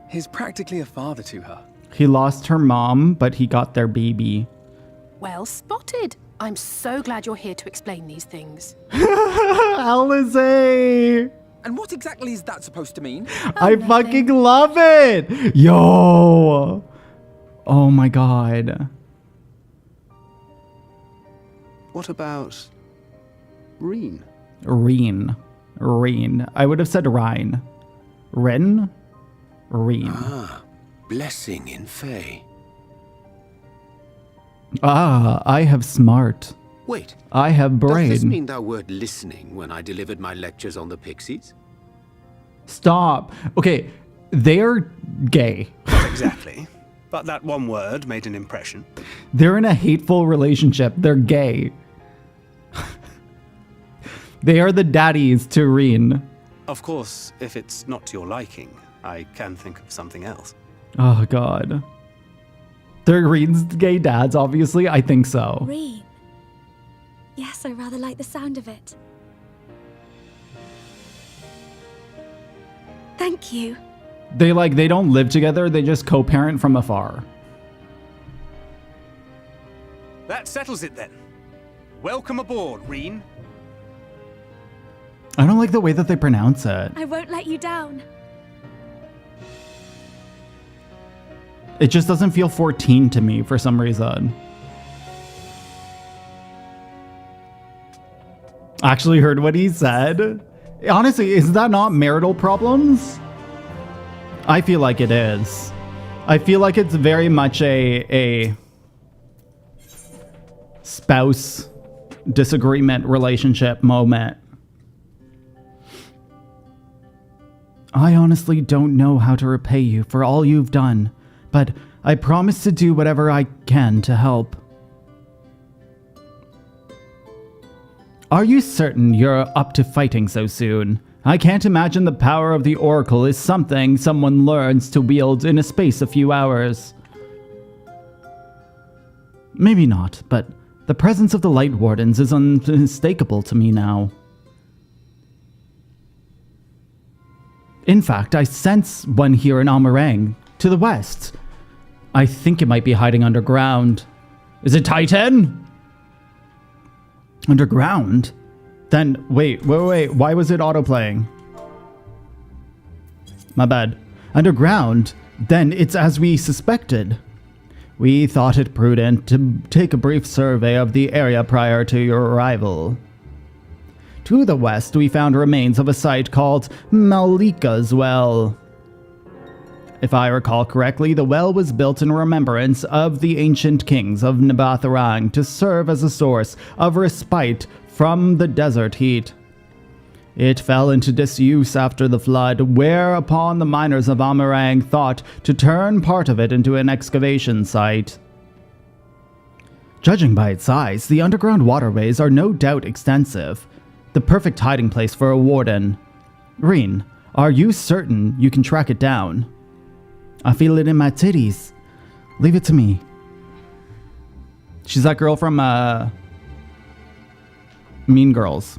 he's practically a father to her. He lost her mom, but he got their baby. Well spotted. I'm so glad you're here to explain these things. Alizé! And what exactly is that supposed to mean? I fucking love it! Yo! Oh my god. What about Reen? Reen. I would have said Rhine. Ren? Reen. Ah, blessing in Fae. Ah, I have smart. Wait. I have brain. Does this mean thou wert listening when I delivered my lectures on the Pixies? Stop. Okay, they're gay. Not exactly. But that one word made an impression. They're in a hateful relationship. They're gay. They are the daddies to Reen. Of course, if it's not to your liking, I can think of something else. Oh, God. They're Reen's gay dads, obviously. I think so. Reen. Yes, I rather like the sound of it. Thank you. They don't live together. They just co-parent from afar. That settles it then. Welcome aboard, Reen. I don't like the way that they pronounce it. I won't let you down. It just doesn't feel 14 to me for some reason. Actually heard what he said. Honestly, is that not marital problems? I feel like it is. I feel like it's very much a spouse disagreement relationship moment. I honestly don't know how to repay you for all you've done, but I promise to do whatever I can to help. Are you certain you're up to fighting so soon? I can't imagine the power of the Oracle is something someone learns to wield in a space of few hours. Maybe not, but the presence of the Light Wardens is unmistakable to me now. In fact, I sense one here in Amarang, to the west. I think it might be hiding underground. Is it Titan? Underground? Then, wait, why was it autoplaying? My bad. Underground? Then it's as we suspected. We thought it prudent to take a brief survey of the area prior to your arrival. To the west, we found remains of a site called Malika's Well. If I recall correctly, the well was built in remembrance of the ancient kings of Nabatharang to serve as a source of respite from the desert heat. It fell into disuse after the flood, whereupon the miners of Amarang thought to turn part of it into an excavation site. Judging by its size, the underground waterways are no doubt extensive. The perfect hiding place for a warden. Reen, are you certain you can track it down? I feel it in my titties. Leave it to me. She's that girl from, Mean Girls.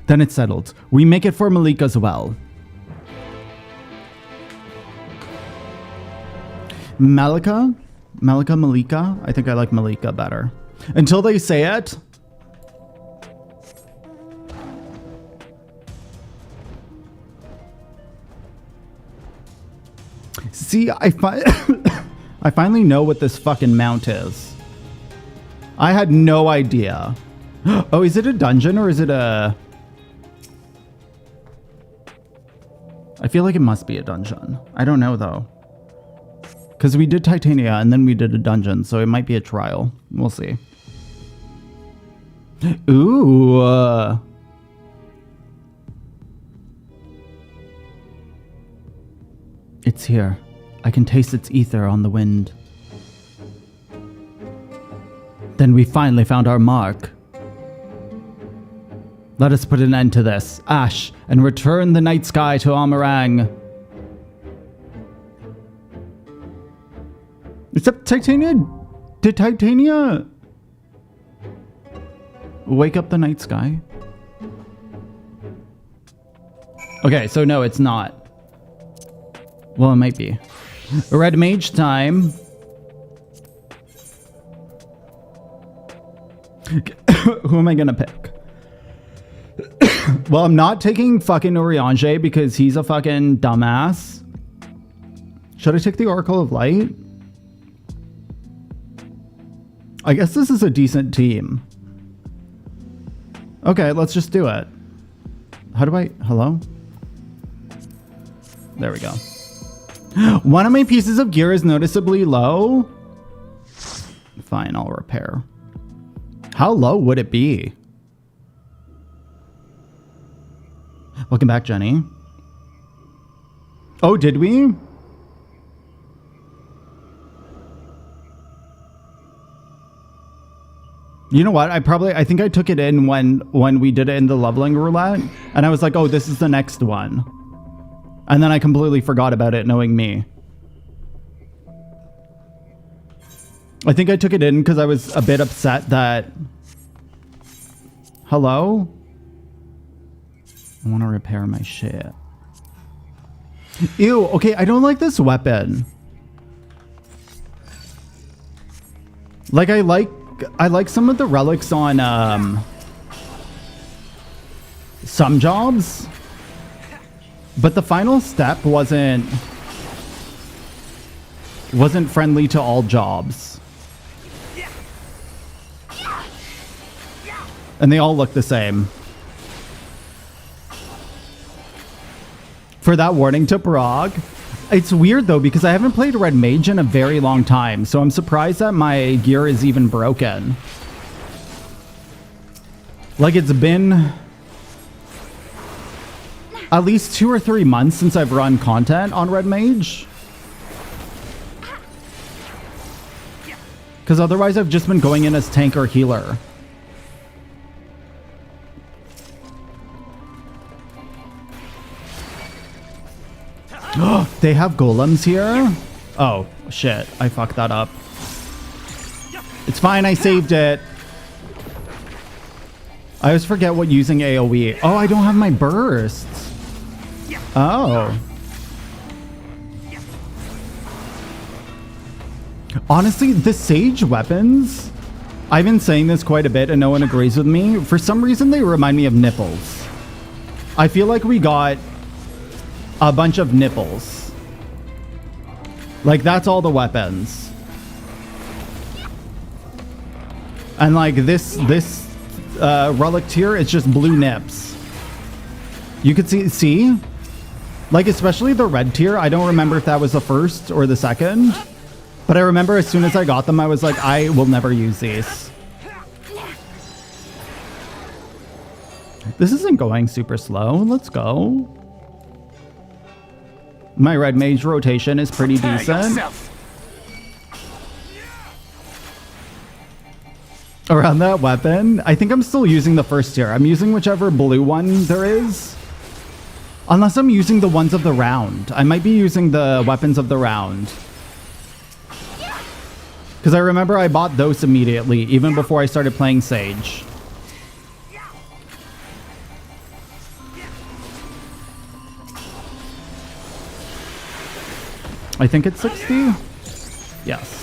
Then it's settled. We make it for Malika's Well. Malika? Malika? I think I like Malika better. Until they say it. See, I finally know what this fucking mount is. I had no idea. Oh, is it a dungeon or is it a... I feel like it must be a dungeon. I don't know though. Because we did Titania and then we did a dungeon, so it might be a trial. We'll see. Ooh. It's here. I can taste its ether on the wind. Then we finally found our mark. Let us put an end to this, Ash, and return the night sky to Amarang. Except Titania... Did Titania... wake up the night sky? Okay, so no, it's not. Well, it might be. Red Mage time. Who am I gonna pick? Well, I'm not taking fucking Urianger because he's a fucking dumbass. Should I take the Oracle of Light? I guess this is a decent team. Okay, let's just do it. How do I... Hello? There we go. One of my pieces of gear is noticeably low. Fine, I'll repair. How low would it be? Welcome back, Jenny. Oh, did we? You know what? I think I took it in when we did it in the leveling roulette, and I was like, oh, this is the next one. And then I completely forgot about it, knowing me. I think I took it in because I was a bit upset that... Hello? I want to repair my shit. Ew, okay, I don't like this weapon. Like, I like some of the relics on, some jobs. But the final step wasn't friendly to all jobs. And they all look the same. For that warning to Prague. It's weird though, because I haven't played Red Mage in a very long time, so I'm surprised that my gear is even broken. Like, it's been at least 2 or 3 months since I've run content on Red Mage. Because otherwise I've just been going in as tank or healer. They have golems here? Oh, shit. I fucked that up. It's fine, I saved it. I always forget what using AoE. Oh, I don't have my bursts. Oh. Honestly, the Sage weapons, I've been saying this quite a bit and no one agrees with me. For some reason, they remind me of nipples. I feel like we got a bunch of nipples. Like, that's all the weapons. And like this relic tier, it's just blue nips. You could see? Like, especially the red tier, I don't remember if that was the first or the second. But I remember as soon as I got them, I was like, I will never use these. This isn't going super slow. Let's go. My Red Mage rotation is pretty decent. Around that weapon, I think I'm still using the first tier. I'm using whichever blue one there is. Unless I'm using the ones of the round. I might be using the weapons of the round. Because I remember I bought those immediately, even before I started playing Sage. I think it's 60? Yes.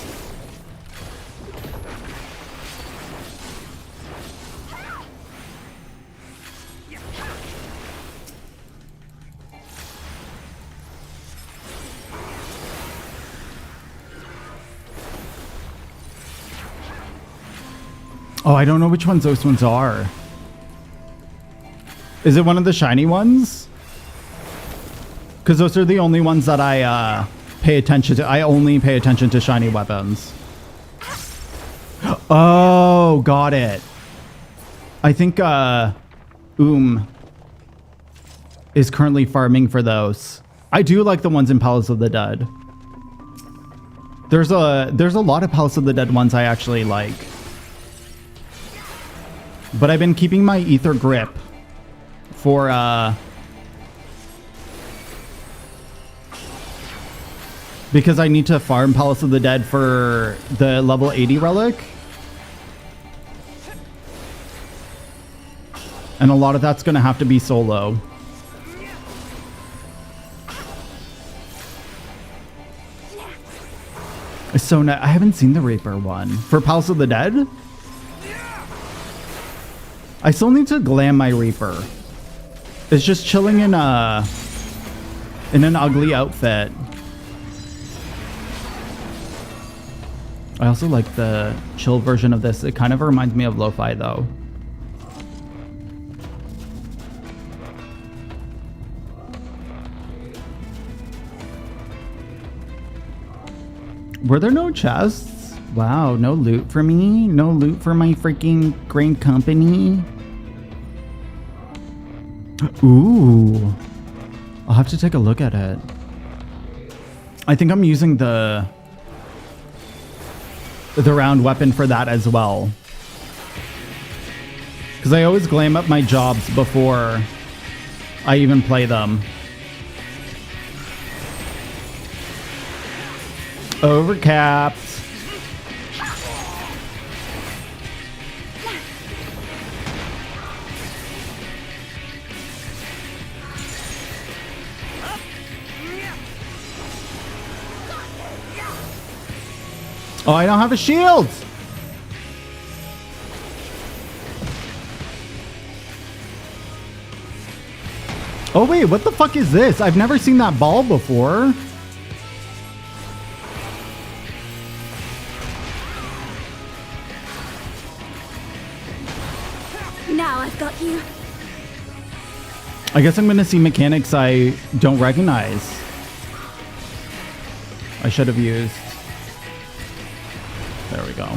Oh, I don't know which ones those ones are. Is it one of the shiny ones? Because those are the only ones that I pay attention to. I only pay attention to shiny weapons. Oh, got it. I think is currently farming for those. I do like the ones in Palace of the Dead. There's a lot of Palace of the Dead ones I actually like. But I've been keeping my Ether Grip for because I need to farm Palace of the Dead for the level 80 relic. And a lot of that's going to have to be solo. So I haven't seen the Reaper one. For Palace of the Dead? I still need to glam my Reaper. It's just chilling in an ugly outfit. I also like the chill version of this. It kind of reminds me of lo-fi though. Were there no chests? Wow, no loot for me? No loot for my freaking great company? Ooh. I'll have to take a look at it. I think I'm using the round weapon for that as well. Because I always glam up my jobs before I even play them. Overcapped. Oh, I don't have a shield. Oh wait, what the fuck is this? I've never seen that ball before. Now I've got you. I guess I'm gonna see mechanics I don't recognize. I should have used. There we go.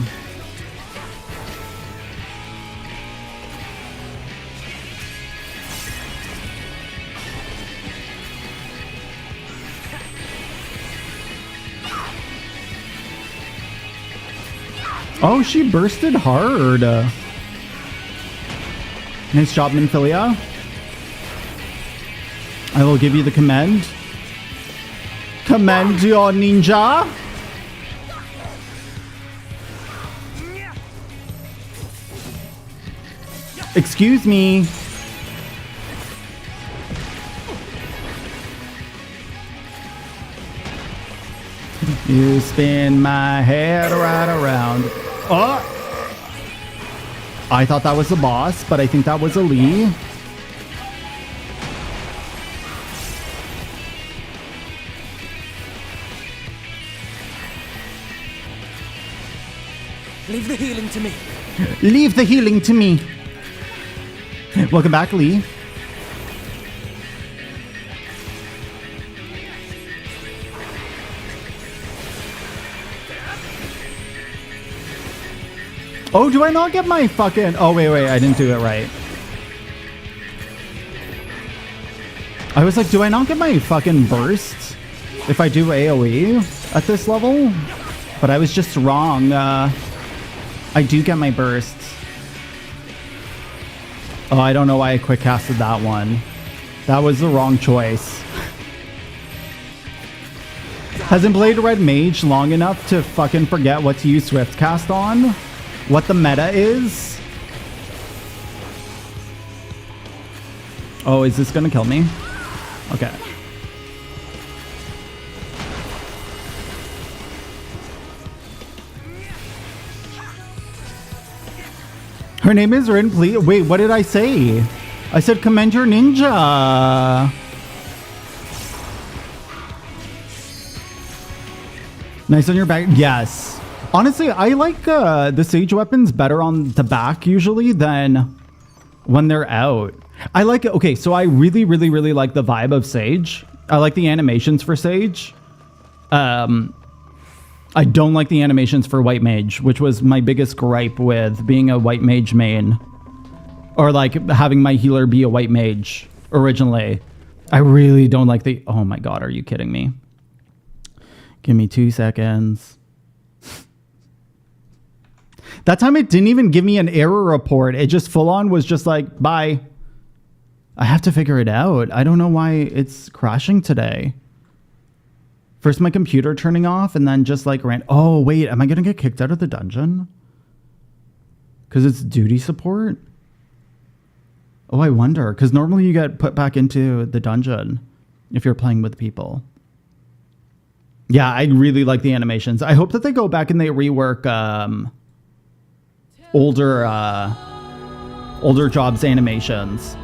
Oh, she bursted hard. Nice job, Minfilia. I will give you the command. Command your ninja. Excuse me. You spin my head right around. Oh! I thought that was the boss, but I think that was a Lee. Leave the healing to me. Leave the healing to me. Welcome back, Lee. Oh, do I not get my fucking... Oh, wait, I didn't do it right. I was like, do I not get my fucking burst if I do AoE at this level? But I was just wrong. I do get my burst. Oh, I don't know why I quick casted that one. That was the wrong choice. Hasn't played Red Mage long enough to fucking forget what to use Swift Cast on. What the meta is. Oh, is this gonna kill me? Okay. Her name is Rin, please. Wait, what did I say? I said commend your ninja. Nice on your back. Yes. Honestly, I like the Sage weapons better on the back usually than when they're out. I like it. Okay, so I really like the vibe of Sage. I like the animations for Sage. I don't like the animations for White Mage, which was my biggest gripe with being a White Mage main. Or like having my healer be a White Mage originally. I really don't like the... Oh my god, are you kidding me? Give me 2 seconds. That time it didn't even give me an error report. It just full on was just like, bye. I have to figure it out. I don't know why it's crashing today. First my computer turning off and then just like ran. Oh, wait, am I going to get kicked out of the dungeon? Because it's duty support? Oh, I wonder. Because normally you get put back into the dungeon if you're playing with people. Yeah, I really like the animations. I hope that they go back and they rework... older jobs animations.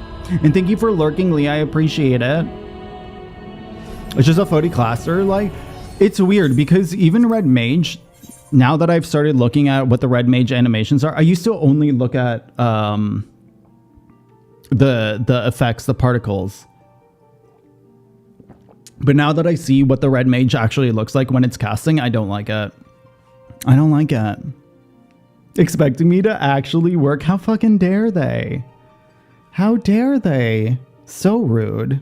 And thank you for lurking, Lee. I appreciate it. It's just a 40 classer. Like, it's weird because even Red Mage, now that I've started looking at what the Red Mage animations are, I used to only look at the effects, the particles. But now that I see what the Red Mage actually looks like when it's casting, I don't like it. I don't like it. Expecting me to actually work. How fucking dare they? How dare they? So rude.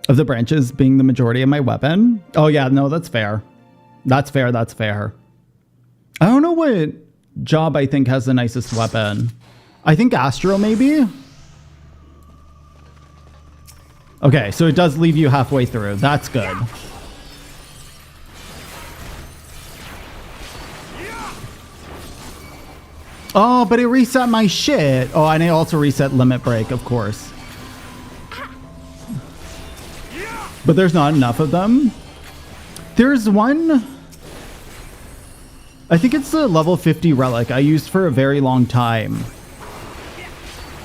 Of the branches being the majority of my weapon? Oh yeah, no, that's fair. That's fair, that's fair. I don't know what job I think has the nicest weapon. I think Astro maybe? Okay, so it does leave you halfway through. That's good. Oh, but it reset my shit. Oh, and it also reset limit break, of course. But there's not enough of them. There's one... I think it's the level 50 relic I used for a very long time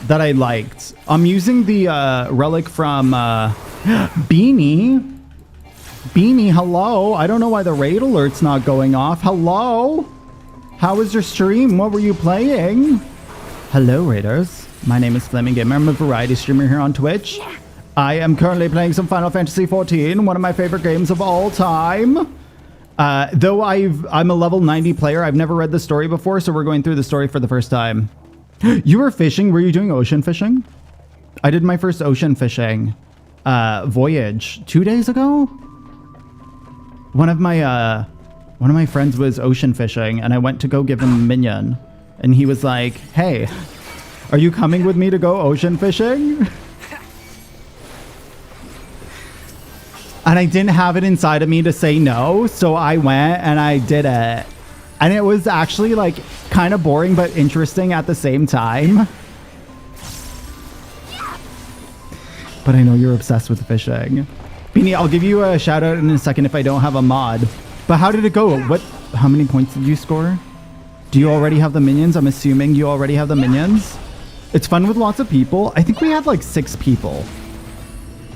that I liked. I'm using the relic from Beanie. Beanie, hello. I don't know why the raid alert's not going off. Hello. How was your stream? What were you playing? Hello, raiders. My name is Flaming Gamer. I'm a variety streamer here on Twitch. I am currently playing some Final Fantasy XIV, one of my favorite games of all time. Though I'm a level 90 player, I've never read the story before, so we're going through the story for the first time. You were fishing? Were you doing ocean fishing? I did my first ocean fishing voyage 2 days ago. One of my friends was ocean fishing, and I went to go give him a minion, and he was like, "Hey, are you coming with me to go ocean fishing?" And I didn't have it inside of me to say no, so I went and I did it. And it was actually like kind of boring but interesting at the same time. But I know you're obsessed with fishing. Beanie, I'll give you a shout out in a second if I don't have a mod. But how did it go? How many points did you score? Do you already have the minions? I'm assuming you already have the minions. It's fun with lots of people. I think we had like 6 people.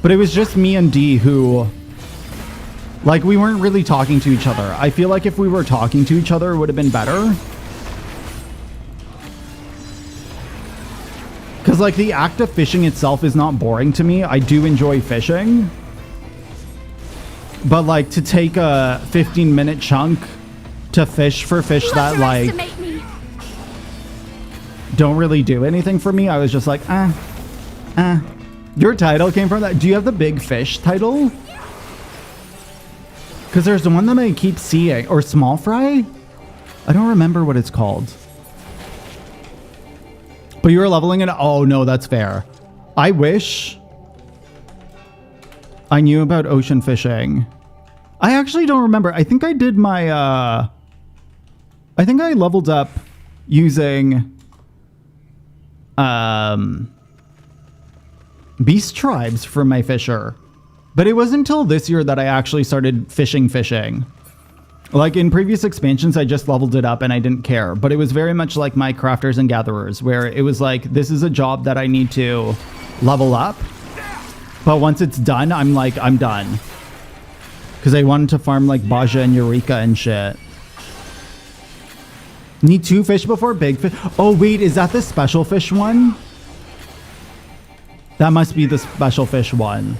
But it was just me and D who... Like, we weren't really talking to each other. I feel like if we were talking to each other, it would have been better. Because, like, the act of fishing itself is not boring to me. I do enjoy fishing. But, like, to take a 15-minute chunk to fish for fish that, like, don't really do anything for me, I was just like, Your title came from that? Do you have the big fish title? Because there's the one that I keep seeing. Or small fry? I don't remember what it's called. But you were leveling it. Oh, no, that's fair. I wish I knew about ocean fishing. I actually don't remember. I think I did my... I think I leveled up using... Beast tribes for my fisher. But it wasn't until this year that I actually started fishing. Like in previous expansions, I just leveled it up and I didn't care. But it was very much like my crafters and gatherers, where it was like, this is a job that I need to level up. But once it's done, I'm like, I'm done. Because I wanted to farm like Baja and Eureka and shit. Need 2 fish before big fish. Oh, wait, is that the special fish one? That must be the special fish one.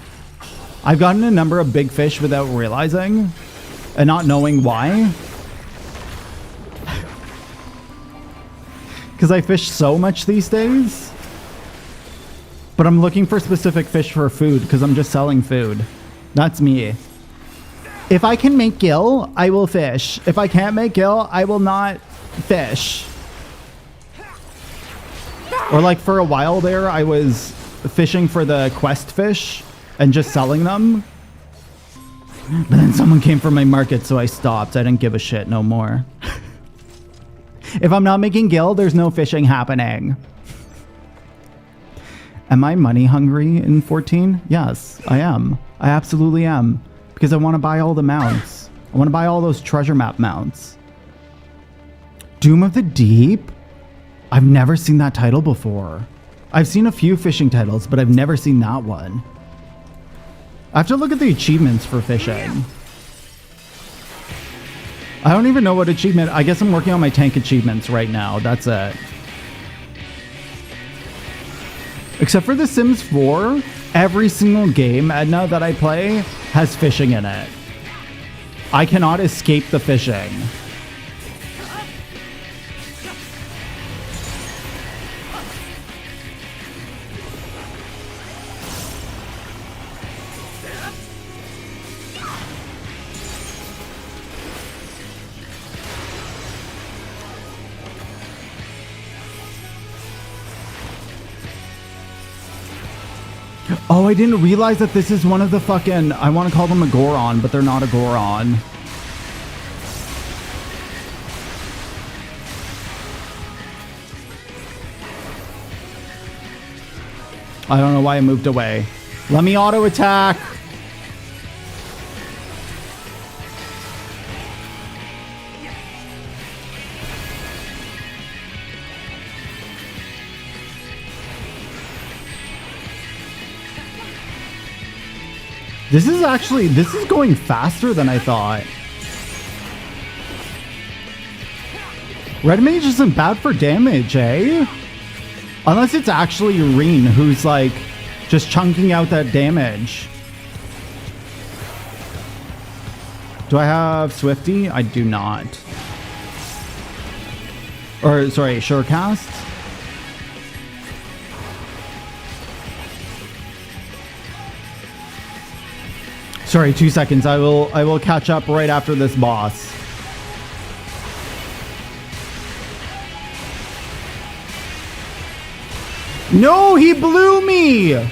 I've gotten a number of big fish without realizing and not knowing why. Because I fish so much these days. But I'm looking for specific fish for food because I'm just selling food. That's me. If I can make gill, I will fish. If I can't make gill, I will not fish. Or like for a while there, I was fishing for the quest fish and just selling them. But then someone came for my market, so I stopped. I didn't give a shit no more. If I'm not making gill, there's no fishing happening. Am I money hungry in 14? Yes, I am. I absolutely am. Because I want to buy all the mounts. I want to buy all those treasure map mounts. Doom of the Deep? I've never seen that title before. I've seen a few fishing titles, but I've never seen that one. I have to look at the achievements for fishing. I don't even know what achievement... I guess I'm working on my tank achievements right now. That's it. Except for The Sims 4, every single game, Edna, that I play has fishing in it. I cannot escape the fishing. Oh, I didn't realize that this is one of the fucking... I want to call them a Goron, but they're not a Goron. I don't know why I moved away. Let me auto attack. This is going faster than I thought. Red Mage isn't bad for damage, eh? Unless it's actually Irene who's like just chunking out that damage. Do I have Swifty? I do not. Or sorry, Surecast. Sorry, 2 seconds. I will catch up right after this boss. No, he blew me! I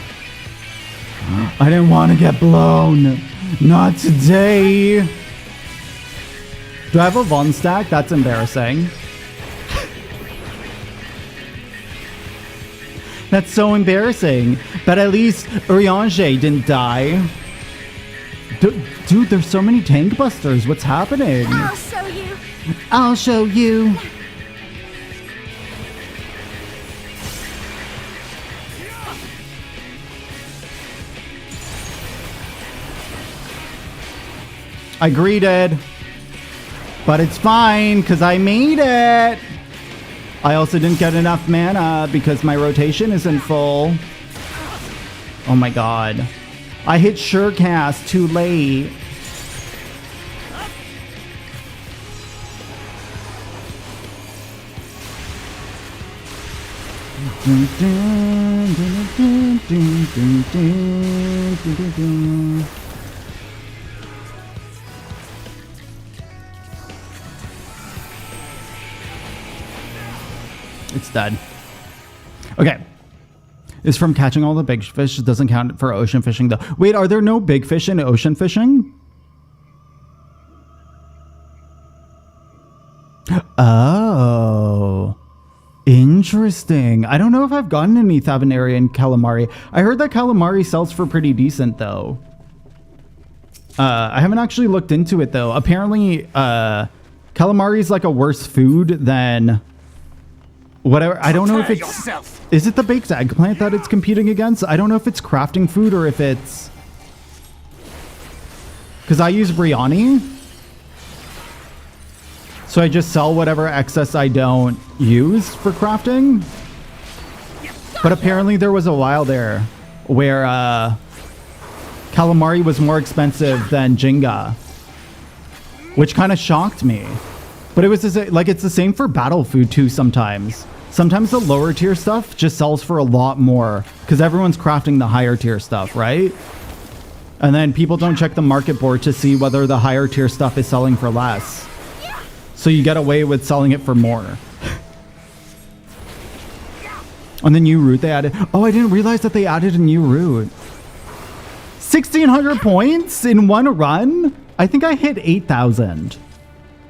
didn't want to get blown. Not today. Do I have a Von stack? That's embarrassing. That's so embarrassing. But at least Eorzea didn't die. Dude, there's so many tank busters. What's happening? I'll show you. I'll show you. I greeted, but it's fine because I made it. I also didn't get enough mana because my rotation isn't full. Oh my god. I hit Surecast too late. It's dead. Okay. It's from catching all the big fish. It doesn't count for ocean fishing though. Wait, are there no big fish in ocean fishing? Oh. Interesting. I don't know if I've gotten any Thavenarian calamari. I heard that calamari sells for pretty decent though. I haven't actually looked into it though. Apparently, calamari is like a worse food than whatever. I don't know if it's... Is it the baked eggplant that it's competing against? I don't know if it's crafting food or if it's... Because I use biryani. So I just sell whatever excess I don't use for crafting. But apparently there was a while there where calamari was more expensive than Jinga. Which kind of shocked me. But it was like it's the same for battle food too sometimes. Sometimes the lower tier stuff just sells for a lot more because everyone's crafting the higher tier stuff, right? And then people don't check the market board to see whether the higher tier stuff is selling for less. So you get away with selling it for more. And the new route they added. Oh, I didn't realize that they added a new route. 1,600 points in one run? I think I hit 8,000.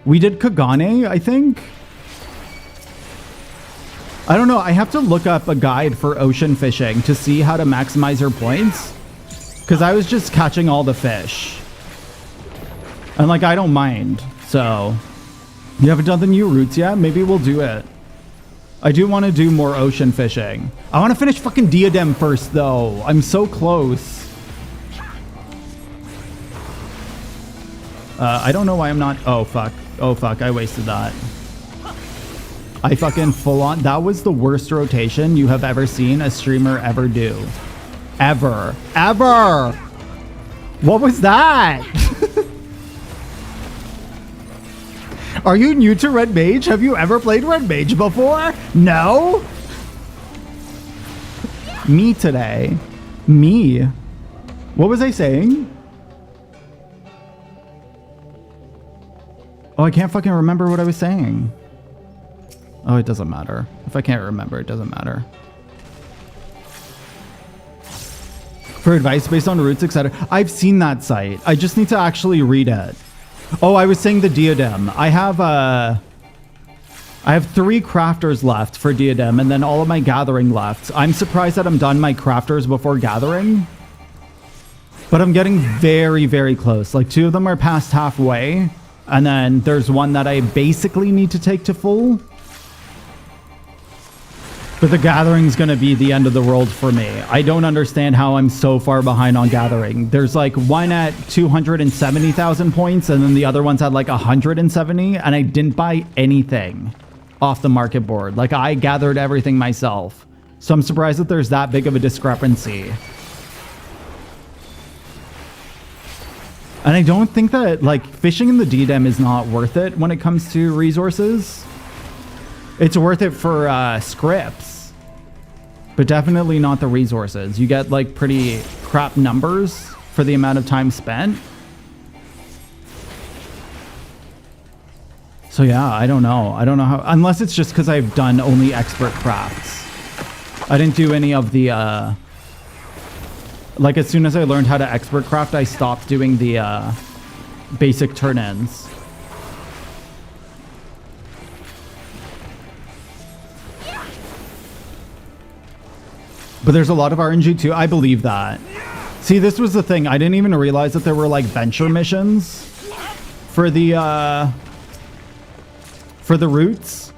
We did Kagane, I think. I don't know. I have to look up a guide for ocean fishing to see how to maximize your points. Because I was just catching all the fish. And like, I don't mind. So, you haven't done the new routes yet? Maybe we'll do it. I do want to do more ocean fishing. I want to finish fucking Diadem first, though. I'm so close. I don't know why I'm not... Oh, fuck. Oh, fuck. I wasted that. I fucking full on... That was the worst rotation you have ever seen a streamer ever do. Ever. Ever! What was that? Are you new to Red Mage? Have you ever played Red Mage before? No? Me today. Me. What was I saying? Oh, I can't fucking remember what I was saying. Oh, it doesn't matter. If I can't remember, it doesn't matter. For advice based on routes, etc. I've seen that site. I just need to actually read it. Oh, I was saying the Diadem. I have 3 crafters left for Diadem and then all of my gathering left. I'm surprised that I'm done my crafters before gathering. But I'm getting very, very close. Like 2 of them are past halfway. And then there's one that I basically need to take to full. But the gathering's gonna be the end of the world for me. I don't understand how I'm so far behind on gathering. There's like one at 270,000 points and then the other one's at like 170, and I didn't buy anything off the market board. Like, I gathered everything myself. So I'm surprised that there's that big of a discrepancy. And I don't think that, like, fishing in the DDEM is not worth it when it comes to resources. It's worth it for scripts, but definitely not the resources. You get, like, pretty crap numbers for the amount of time spent. So yeah, I don't know. I don't know how, unless it's just because I've done only expert crafts. I didn't do any of the, like, as soon as I learned how to expert craft, I stopped doing the basic turn-ins. But there's a lot of RNG too. I believe that. See, this was the thing. I didn't even realize that there were like venture missions for the routes.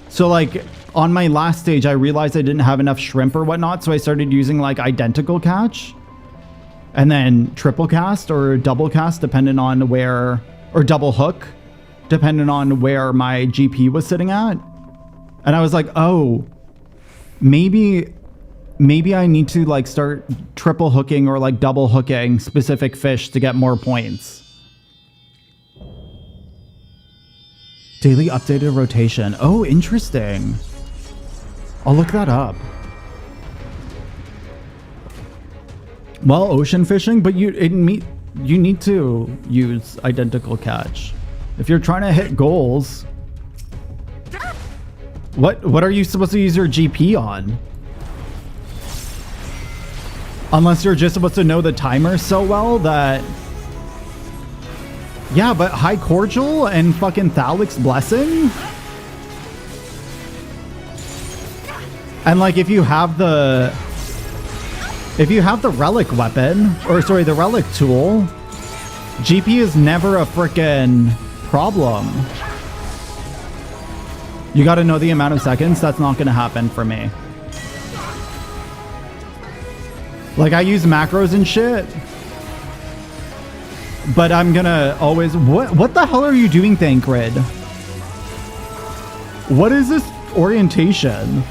So like on my last stage, I realized I didn't have enough shrimp or whatnot. So I started using like identical catch and then triple cast or double cast, depending on where, or double hook, depending on where my GP was sitting at. And I was like, oh, maybe I need to like start triple hooking or like double hooking specific fish to get more points. Daily updated rotation. Oh, interesting. I'll look that up. Well, ocean fishing, but you need to use identical catch. If you're trying to hit goals, what are you supposed to use your GP on? Unless you're just supposed to know the timer so well that... Yeah, but High Cordial and fucking Thalic's Blessing? And like, if you have the relic weapon, or sorry, the relic tool, GP is never a frickin' problem. You gotta know the amount of seconds. That's not gonna happen for me. Like, I use macros and shit, but I'm gonna always... What the hell are you doing, Thancred? What is this orientation?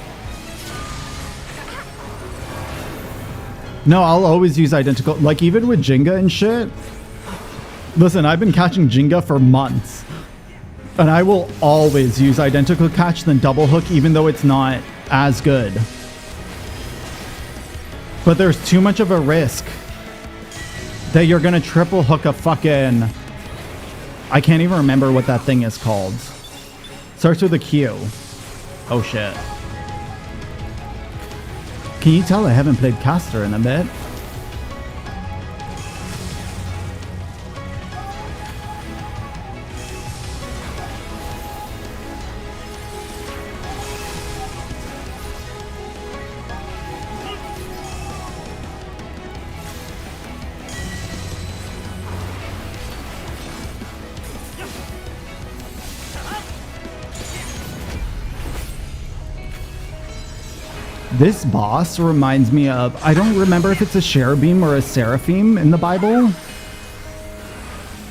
No, I'll always use identical... Like, even with Jenga and shit. Listen, I've been catching Jenga for months. And I will always use identical catch than double hook, even though it's not as good. But there's too much of a risk that you're gonna triple hook a fucking... I can't even remember what that thing is called. Starts with a Q. Oh shit. Can you tell I haven't played caster in a bit? This boss reminds me of... I don't remember if it's a cherubim or a seraphim in the Bible.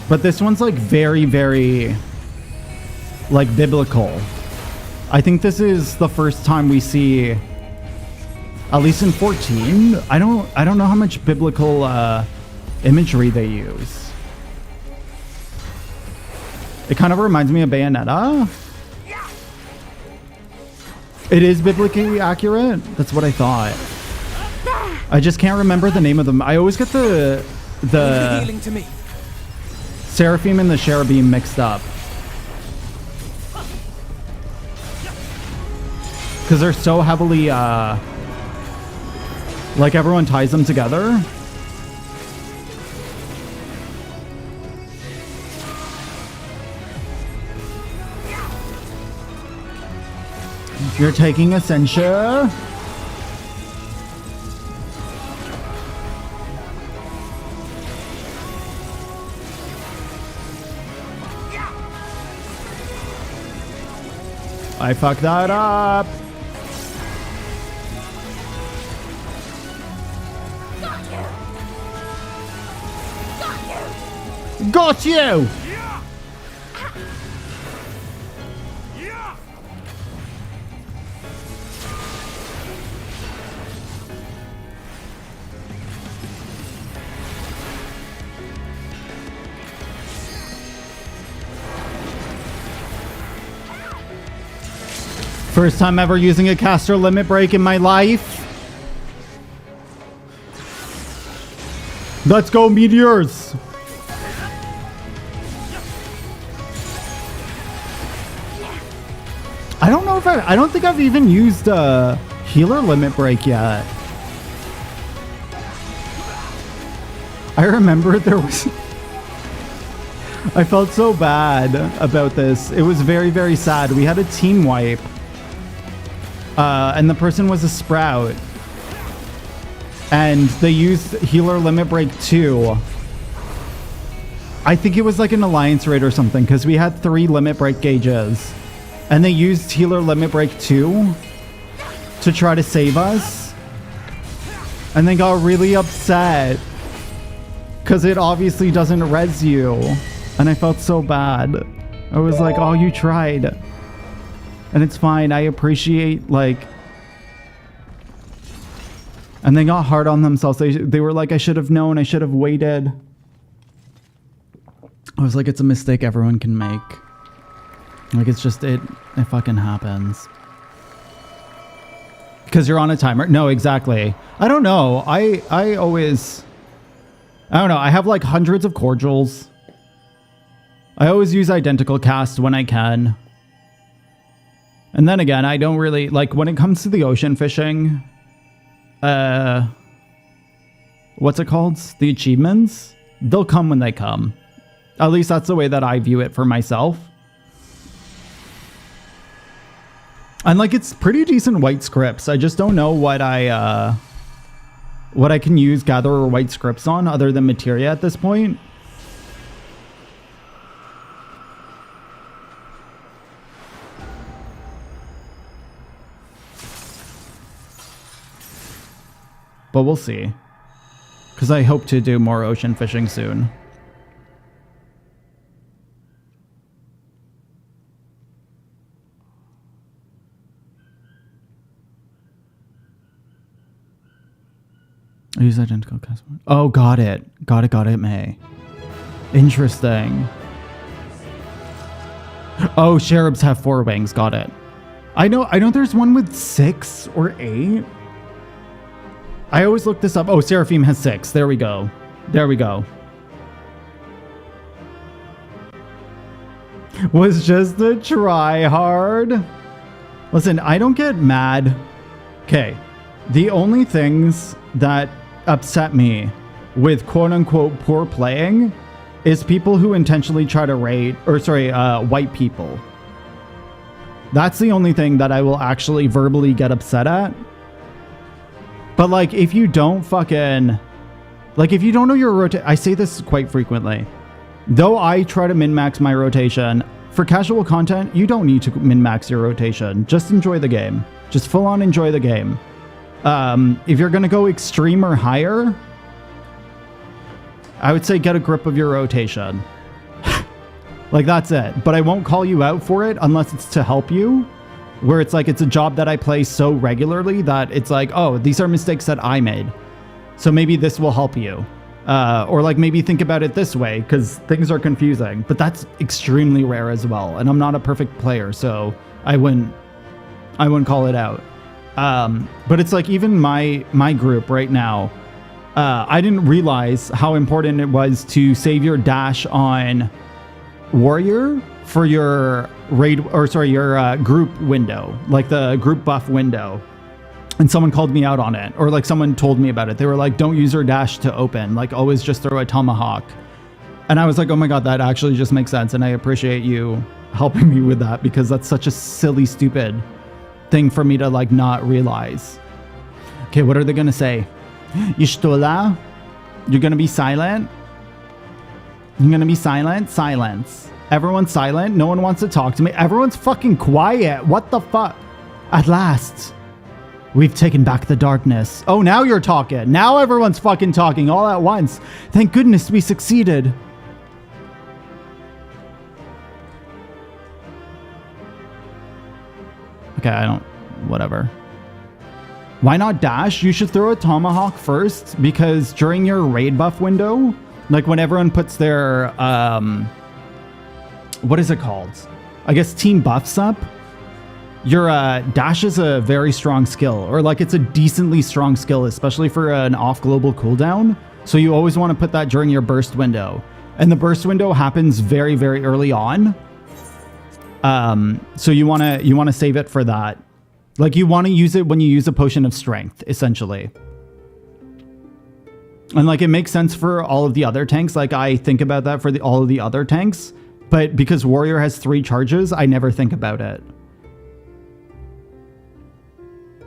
But this one's like very, very... like biblical. I think this is the first time we see... at least in 14. I don't know how much biblical imagery they use. It kind of reminds me of Bayonetta. It is biblically accurate. That's what I thought. I just can't remember the name of them. I always get the seraphim and the cherubim mixed up. Because they're so heavily, like everyone ties them together. You're taking Ascension. I fucked that up. Got you! First time ever using a caster limit break in my life. Let's go, meteors! I don't know if I don't think I've even used a healer limit break yet. I remember there was... I felt so bad about this. It was very, very sad. We had a team wipe. And the person was a Sprout. And they used healer limit break 2. I think it was like an alliance raid or something, because we had 3 limit break gauges. And they used healer limit break 2 to try to save us. And they got really upset because it obviously doesn't res you. And I felt so bad. I was like, oh, you tried. And it's fine. I appreciate, like... And they got hard on themselves. They were like, I should have known. I should have waited. I was like, it's a mistake everyone can make. Like, it's just, it fucking happens. Because you're on a timer. No, exactly. I don't know. I don't know. I have like hundreds of cordials. I always use identical cast when I can. And then again, I don't really, like, when it comes to the ocean fishing, what's it called? The achievements? They'll come when they come. At least that's the way that I view it for myself. And like, it's pretty decent white scripts. I just don't know what I can use Gatherer white scripts on other than materia at this point. But we'll see. Because I hope to do more ocean fishing soon. I use identical customer. Oh, got it. Got it, May. Interesting. Oh, cherubs have 4 wings. Got it. I know there's one with 6 or 8. I always look this up. Oh, Seraphim has 6. There we go. There we go. Was just a try hard. Listen, I don't get mad. Okay. The only things that upset me with quote-unquote poor playing is people who intentionally try to raid, or sorry, white people. That's the only thing that I will actually verbally get upset at. But like, if you don't fucking, like, if you don't know your rotation, I say this quite frequently. Though I try to min-max my rotation, for casual content, you don't need to min-max your rotation. Just enjoy the game. Just full on enjoy the game. If you're going to go extreme or higher, I would say get a grip of your rotation. Like, that's it. But I won't call you out for it unless it's to help you. Where it's like, it's a job that I play so regularly that it's like, oh, these are mistakes that I made. So maybe this will help you. Or like, maybe think about it this way, because things are confusing. But that's extremely rare as well. And I'm not a perfect player, so I wouldn't call it out. But it's like, even my group right now, I didn't realize how important it was to save your dash on warrior for your raid, or sorry, your group window, like the group buff window. And someone called me out on it, or like someone told me about it. They were like, don't use your dash to open, like always just throw a tomahawk. And I was like, oh my God, that actually just makes sense. And I appreciate you helping me with that, because that's such a silly, stupid thing for me to like not realize. Okay, what are they gonna say? Y'shtola? You're gonna be silent? You're gonna be silent? Silence. Everyone's silent. No one wants to talk to me. Everyone's fucking quiet. What the fuck? At last, we've taken back the darkness. Oh, now you're talking. Now everyone's fucking talking all at once. Thank goodness we succeeded. Okay, I don't... Whatever. Why not dash? You should throw a tomahawk first, because during your raid buff window, like when everyone puts their... what is it called? I guess team buffs up. Your dash is a very strong skill, or like it's a decently strong skill, especially for an off global cooldown. So you always want to put that during your burst window. And the burst window happens very, very early on. So you want to save it for that. Like you want to use it when you use a potion of strength, essentially. And like it makes sense for all of the other tanks. Like I think about that for all of the other tanks, but because warrior has 3 charges, I never think about it.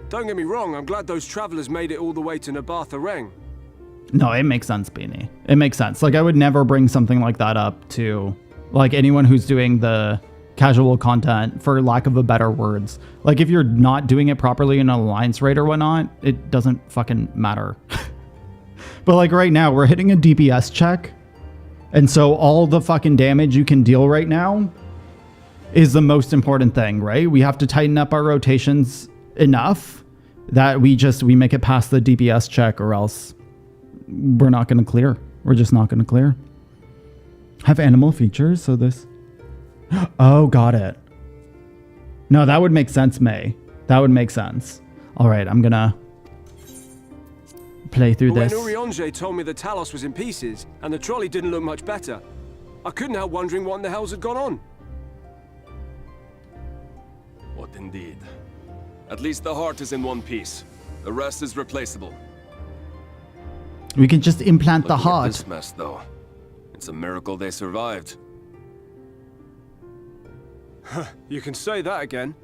Don't get me wrong, I'm glad those travelers made it all the way to Nabatha Reng. No, it makes sense, Beanie. It makes sense. Like I would never bring something like that up to like anyone who's doing the casual content, for lack of a better words. Like if you're not doing it properly in an alliance raid or whatnot, it doesn't fucking matter. But like right now, we're hitting a DPS check. And so all the fucking damage you can deal right now is the most important thing, right? We have to tighten up our rotations enough that we make it past the DPS check, or else we're not going to clear. We're just not going to clear. Have animal features, so this... Oh, got it. No, that would make sense, May. That would make sense. All right, I'm going to play through this. When Eorzea told me the Talos was in pieces and the trolley didn't look much better, I couldn't help wondering what in the hell's had gone on. What indeed? At least the heart is in one piece. The rest is replaceable. We can just implant the heart. This mess, though. It's a miracle they survived. You can say that again.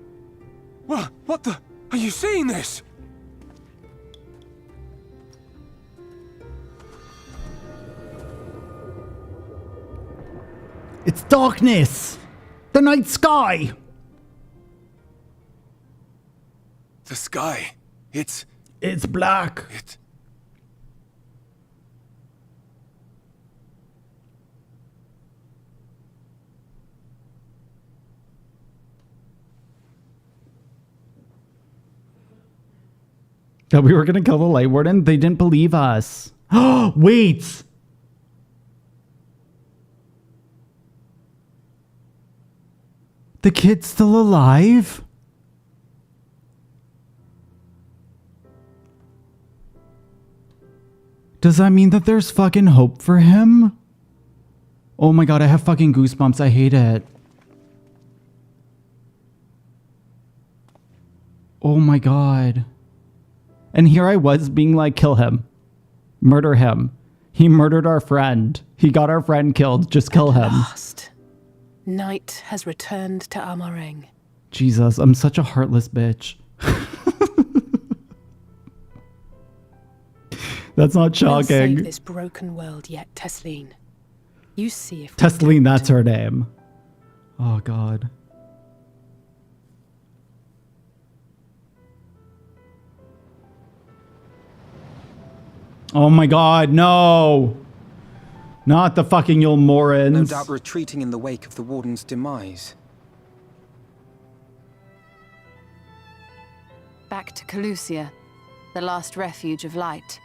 What the? Are you seeing this? It's darkness! The night sky! The sky. It's black. That we were gonna kill the Light Warden? They didn't believe us. Wait! The kid's still alive? Does that mean that there's fucking hope for him? Oh my god, I have fucking goosebumps. I hate it. Oh my god. And here I was being like, kill him. Murder him. He murdered our friend. He got our friend killed. Just kill him. Last. Night has returned to Amareng. Jesus, I'm such a heartless bitch. That's not shocking. We'll save this broken world yet, Tesleen. You see if Tesleen, that's her name. Oh god. Oh my god, no! Not the fucking Yulmorans. No doubt retreating in the wake of the Warden's demise. Back to Calusia, the last refuge of light.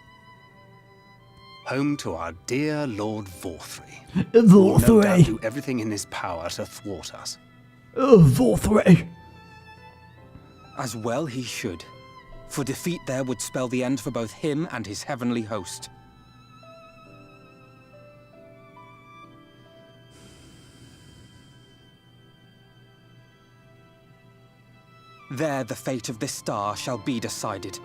Home to our dear Lord Vorthry. Vorthry. Who will no doubt do everything in his power to thwart us. Vorthry. As well he should. For defeat there would spell the end for both him and his heavenly host. There the fate of this star shall be decided.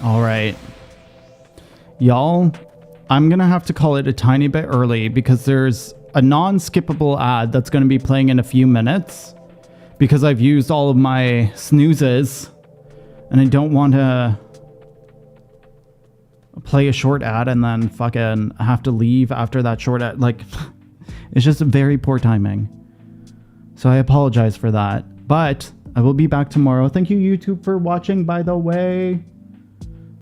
All right. Y'all, I'm going to have to call it a tiny bit early because there's a non-skippable ad that's going to be playing in a few minutes because I've used all of my snoozes and I don't want to play a short ad and then fucking have to leave after that short ad. Like, it's just very poor timing. So I apologize for that. But I will be back tomorrow. Thank you, YouTube, for watching, by the way.